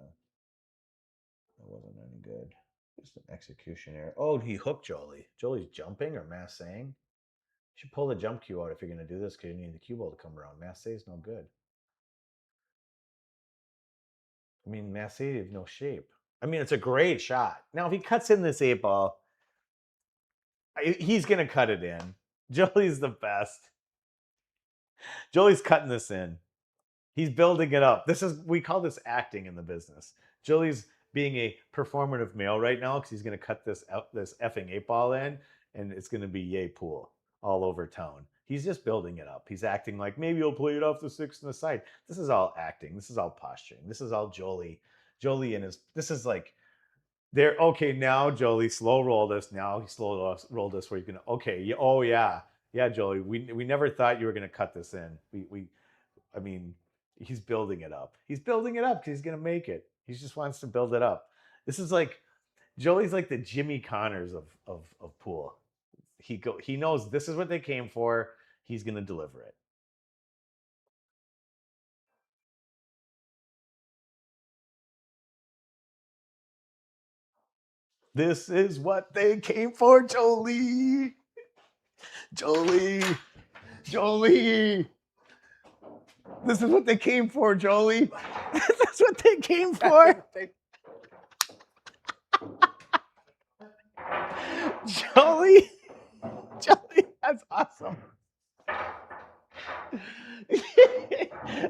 wasn't any good. Just an execution error. Oh, he hooked Joelee. Jolee's jumping or massing. You should pull the jump cue out if you're going to do this because you need the cue ball to come around. Massey's no good. I mean, Massey has no shape. I mean, it's a great shot. Now, if he cuts in this 8 ball, he's going to cut it in. Jolee's the best. Jolee's cutting this in. He's building it up. We call this acting in the business. Jolee's being a performative male right now because he's going to cut this effing 8 ball in, and it's going to be yay pool all over town. He's just building it up. He's acting like maybe he'll play it off the 6 on the side. This is all acting. This is all posturing. This is all Joelee. Joelee and this is like, okay, now Joelee, slow roll this. Now he slow roll this where you can, okay, oh yeah, Joelee, we never thought you were going to cut this in. I mean, he's building it up. He's building it up because he's going to make it. He just wants to build it up. This is like, Jolee's like the Jimmy Connors of pool. He knows this is what they came for. He's going to deliver it. This is what they came for, Joelee. Joelee. This is what they came for, Joelee. This is what they came for. Joelee, that's awesome.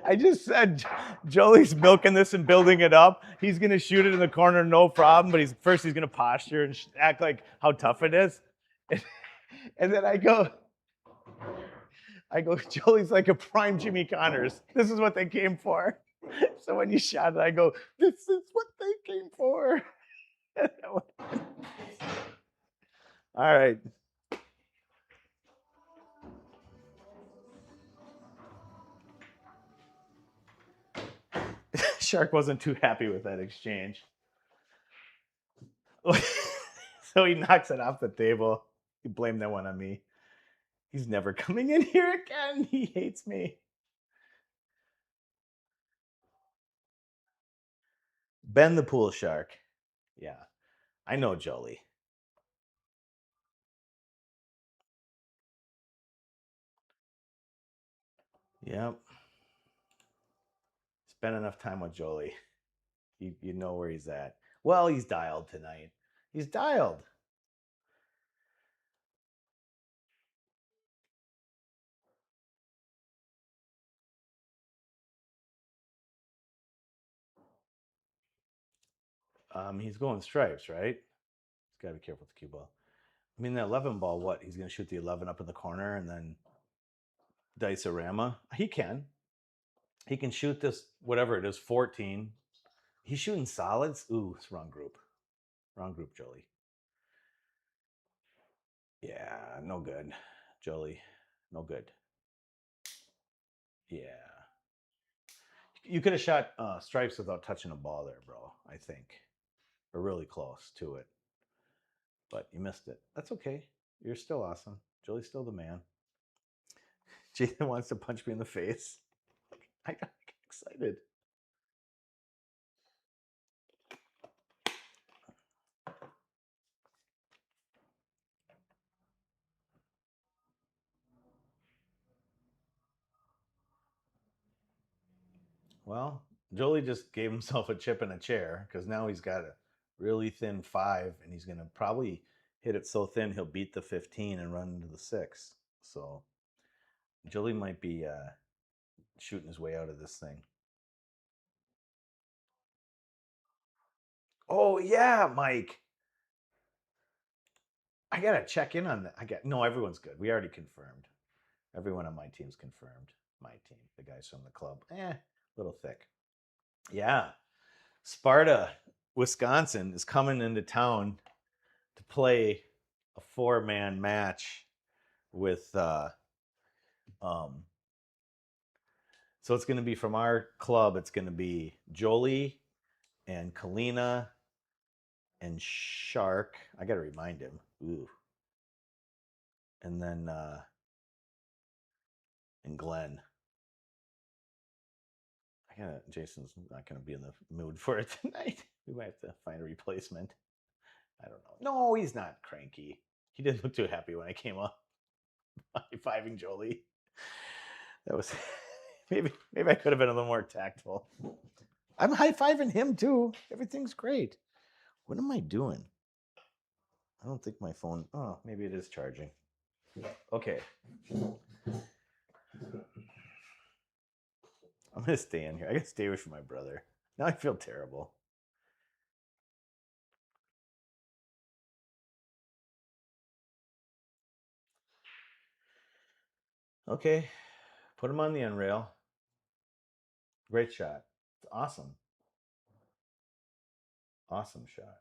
I just said Jolee's milking this and building it up. He's going to shoot it in the corner, no problem, but he's going to posture and act like how tough it is. And then I go, Jolee's like a prime Jimmy Connors. This is what they came for. So when you shot it, I go, this is what they came for. All right. Shark wasn't too happy with that exchange. So he knocks it off the table. He blamed that one on me. He's never coming in here again. He hates me. Ben the pool shark. Yeah, I know Joelee. Yep. Spend enough time with Joelee. You know where he's at. Well, he's dialed tonight. He's dialed. He's going stripes, right? He's got to be careful with the cue ball. I mean, the 11 ball, what? He's going to shoot the 11 up in the corner and then dice-a-rama? He can. He can shoot this, whatever it is, 14. He's shooting solids. Ooh, it's wrong group. Wrong group, Joelee. Yeah, no good. Joelee, no good. Yeah. You could have shot stripes without touching a ball there, bro, I think. Or really close to it. But you missed it. That's okay. You're still awesome. Joeelee's still the man. Jason wants to punch me in the face. I got excited. Well, Joelee just gave himself a chip in a chair because now he's got a really thin 5, and he's going to probably hit it so thin he'll beat the 15 and run into the 6. So Joelee might be shooting his way out of this thing. Oh, yeah, Mike. I got to check in on that. No, everyone's good. We already confirmed. Everyone on my team's confirmed. My team, the guys from the club. A little thick. Yeah. Sparta, Wisconsin is coming into town to play a 4-man match with so it's going to be from our club. It's going to be Joelee and Kalina and Shark. I got to remind him. Ooh. And then and Glenn. Jason's not going to be in the mood for it tonight. We might have to find a replacement. I don't know. No, he's not cranky. He didn't look too happy when I came up high-fiving Joelee. That was maybe I could have been a little more tactful. I'm high-fiving him too. Everything's great. What am I doing? I don't think my phone. Oh, maybe it is charging. Okay. I'm gonna stay in here. I gotta stay away from my brother. Now I feel terrible. Okay. Put him on the end rail. Great shot. It's awesome. Awesome shot.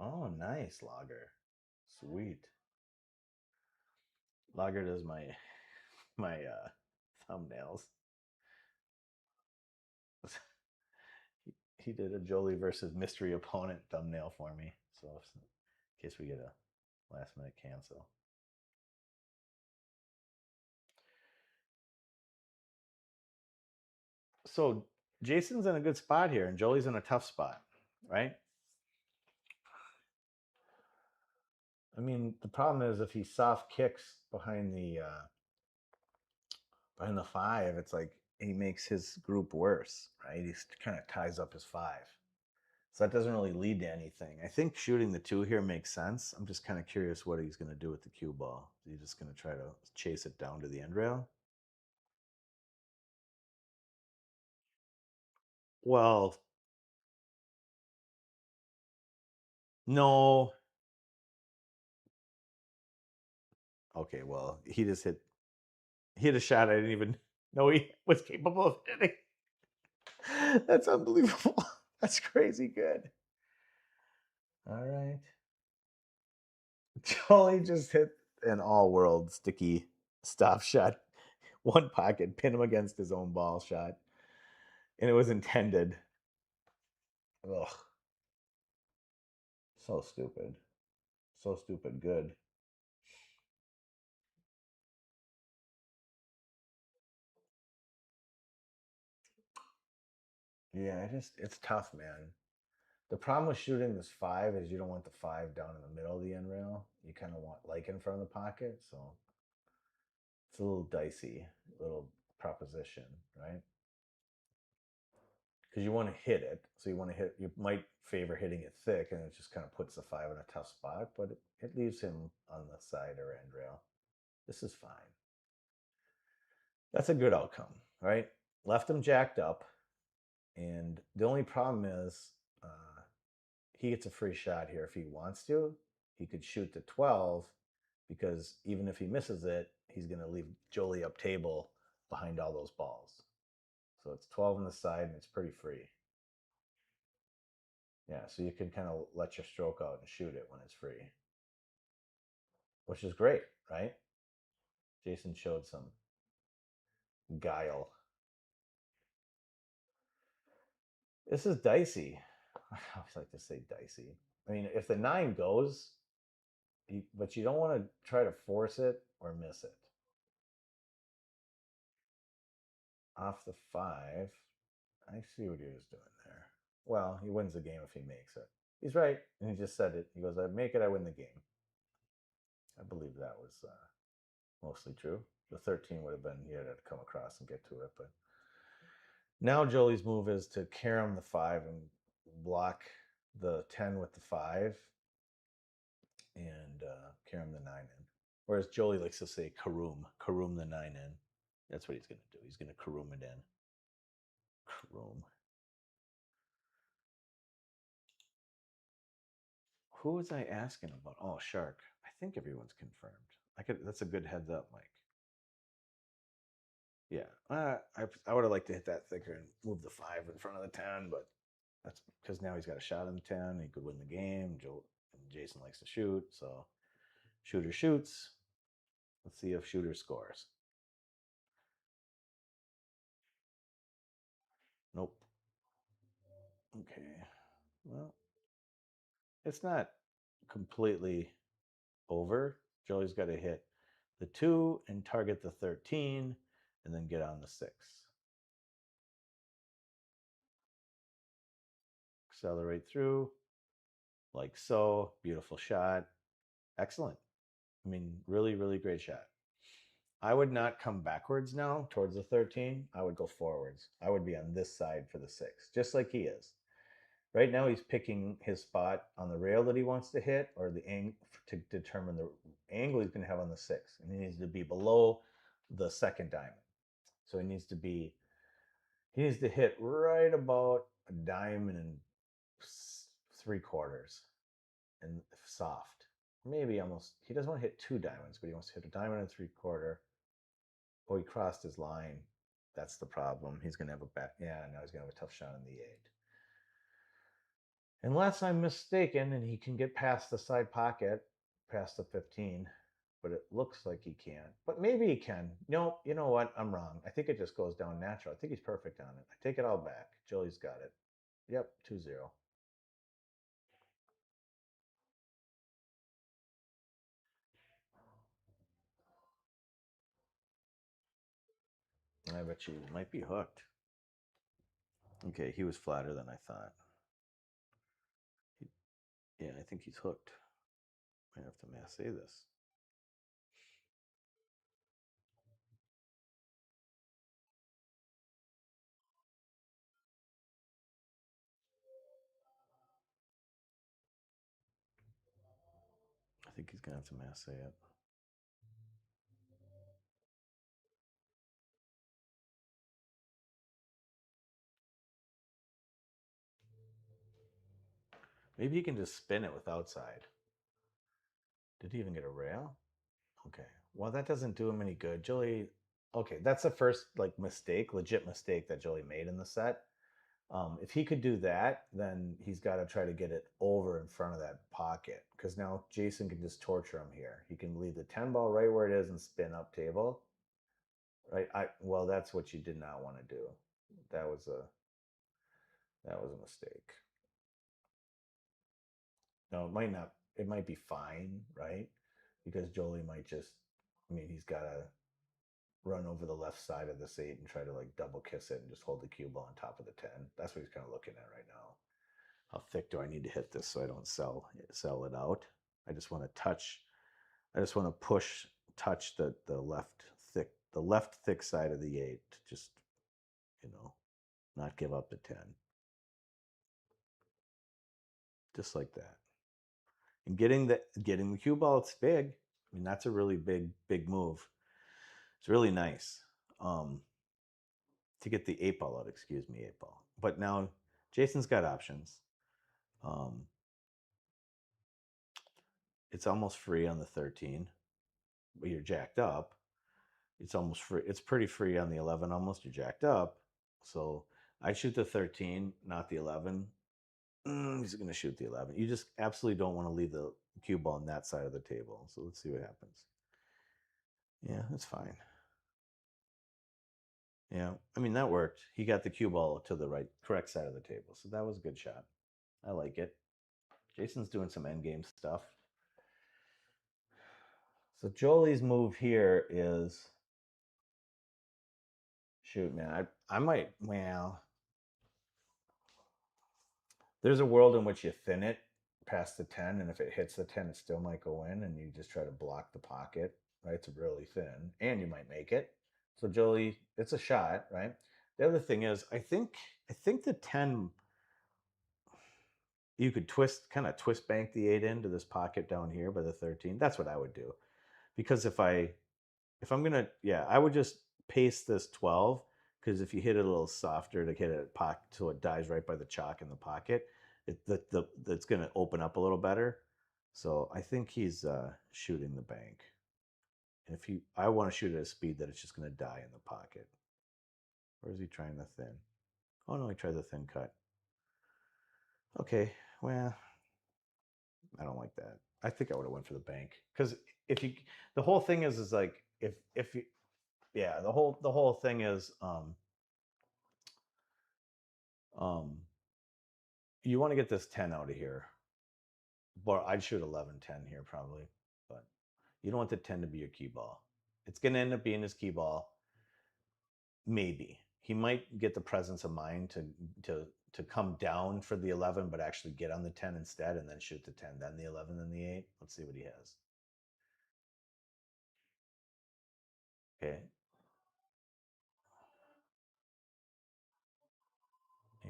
Oh, nice, Lager. Sweet. Lager does my thumbnails. He did a Joelee versus mystery opponent thumbnail for me. So in case we get a last minute cancel. So Jason's in a good spot here, and Joelee's in a tough spot, right? I mean, the problem is if he soft kicks behind the 5, it's like he makes his group worse, right? He kind of ties up his 5. So that doesn't really lead to anything. I think shooting the 2 here makes sense. I'm just kind of curious what he's going to do with the cue ball. Is he just going to try to chase it down to the end rail? Well, no. Okay, well, he hit a shot I didn't even know he was capable of hitting. That's unbelievable. That's crazy good. All right. Jolie just hit an all-world sticky stop shot. One pocket, pin him against his own ball shot. And it was intended. Ugh. So stupid. So stupid good. Yeah, it's tough, man. The problem with shooting this 5 is you don't want the 5 down in the middle of the end rail. You kind of want like in front of the pocket, so it's a little dicey, little proposition, right? Because you want to hit it, so you might favor hitting it thick, and it just kind of puts the 5 in a tough spot, but it leaves him on the side or end rail. This is fine. That's a good outcome, right? Left him jacked up, and the only problem is he gets a free shot here if he wants to. He could shoot the 12 because even if he misses it, he's going to leave Joelee up table behind all those balls. So it's 12 on the side and it's pretty free. Yeah, so you can kind of let your stroke out and shoot it when it's free, which is great, right? Jason showed some guile. This is dicey. I always like to say dicey. I mean, if the 9 goes, but you don't want to try to force it or miss it. Off the 5. I see what he was doing there. Well, he wins the game if he makes it. He's right. And he just said it. He goes, I make it, I win the game. I believe that was mostly true. The 13 would have been he had to come across and get to it, but now Jolee's move is to carom the 5 and block the 10 with the 5 and carom the 9 in. Whereas Joelee likes to say carom the 9 in. That's what he's going to do. He's going to carom it in. Carom. Who was I asking about? Oh, Shark. I think everyone's confirmed. That's a good heads up, Mike. Yeah, I would have liked to hit that thicker and move the 5 in front of the 10, but that's because now he's got a shot on the 10. He could win the game. Jason likes to shoot, so shooter shoots. Let's see if shooter scores. Nope. Okay. Well, it's not completely over. Joey's got to hit the 2 and target the 13 and then get on the 6. Accelerate through like so. Beautiful shot. Excellent. I mean, really, really great shot. I would not come backwards now towards the 13. I would go forwards. I would be on this side for the 6, just like he is. Right now, he's picking his spot on the rail that he wants to hit, or the angle to determine the angle he's going to have on the 6. And he needs to be below the second diamond. So he needs to hit right about a diamond and 3/4 and soft. Maybe almost, he doesn't want to hit 2 diamonds, but he wants to hit a diamond and 3/4. Oh, he crossed his line. That's the problem. He's going to have a back. Yeah, now he's going to have a tough shot on the 8. Unless I'm mistaken, and he can get past the side pocket, past the 15, but it looks like he can't. But maybe he can. No, you know what? I'm wrong. I think it just goes down natural. I think he's perfect on it. I take it all back. Joey's got it. Yep, 2-0. I bet you might be hooked. Okay, he was flatter than I thought. Yeah, I think he's hooked. I have to say this. I think he's going to have to say it. Maybe he can just spin it with outside. Did he even get a rail? Okay. Well, that doesn't do him any good. Joelee, okay, that's the first legit mistake that Joelee made in the set. If he could do that, then he's got to try to get it over in front of that pocket because now Jason can just torture him here. He can leave the 10 ball right where it is and spin up table. Right? Well, that's what you did not want to do. That was a mistake. No, it might be fine, right? Because Joelee might just, he's got to run over the left side of this 8 and try to double kiss it and just hold the cue ball on top of the 10. That's what he's kind of looking at right now. How thick do I need to hit this so I don't sell it out? I just want to touch the left thick side of the 8 to just, not give up the 10. Just like that. And getting the cue ball, it's big. That's a really big move. It's really nice to get the 8 ball out. Excuse me, 8 ball. But now Jason's got options. It's almost free on the 13, but you're jacked up. It's almost free. It's pretty free on the 11. Almost you're jacked up. So I shoot the 13, not the 11. He's going to shoot the 11. You just absolutely don't want to leave the cue ball on that side of the table. So let's see what happens. Yeah, that's fine. Yeah, that worked. He got the cue ball to the correct side of the table. So that was a good shot. I like it. Jason's doing some endgame stuff. So Joelee's move here is, shoot, man, I might, well, there's a world in which you thin it past the 10, and if it hits the 10, it still might go in, and you just try to block the pocket, right? It's really thin, and you might make it. So Joelee, it's a shot, right? The other thing is, I think the 10, you could kind of twist bank the 8 into this pocket down here by the 13. That's what I would do, because if I'm gonna, yeah, I would just paste this 12, because if you hit it a little softer to hit it pocket so it dies right by the chalk in the pocket, it's gonna open up a little better. So I think he's shooting the bank. And I want to shoot at a speed that it's just gonna die in the pocket. Or is he trying the thin? Oh no, he tried the thin cut. Okay, well, I don't like that. I think I would have went for the bank, because the whole thing is like if you, yeah, the whole thing is you want to get this 10 out of here. But I'd shoot 11-10 here probably, but you don't want the 10 to be your key ball. It's going to end up being his key ball. Maybe he might get the presence of mind to come down for the 11, but actually get on the 10 instead, and then shoot the 10, then the 11, then the 8. Let's see what he has. Okay.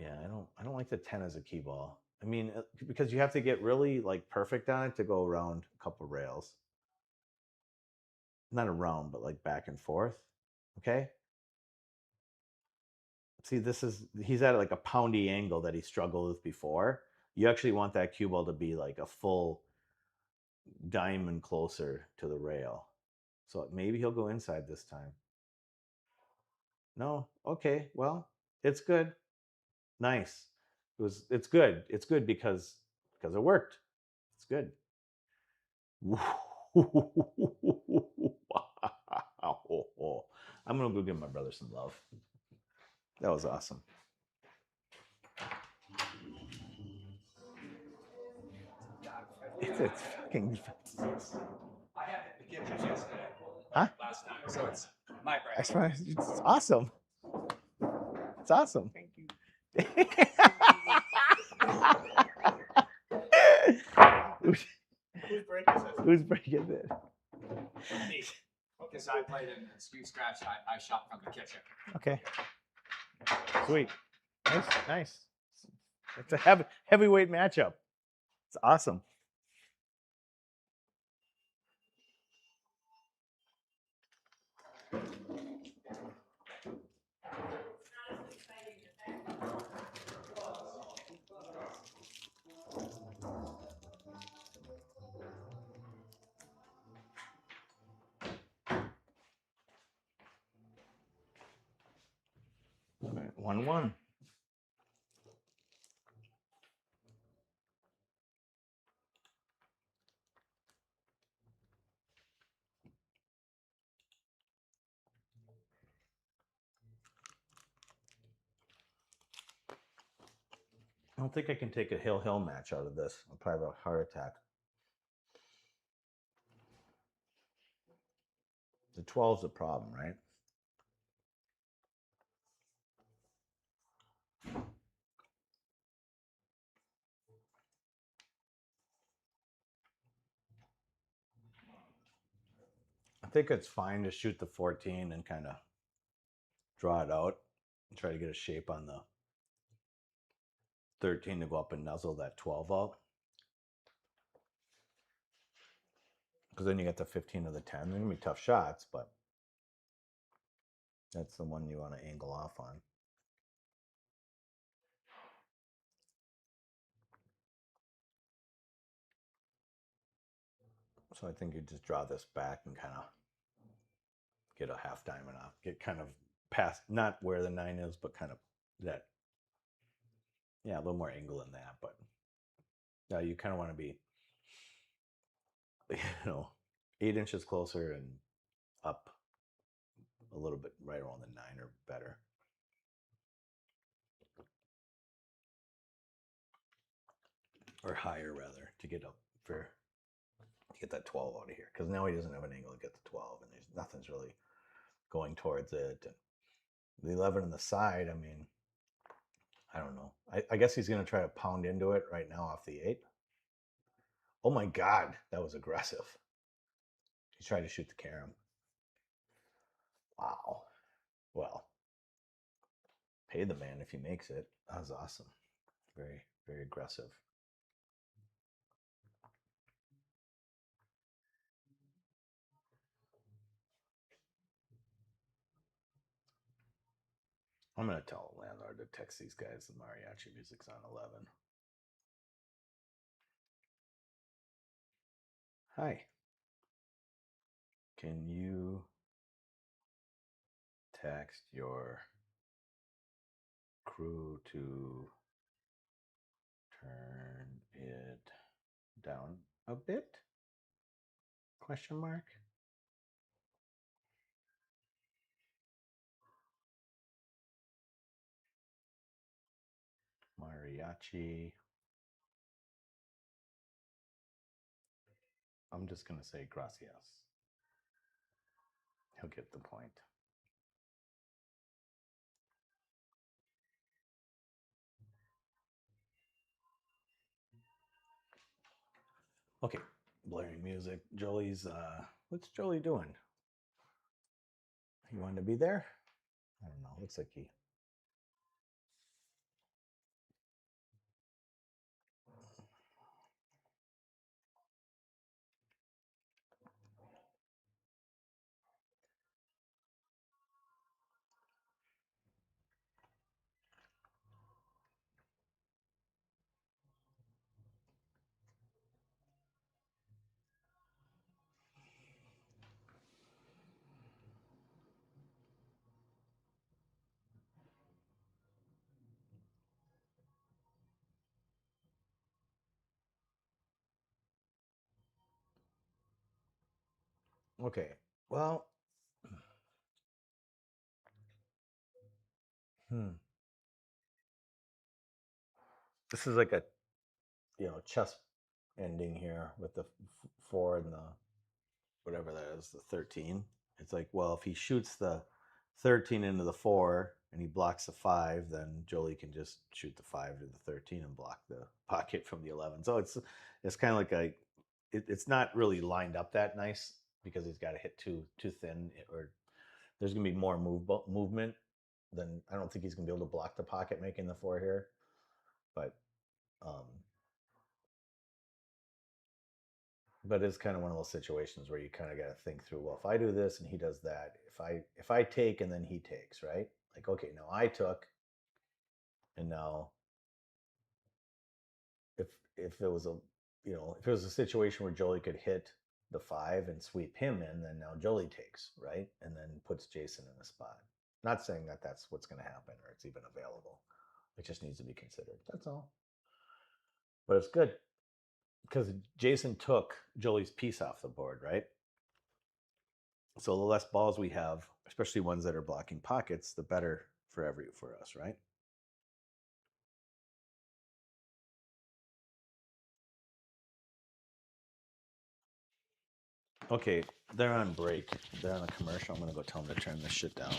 Yeah, I don't like the 10 as a key ball. I mean, because you have to get really like perfect on it to go around a couple rails. Not around, but like back and forth. Okay. See, he's at like a poundy angle that he struggled with before. You actually want that cue ball to be like a full diamond closer to the rail. So maybe he'll go inside this time. No, okay, well, it's good. Nice. It's good. It's good because it worked. It's good. I'm gonna go give my brother some love. That was awesome. It's fucking. I had it in the kitchen yesterday. Huh? Last time, so it's my brain. That's right. It's awesome. It's awesome. Thank you. Whose break is this? Who's breaking it? Me. Because I played in the SKU scratch, I shot from the kitchen. Okay. Sweet. Nice. It's a heavyweight matchup. It's awesome. All right, 1-1. I don't think I can take a hill match out of this. I'll probably have a heart attack. The 12's a problem, right? I think it's fine to shoot the 14 and kind of draw it out and try to get a shape on the 13 to go up and nuzzle that 12 out. Because then you get the 15 of the 10. They're going to be tough shots, but that's the one you want to angle off on. So I think you just draw this back and kind of get a half diamond off. Get kind of past, not where the 9 is, but kind of that. Yeah, a little more angle in that. But now you kind of want to be, 8 inches closer and up a little bit right around the 9 or better. Or higher, rather, to get that 12 out of here. Because now he doesn't have an angle to get the 12, and nothing's really going towards it. And the 11 on the side, I mean, I don't know. I guess he's going to try to pound into it right now off the 8. Oh my God, that was aggressive. He tried to shoot the carom. Wow. Well, pay the man if he makes it. That was awesome. Very, very aggressive. I'm going to tell the landlord to text these guys the mariachi music's on 11. Hi. Can you text your crew to turn it down a bit? Question mark. Mariachi. I'm just going to say gracias. He'll get the point. Okay, blaring music. Jolee's, what's Joelee doing? He wanted to be there? I don't know. Looks like he. Okay, well, this is like a, chess ending here with the 4 and the, whatever that is, the 13. It's like, well, if he shoots the 13 into the 4 and he blocks the 5, then Joelee can just shoot the 5 to the 13 and block the pocket from the 11. So it's kind of like it's not really lined up that nice because he's got to hit too thin, or there's gonna be more movement. Then I don't think he's gonna be able to block the pocket making the 4 here, but it's kind of one of those situations where you kind of got to think through, well, if I do this and he does that, if I take and then he takes, right? Like, okay, now I took, and now if it was a situation where Joelee could hit the 5 and sweep him in, then now Joelee takes, right? And then puts Jason in the spot. Not saying that that's what's going to happen or it's even available. It just needs to be considered. That's all. But it's good because Jason took Jolee's piece off the board, right? So the less balls we have, especially ones that are blocking pockets, the better for us, right? Okay, they're on break. They're on a commercial. I'm gonna go tell them to turn this shit down.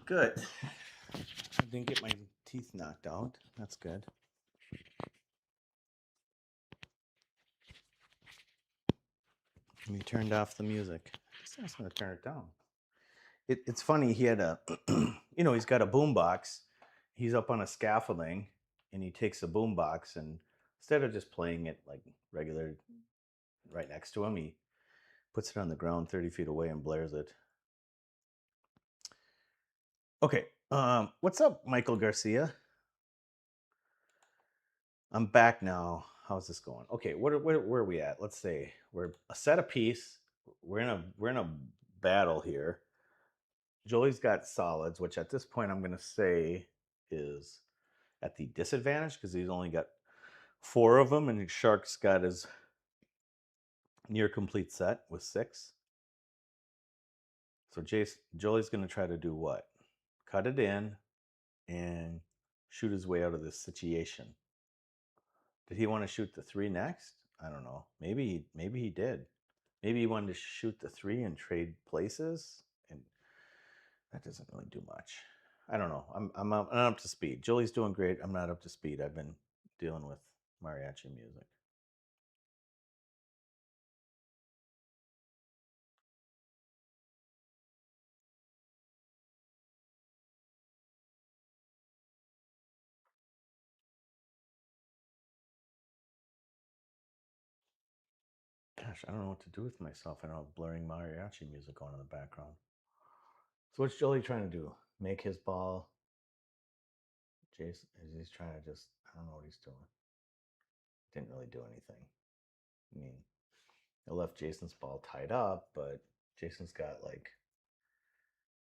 Good. I didn't get my teeth knocked out. That's good. We turned off the music. I was going to turn it down. It's funny. He had a, he's got a boom box. He's up on a scaffolding, and he takes a boom box, and instead of just playing it like regular, right next to him, he puts it on the ground 30 feet away and blares it. Okay, what's up, Michael Garcia? I'm back now. How's this going? Okay, where are we at? Let's say we're a set apiece. We're in a battle here. Joee's got solids, which at this point I'm going to say is at the disadvantage because he's only got 4 of them, and Shark's got his near complete set with 6. So Joee's going to try to do what? Cut it in and shoot his way out of this situation. Did he want to shoot the 3 next? I don't know. Maybe he did. Maybe he wanted to shoot the 3 and trade places, and that doesn't really do much. I don't know. I'm not up to speed. Jolee's doing great. I'm not up to speed. I've been dealing with mariachi music. Gosh, I don't know what to do with myself. I don't have blaring mariachi music on in the background. So what's Joelee trying to do? Make his ball. Jason, he's trying to just, I don't know what he's doing. Didn't really do anything. I mean, I left Jason's ball tied up, but Jason's got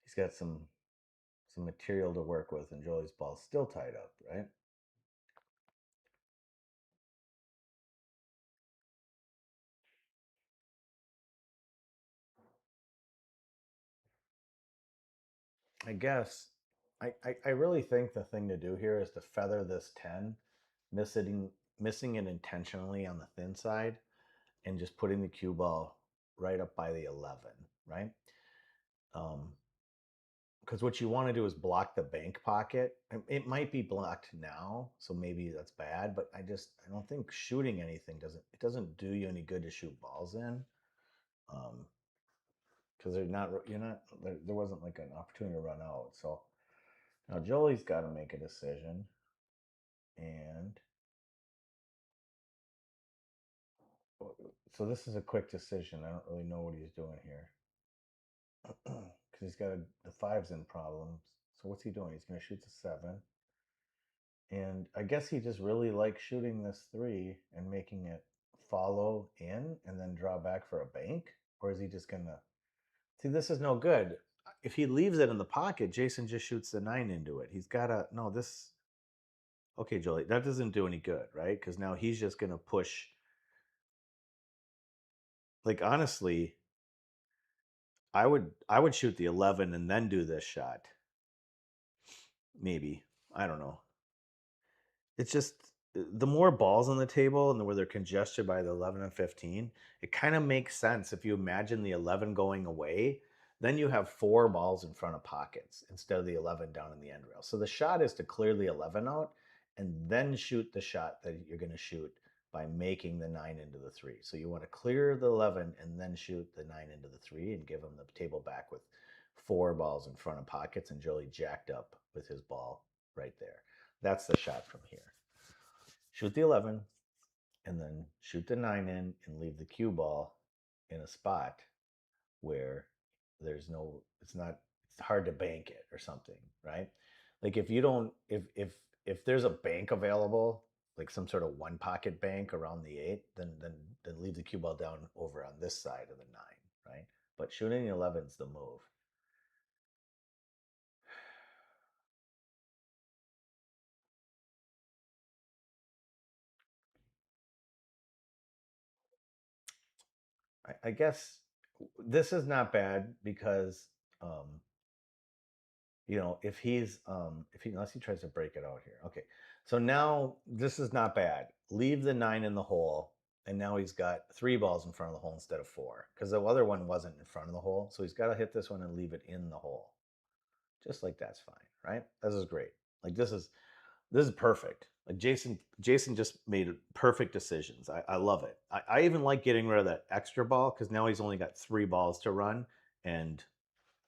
he's got some material to work with, and Jolee's ball's still tied up, right? I guess I really think the thing to do here is to feather this 10, missing it intentionally on the thin side, and just putting the cue ball right up by the 11, right? Because what you want to do is block the bank pocket. It might be blocked now, so maybe that's bad. But I don't think shooting anything doesn't do you any good to shoot balls in, because there wasn't like an opportunity to run out. So now Jolee's got to make a decision, and so this is a quick decision. I don't really know what he's doing here. Because he's got the 5's in problems. So what's he doing? He's going to shoot the 7. And I guess he just really likes shooting this 3 and making it follow in and then draw back for a bank? Or is he just going to... See, this is no good. If he leaves it in the pocket, Jason just shoots the 9 into it. He's got to... No, this... Okay, Joelee, that doesn't do any good, right? Because now he's just going to push... Like, honestly, I would shoot the 11 and then do this shot. Maybe. I don't know. It's just the more balls on the table and where they're congested by the 11 and 15, it kind of makes sense if you imagine the 11 going away. Then you have 4 balls in front of pockets instead of the 11 down in the end rail. So the shot is to clear the 11 out and then shoot the shot that you're going to shoot by making the 9 into the 3. So you want to clear the 11 and then shoot the 9 into the 3 and give him the table back with 4 balls in front of pockets, and Joelee jacked up with his ball right there. That's the shot from here. Shoot the 11 and then shoot the 9 in and leave the cue ball in a spot where there's no, it's hard to bank it or something, right? Like if you don't, if there's a bank available, like some sort of 1 pocket bank around the 8, then leave the cue ball down over on this side of the 9, right? But shooting the 11's the move. I guess this is not bad because, if unless he tries to break it out here. Okay, so now this is not bad. Leave the 9 in the hole, and now he's got 3 balls in front of the hole instead of 4 because the other one wasn't in front of the hole. So he's got to hit this one and leave it in the hole. Just like that's fine, right? This is great. Like this is perfect. Like Jason just made perfect decisions. I love it. I even like getting rid of that extra ball because now he's only got 3 balls to run, and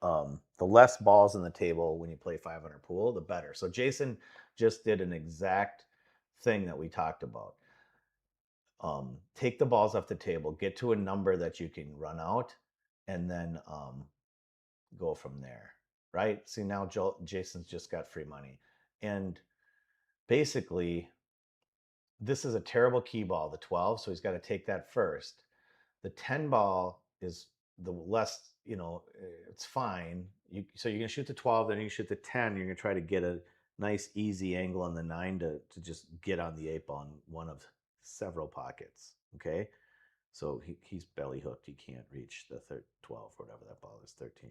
the less balls on the table when you play 500 pool, the better. So Jason just did an exact thing that we talked about. Take the balls off the table, get to a number that you can run out, and then go from there. Right? See, now Jason's just got free money, and basically, this is a terrible key ball, the 12, so he's got to take that first. The 10 ball is the less, it's fine. So you're going to shoot the 12, then you shoot the 10. You're going to try to get a nice, easy angle on the 9 to just get on the 8 ball in one of several pockets. Okay? So he's belly hooked. He can't reach the 12, or whatever that ball is, 13.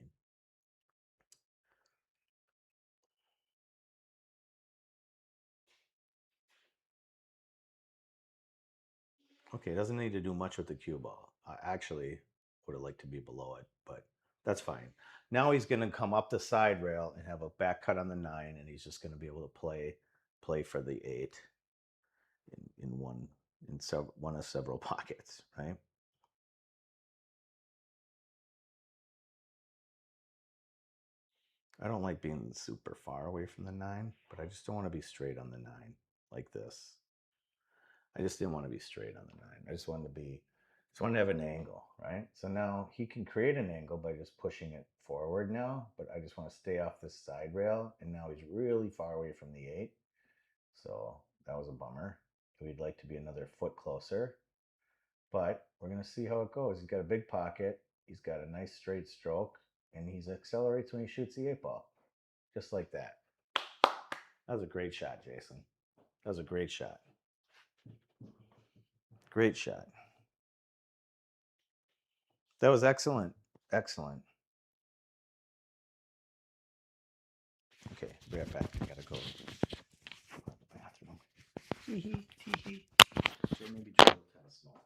Okay, doesn't need to do much with the cue ball. I actually would have liked to be below it, but that's fine. Now he's going to come up the side rail and have a back cut on the 9, and he's just going to be able to play for the 8 in one of several pockets, right? I don't like being super far away from the 9, but I just don't want to be straight on the 9 like this. I just didn't want to be straight on the 9. I just wanted to have an angle, right? So now he can create an angle by just pushing it forward now, but I just want to stay off this side rail, and now he's really far away from the 8. So that was a bummer. We'd like to be another foot closer, but we're going to see how it goes. He's got a big pocket. He's got a nice straight stroke, and he accelerates when he shoots the 8 ball. Just like that. That was a great shot, Jason. That was a great shot. Great shot. That was excellent. Excellent. Okay, be right back. I gotta go to the bathroom. Tee hee. So maybe Joe kind of small.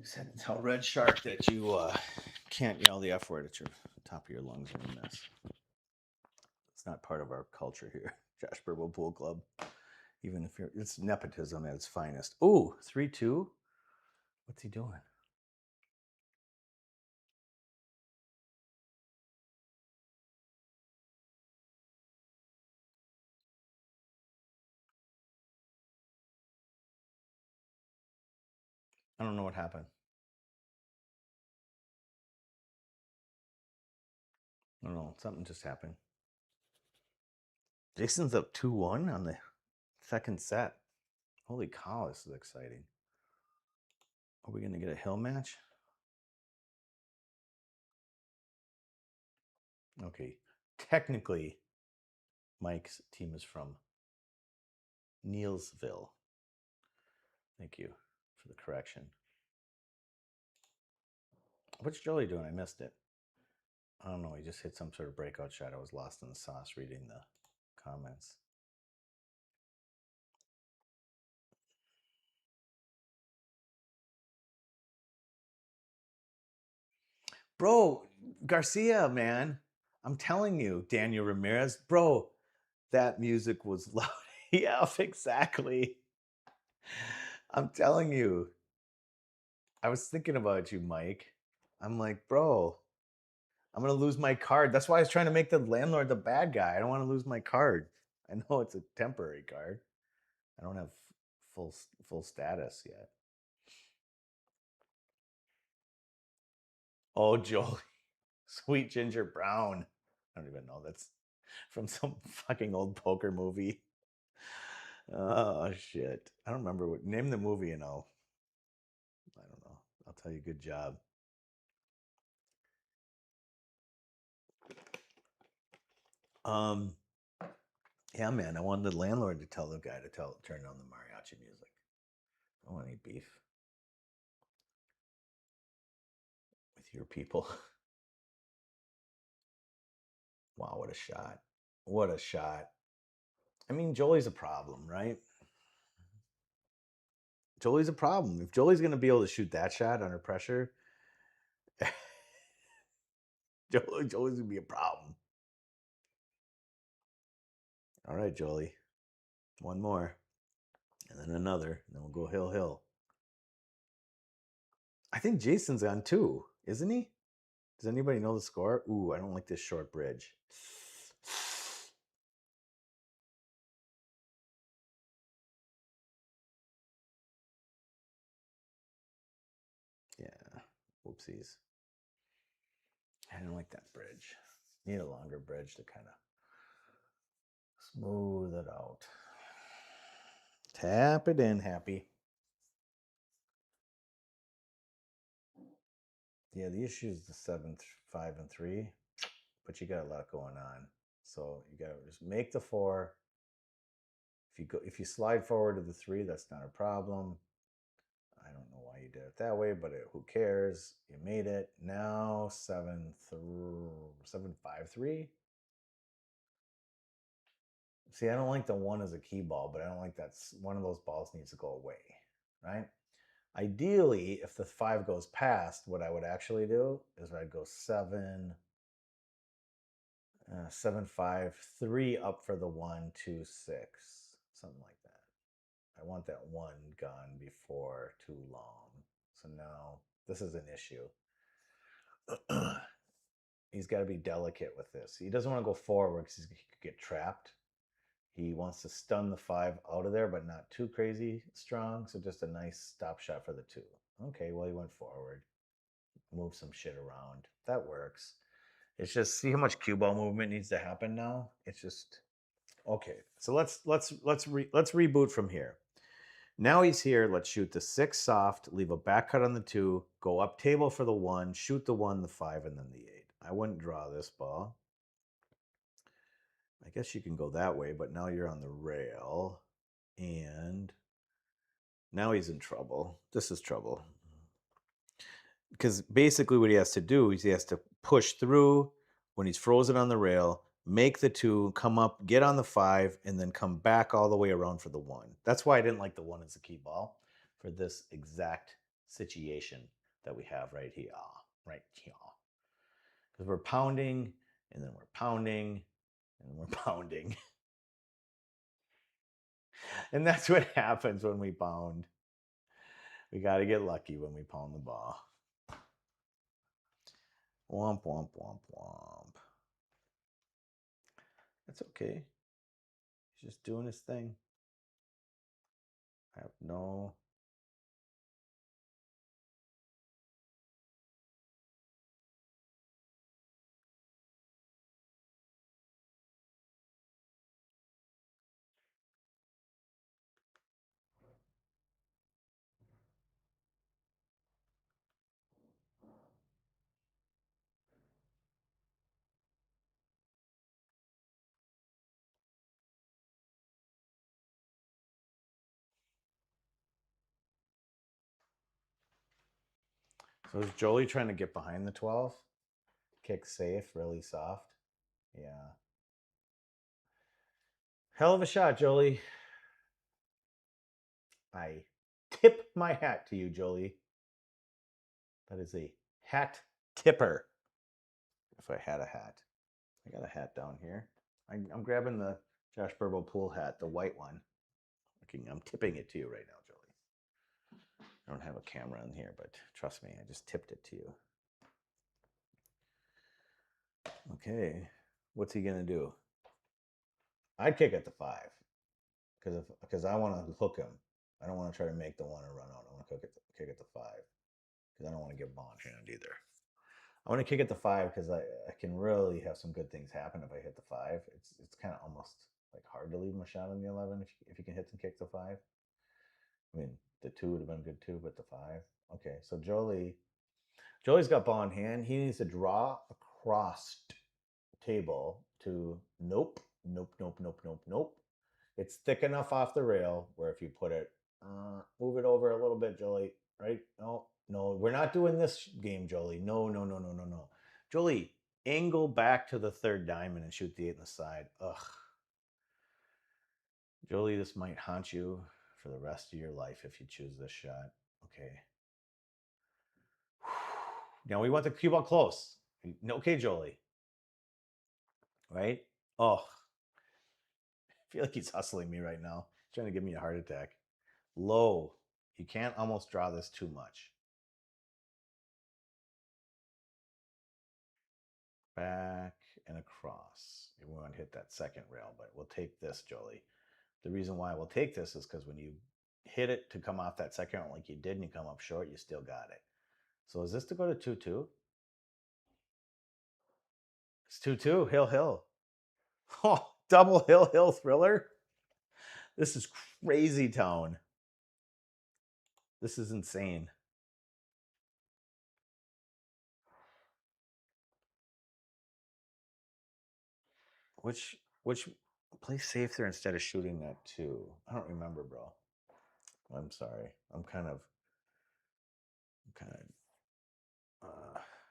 Said tell Red Shark that you can't yell the F word at your top of your lungs when you miss. It's not part of our culture here, Josh Burbul Pool Club. Even if it's nepotism at its finest. Ooh, 3-2. What's he doing? I don't know what happened. I don't know. Something just happened. Jason's up 2-1 on the second set. Holy cow, this is exciting. Are we going to get a hill match? Okay. Technically, Mike's team is from Neilsville. Thank you for the correction. What's Joelee doing? I missed it. I don't know. He just hit some sort of breakout shot. I was lost in the sauce reading the comments. Bro, Garcia, man. I'm telling you, Daniel Ramirez. Bro, that music was loud. Yeah, exactly. I'm telling you. I was thinking about you, Mike. I'm like, bro, I'm going to lose my card. That's why I was trying to make the landlord the bad guy. I don't want to lose my card. I know it's a temporary card. I don't have full status yet. Oh, Joelee. Sweet Ginger Brown. I don't even know. That's from some fucking old poker movie. Oh, shit. I don't remember what. Name the movie and I don't know. I'll tell you good job. Yeah, man. I wanted the landlord to tell the guy to turn on the mariachi music. I don't want any beef with your people. Wow, what a shot. What a shot. I mean, Joelie's a problem, right? Joelie's a problem. If Joelie's going to be able to shoot that shot under pressure, Joelie's going to be a problem. All right, Joelee. One more. And then another. And then we'll go hill. I think Jason's on 2, isn't he? Does anybody know the score? Ooh, I don't like this short bridge. Yeah. Whoopsies. I didn't like that bridge. Need a longer bridge to kind of smooth it out. Tap it in, Happy. Yeah, the issue is the 7, 5, and 3, but you got a lot going on. So you got to just make the 4. If you slide forward to the 3, that's not a problem. I don't know why you did it that way, but who cares? You made it. Now 7, 5, 3. See, I don't like the 1 as a key ball, but I don't like that one of those balls needs to go away, right? Ideally, if the 5 goes past, what I would actually do is I'd go 7, 5, 3 up for the 1, 2, 6, something like that. I want that 1 gone before too long. So now this is an issue. He's got to be delicate with this. He doesn't want to go forward because he could get trapped. He wants to stun the 5 out of there, but not too crazy strong. So just a nice stop shot for the 2. Okay, well, he went forward. Move some shit around. That works. It's just, see how much cue ball movement needs to happen now? It's just, okay. So let's reboot from here. Now he's here. Let's shoot the 6 soft, leave a back cut on the 2, go up table for the 1, shoot the 1, the 5, and then the 8. I wouldn't draw this ball. I guess you can go that way, but now you're on the rail. And now he's in trouble. This is trouble. Because basically what he has to do is he has to push through when he's frozen on the rail, make the 2, come up, get on the 5, and then come back all the way around for the 1. That's why I didn't like the 1 as a key ball for this exact situation that we have right here. Right here. Because we're pounding, and then we're pounding, and then we're pounding. And that's what happens when we pound. We got to get lucky when we pound the ball. Womp, womp, womp, womp. That's okay. He's just doing his thing. I have no... So is Joelee trying to get behind the 12? Kick safe, really soft. Yeah. Hell of a shot, Joelee. I tip my hat to you, Joelee. That is a hat tipper. If I had a hat. I got a hat down here. I'm grabbing the Josh Burbul pool hat, the white one. I'm tipping it to you right now, Joelee. I don't have a camera in here, but trust me, I just tipped it to you. Okay, what's he gonna do? I'd kick at the 5 because I want to hook him. I don't want to try to make the 1 or run out. I want to kick at the 5 because I don't want to get ball in hand either. I want to kick at the 5 because I can really have some good things happen if I hit the 5. It's kind of almost like hard to leave him a shot on the 11 if you can hit and kick the 5. I mean, the 2 would have been good too, but the 5. Okay, so Joee's got ball in hand. He needs to draw across table to nope. It's thick enough off the rail where if you put it, move it over a little bit, Joelee, right? No, we're not doing this game, Joelee. No. Joelee, angle back to the 3rd diamond and shoot the 8 in the side. Ugh. Joelee, this might haunt you for the rest of your life if you choose this shot. Okay. Now we want the cue ball close. Okay, Joelee. Right? Oh. I feel like he's hustling me right now. He's trying to give me a heart attack. Low. You can't almost draw this too much. Back and across. We want to hit that 2nd rail, but we'll take this, Joelee. The reason why we'll take this is because when you hit it to come off that 2nd rail like you did and you come up short, you still got it. So is this to go to 2-2? It's 2-2. Hill. Oh, double hill thriller. This is crazy town. This is insane. Which play safe there instead of shooting that 2? I don't remember, bro. I'm sorry. I'm kind of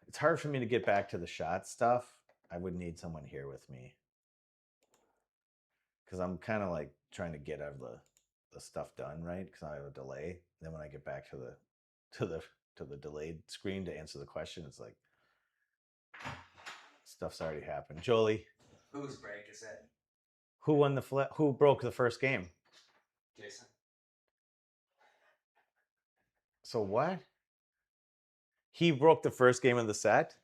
it's hard for me to get back to the shot stuff. I would need someone here with me because I'm kind of like trying to get out of the stuff done, right? Because I have a delay. Then when I get back to the delayed screen to answer the question, it's like stuff's already happened. Joelee, Whose break is it? who won the who broke the first game? Jason. So what? He broke the first game of the set?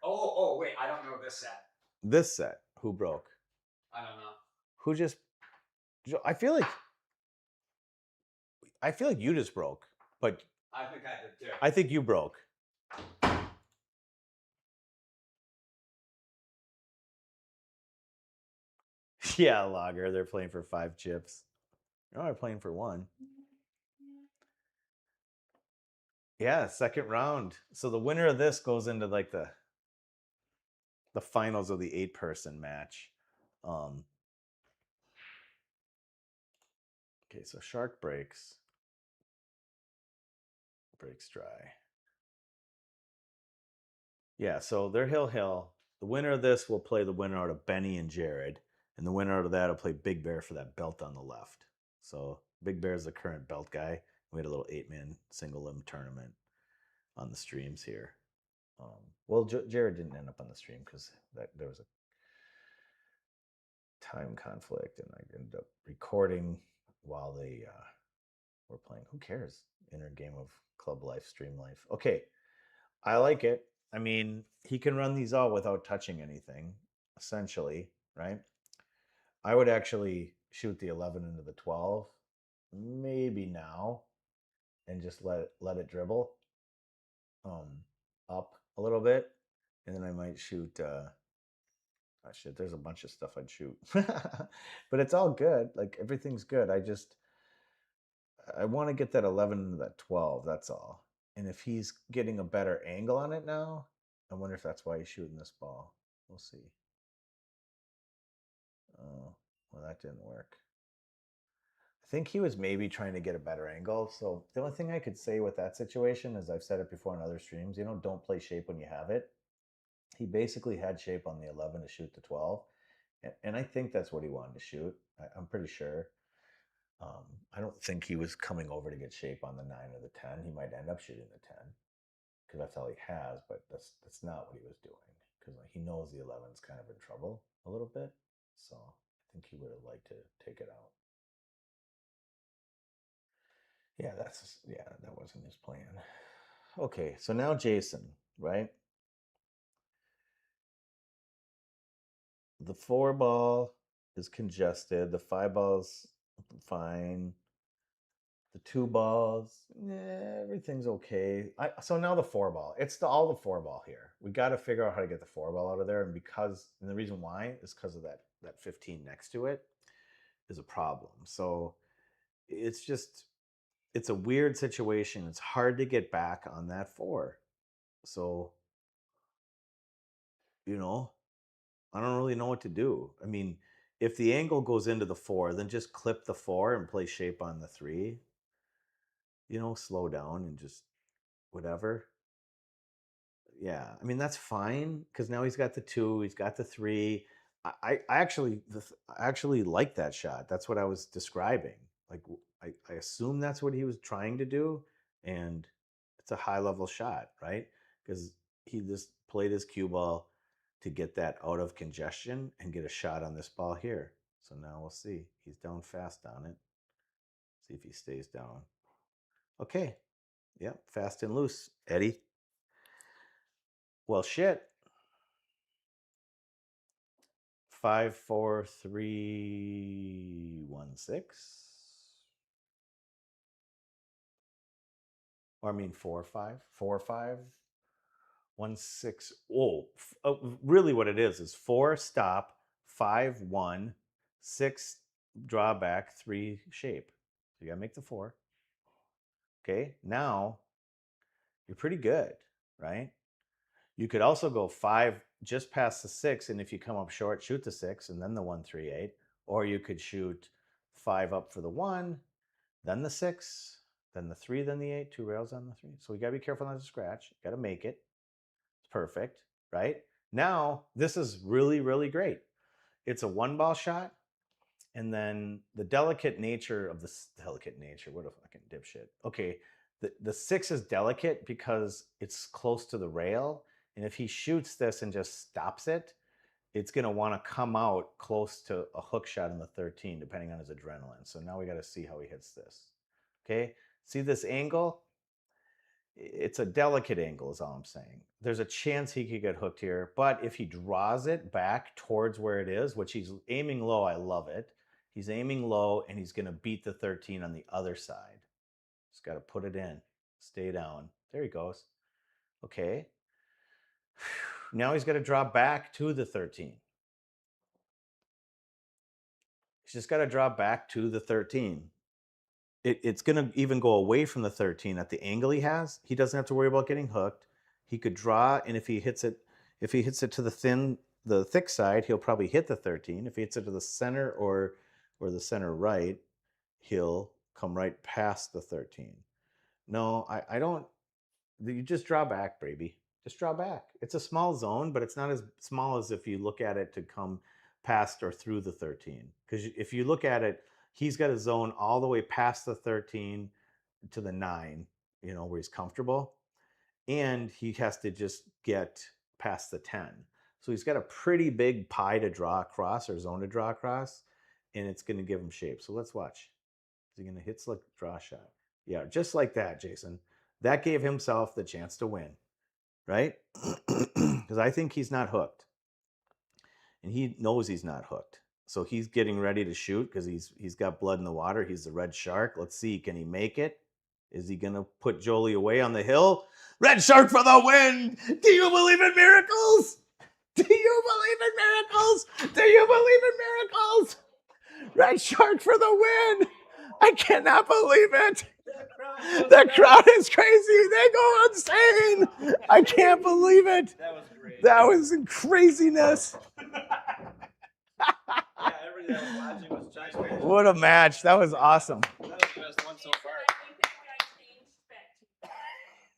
Oh, wait, I don't know this set. This set. Who broke? I don't know. Who just... I feel like you just broke, but... I think I did too. I think you broke. Yeah, Lager. They're playing for 5 chips. No, they're playing for 1. Yeah, 2nd round. So the winner of this goes into like the finals of the 8-person match. Okay, so Shark breaks dry. Yeah, so they're hill. The winner of this will play the winner out of Benny and Jared, and the winner out of that will play Big Bear for that belt on the left. So Big Bear is the current belt guy. We had a little 8-man single limb tournament. on the streams here. Well, Jared didn't end up on the stream because there was a time conflict, and I ended up recording while they were playing. Who cares? Inner game of club life, stream life. Okay, I like it. I mean, he can run these all without touching anything, essentially, right? I would actually shoot the 11 into the 12, maybe now, and just let it dribble up a little bit, and then I might shoot. Oh shit, there's a bunch of stuff I'd shoot, but it's all good. Like everything's good. I want to get that 11 into that 12. That's all. And if he's getting a better angle on it now, I wonder if that's why he's shooting this ball. We'll see. Oh, well, that didn't work. I think he was maybe trying to get a better angle. So the only thing I could say with that situation is I've said it before in other streams, don't play shape when you have it. He basically had shape on the 11 to shoot the 12. And I think that's what he wanted to shoot. I'm pretty sure. I don't think he was coming over to get shape on the 9 or the 10. He might end up shooting the 10 because that's all he has, but that's not what he was doing because he knows the 11's kind of in trouble a little bit. So I think he would have liked to take it out. Yeah, that wasn't his plan. Okay, so now Jason, right? The 4 ball is congested. The 5 ball's fine. The 2 balls, everything's okay. So now the 4 ball. It's all the 4 ball here. We got to figure out how to get the 4 ball out of there, and the reason why is because of that 15 next to it is a problem. So it's a weird situation. It's hard to get back on that 4. So I don't really know what to do. I mean, if the angle goes into the 4, then just clip the 4 and play shape on the 3. Slow down and just whatever. Yeah, I mean that's fine because now he's got the 2, he's got the 3. I actually like that shot. That's what I was describing. Like I assume that's what he was trying to do, and it's a high level shot, right? Because he just played his cue ball to get that out of congestion and get a shot on this ball here. So now we'll see. He's down fast on it. See if he stays down. Okay. Yep, fast and loose, Eddie. Well, shit. 5, 4, 3, 1, 6. Or I mean 4, 5. 4, 5, 1, 6. Oh, really what it is 4 stop, 5, 1, 6 draw back, 3 shape. So you gotta make the 4. Okay, now you're pretty good, right? You could also go 5 just past the 6, and if you come up short, shoot the 6 and then the 1, 3, 8. Or you could shoot 5 up for the 1, then the 6, then the 3, then the 8, 2 rails on the 3. So we gotta be careful not to scratch. Gotta make it. It's perfect, right? Now this is really, really great. It's a 1 ball shot, and then the delicate nature of this what a fucking dipshit. Okay, the 6 is delicate because it's close to the rail. And if he shoots this and just stops it, it's going to want to come out close to a hook shot in the 13, depending on his adrenaline. So now we got to see how he hits this. Okay, see this angle? It's a delicate angle is all I'm saying. There's a chance he could get hooked here, but if he draws it back towards where it is, which he's aiming low, I love it. He's aiming low, and he's going to beat the 13 on the other side. Just got to put it in. Stay down. There he goes. Okay. Now he's got to draw back to the 13. He's just got to draw back to the 13. It's going to even go away from the 13 at the angle he has. He doesn't have to worry about getting hooked. He could draw, and if he hits it to the thick side, he'll probably hit the 13. If he hits it to the center or the center right, he'll come right past the 13. No, I don't. You just draw back, baby. Just draw back. It's a small zone, but it's not as small as if you look at it to come past or through the 13. Because if you look at it, he's got a zone all the way past the 13 to the 9, where he's comfortable. and he has to just get past the 10. So he's got a pretty big pie to draw across, or zone to draw across, and it's going to give him shape. So let's watch. Is he going to hit select draw shot? Yeah, just like that, Jason. That gave himself the chance to win, right? Because I think he's not hooked. And he knows he's not hooked. So he's getting ready to shoot because he's got blood in the water. He's the red shark. Let's see, can he make it? Is he going to put Joelee away on the hill? Red shark for the win! Do you believe in miracles? Do you believe in miracles? Do you believe in miracles? Red shark for the win! I cannot believe it! The crowd is crazy. They go insane. I can't believe it. That was great. That was craziness. Yeah, everybody that was watching was Josh Burbul. What a match. That was awesome. That was the best one so far. I think that guy changed back to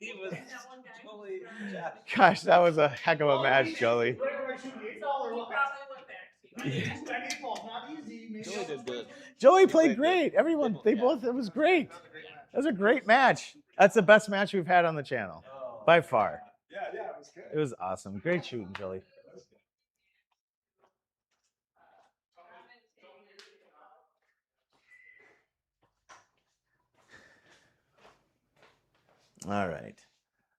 He was that one guy. totally Josh. Gosh, that was a heck of a match, Joelee. Regular shooting 8 He dollar what? probably went back to you. That 8 ball's not easy. Maybe Joelee did good. Joey played great. Everyone, it was great. That was a great match. That's the best match we've had on the channel by far. Yeah, it was good. It was awesome. Great shooting, Joey. All right.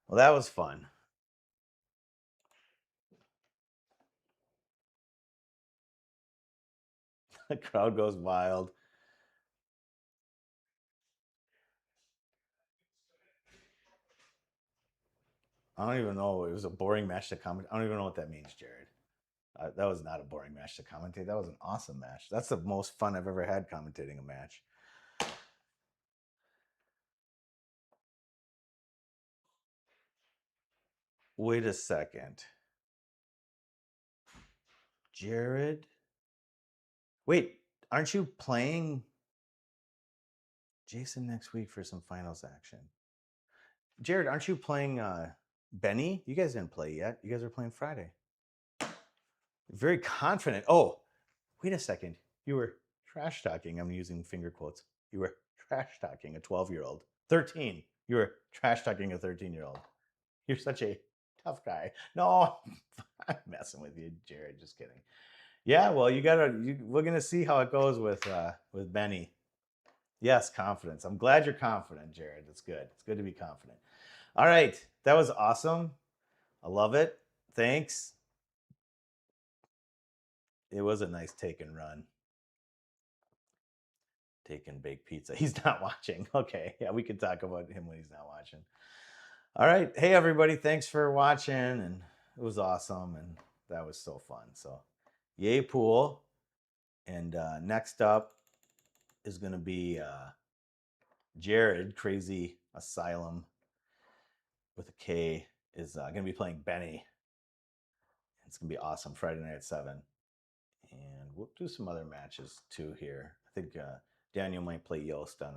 Well, that was fun. The crowd goes wild. I don't even know. It was a boring match to commentate. I don't even know what that means, Jared. That was not a boring match to commentate. That was an awesome match. That's the most fun I've ever had commentating a match. Wait a second. Jared? Wait, aren't you playing Jason next week for some finals action? Jared, aren't you playing Benny? You guys didn't play yet. You guys are playing Friday. Very confident. Oh, wait a second. You were trash talking. I'm using finger quotes. You were trash talking a 12-year-old. 13. You were trash talking a 13-year-old. You're such a tough guy. No, I'm messing with you, Jared. Just kidding. Yeah, well, we're gonna see how it goes with Benny. Yes, confidence. I'm glad you're confident, Jared. It's good. It's good to be confident. All right, that was awesome. I love it. Thanks. It was a nice take and run. Take and bake pizza. He's not watching. Okay, yeah, we can talk about him when he's not watching. All right, hey everybody, thanks for watching, and it was awesome, and that was so fun. So, yay pool, and next up is going to be Jared, Crazy Asylum with a K, is going to be playing Benny. It's going to be awesome, Friday night at 7. And we'll do some other matches too here. I think Daniel might play Yost on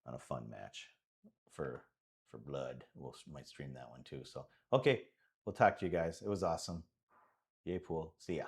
a fun match for blood. Might stream that one too. So, okay, we'll talk to you guys. It was awesome. Yay pool. See ya.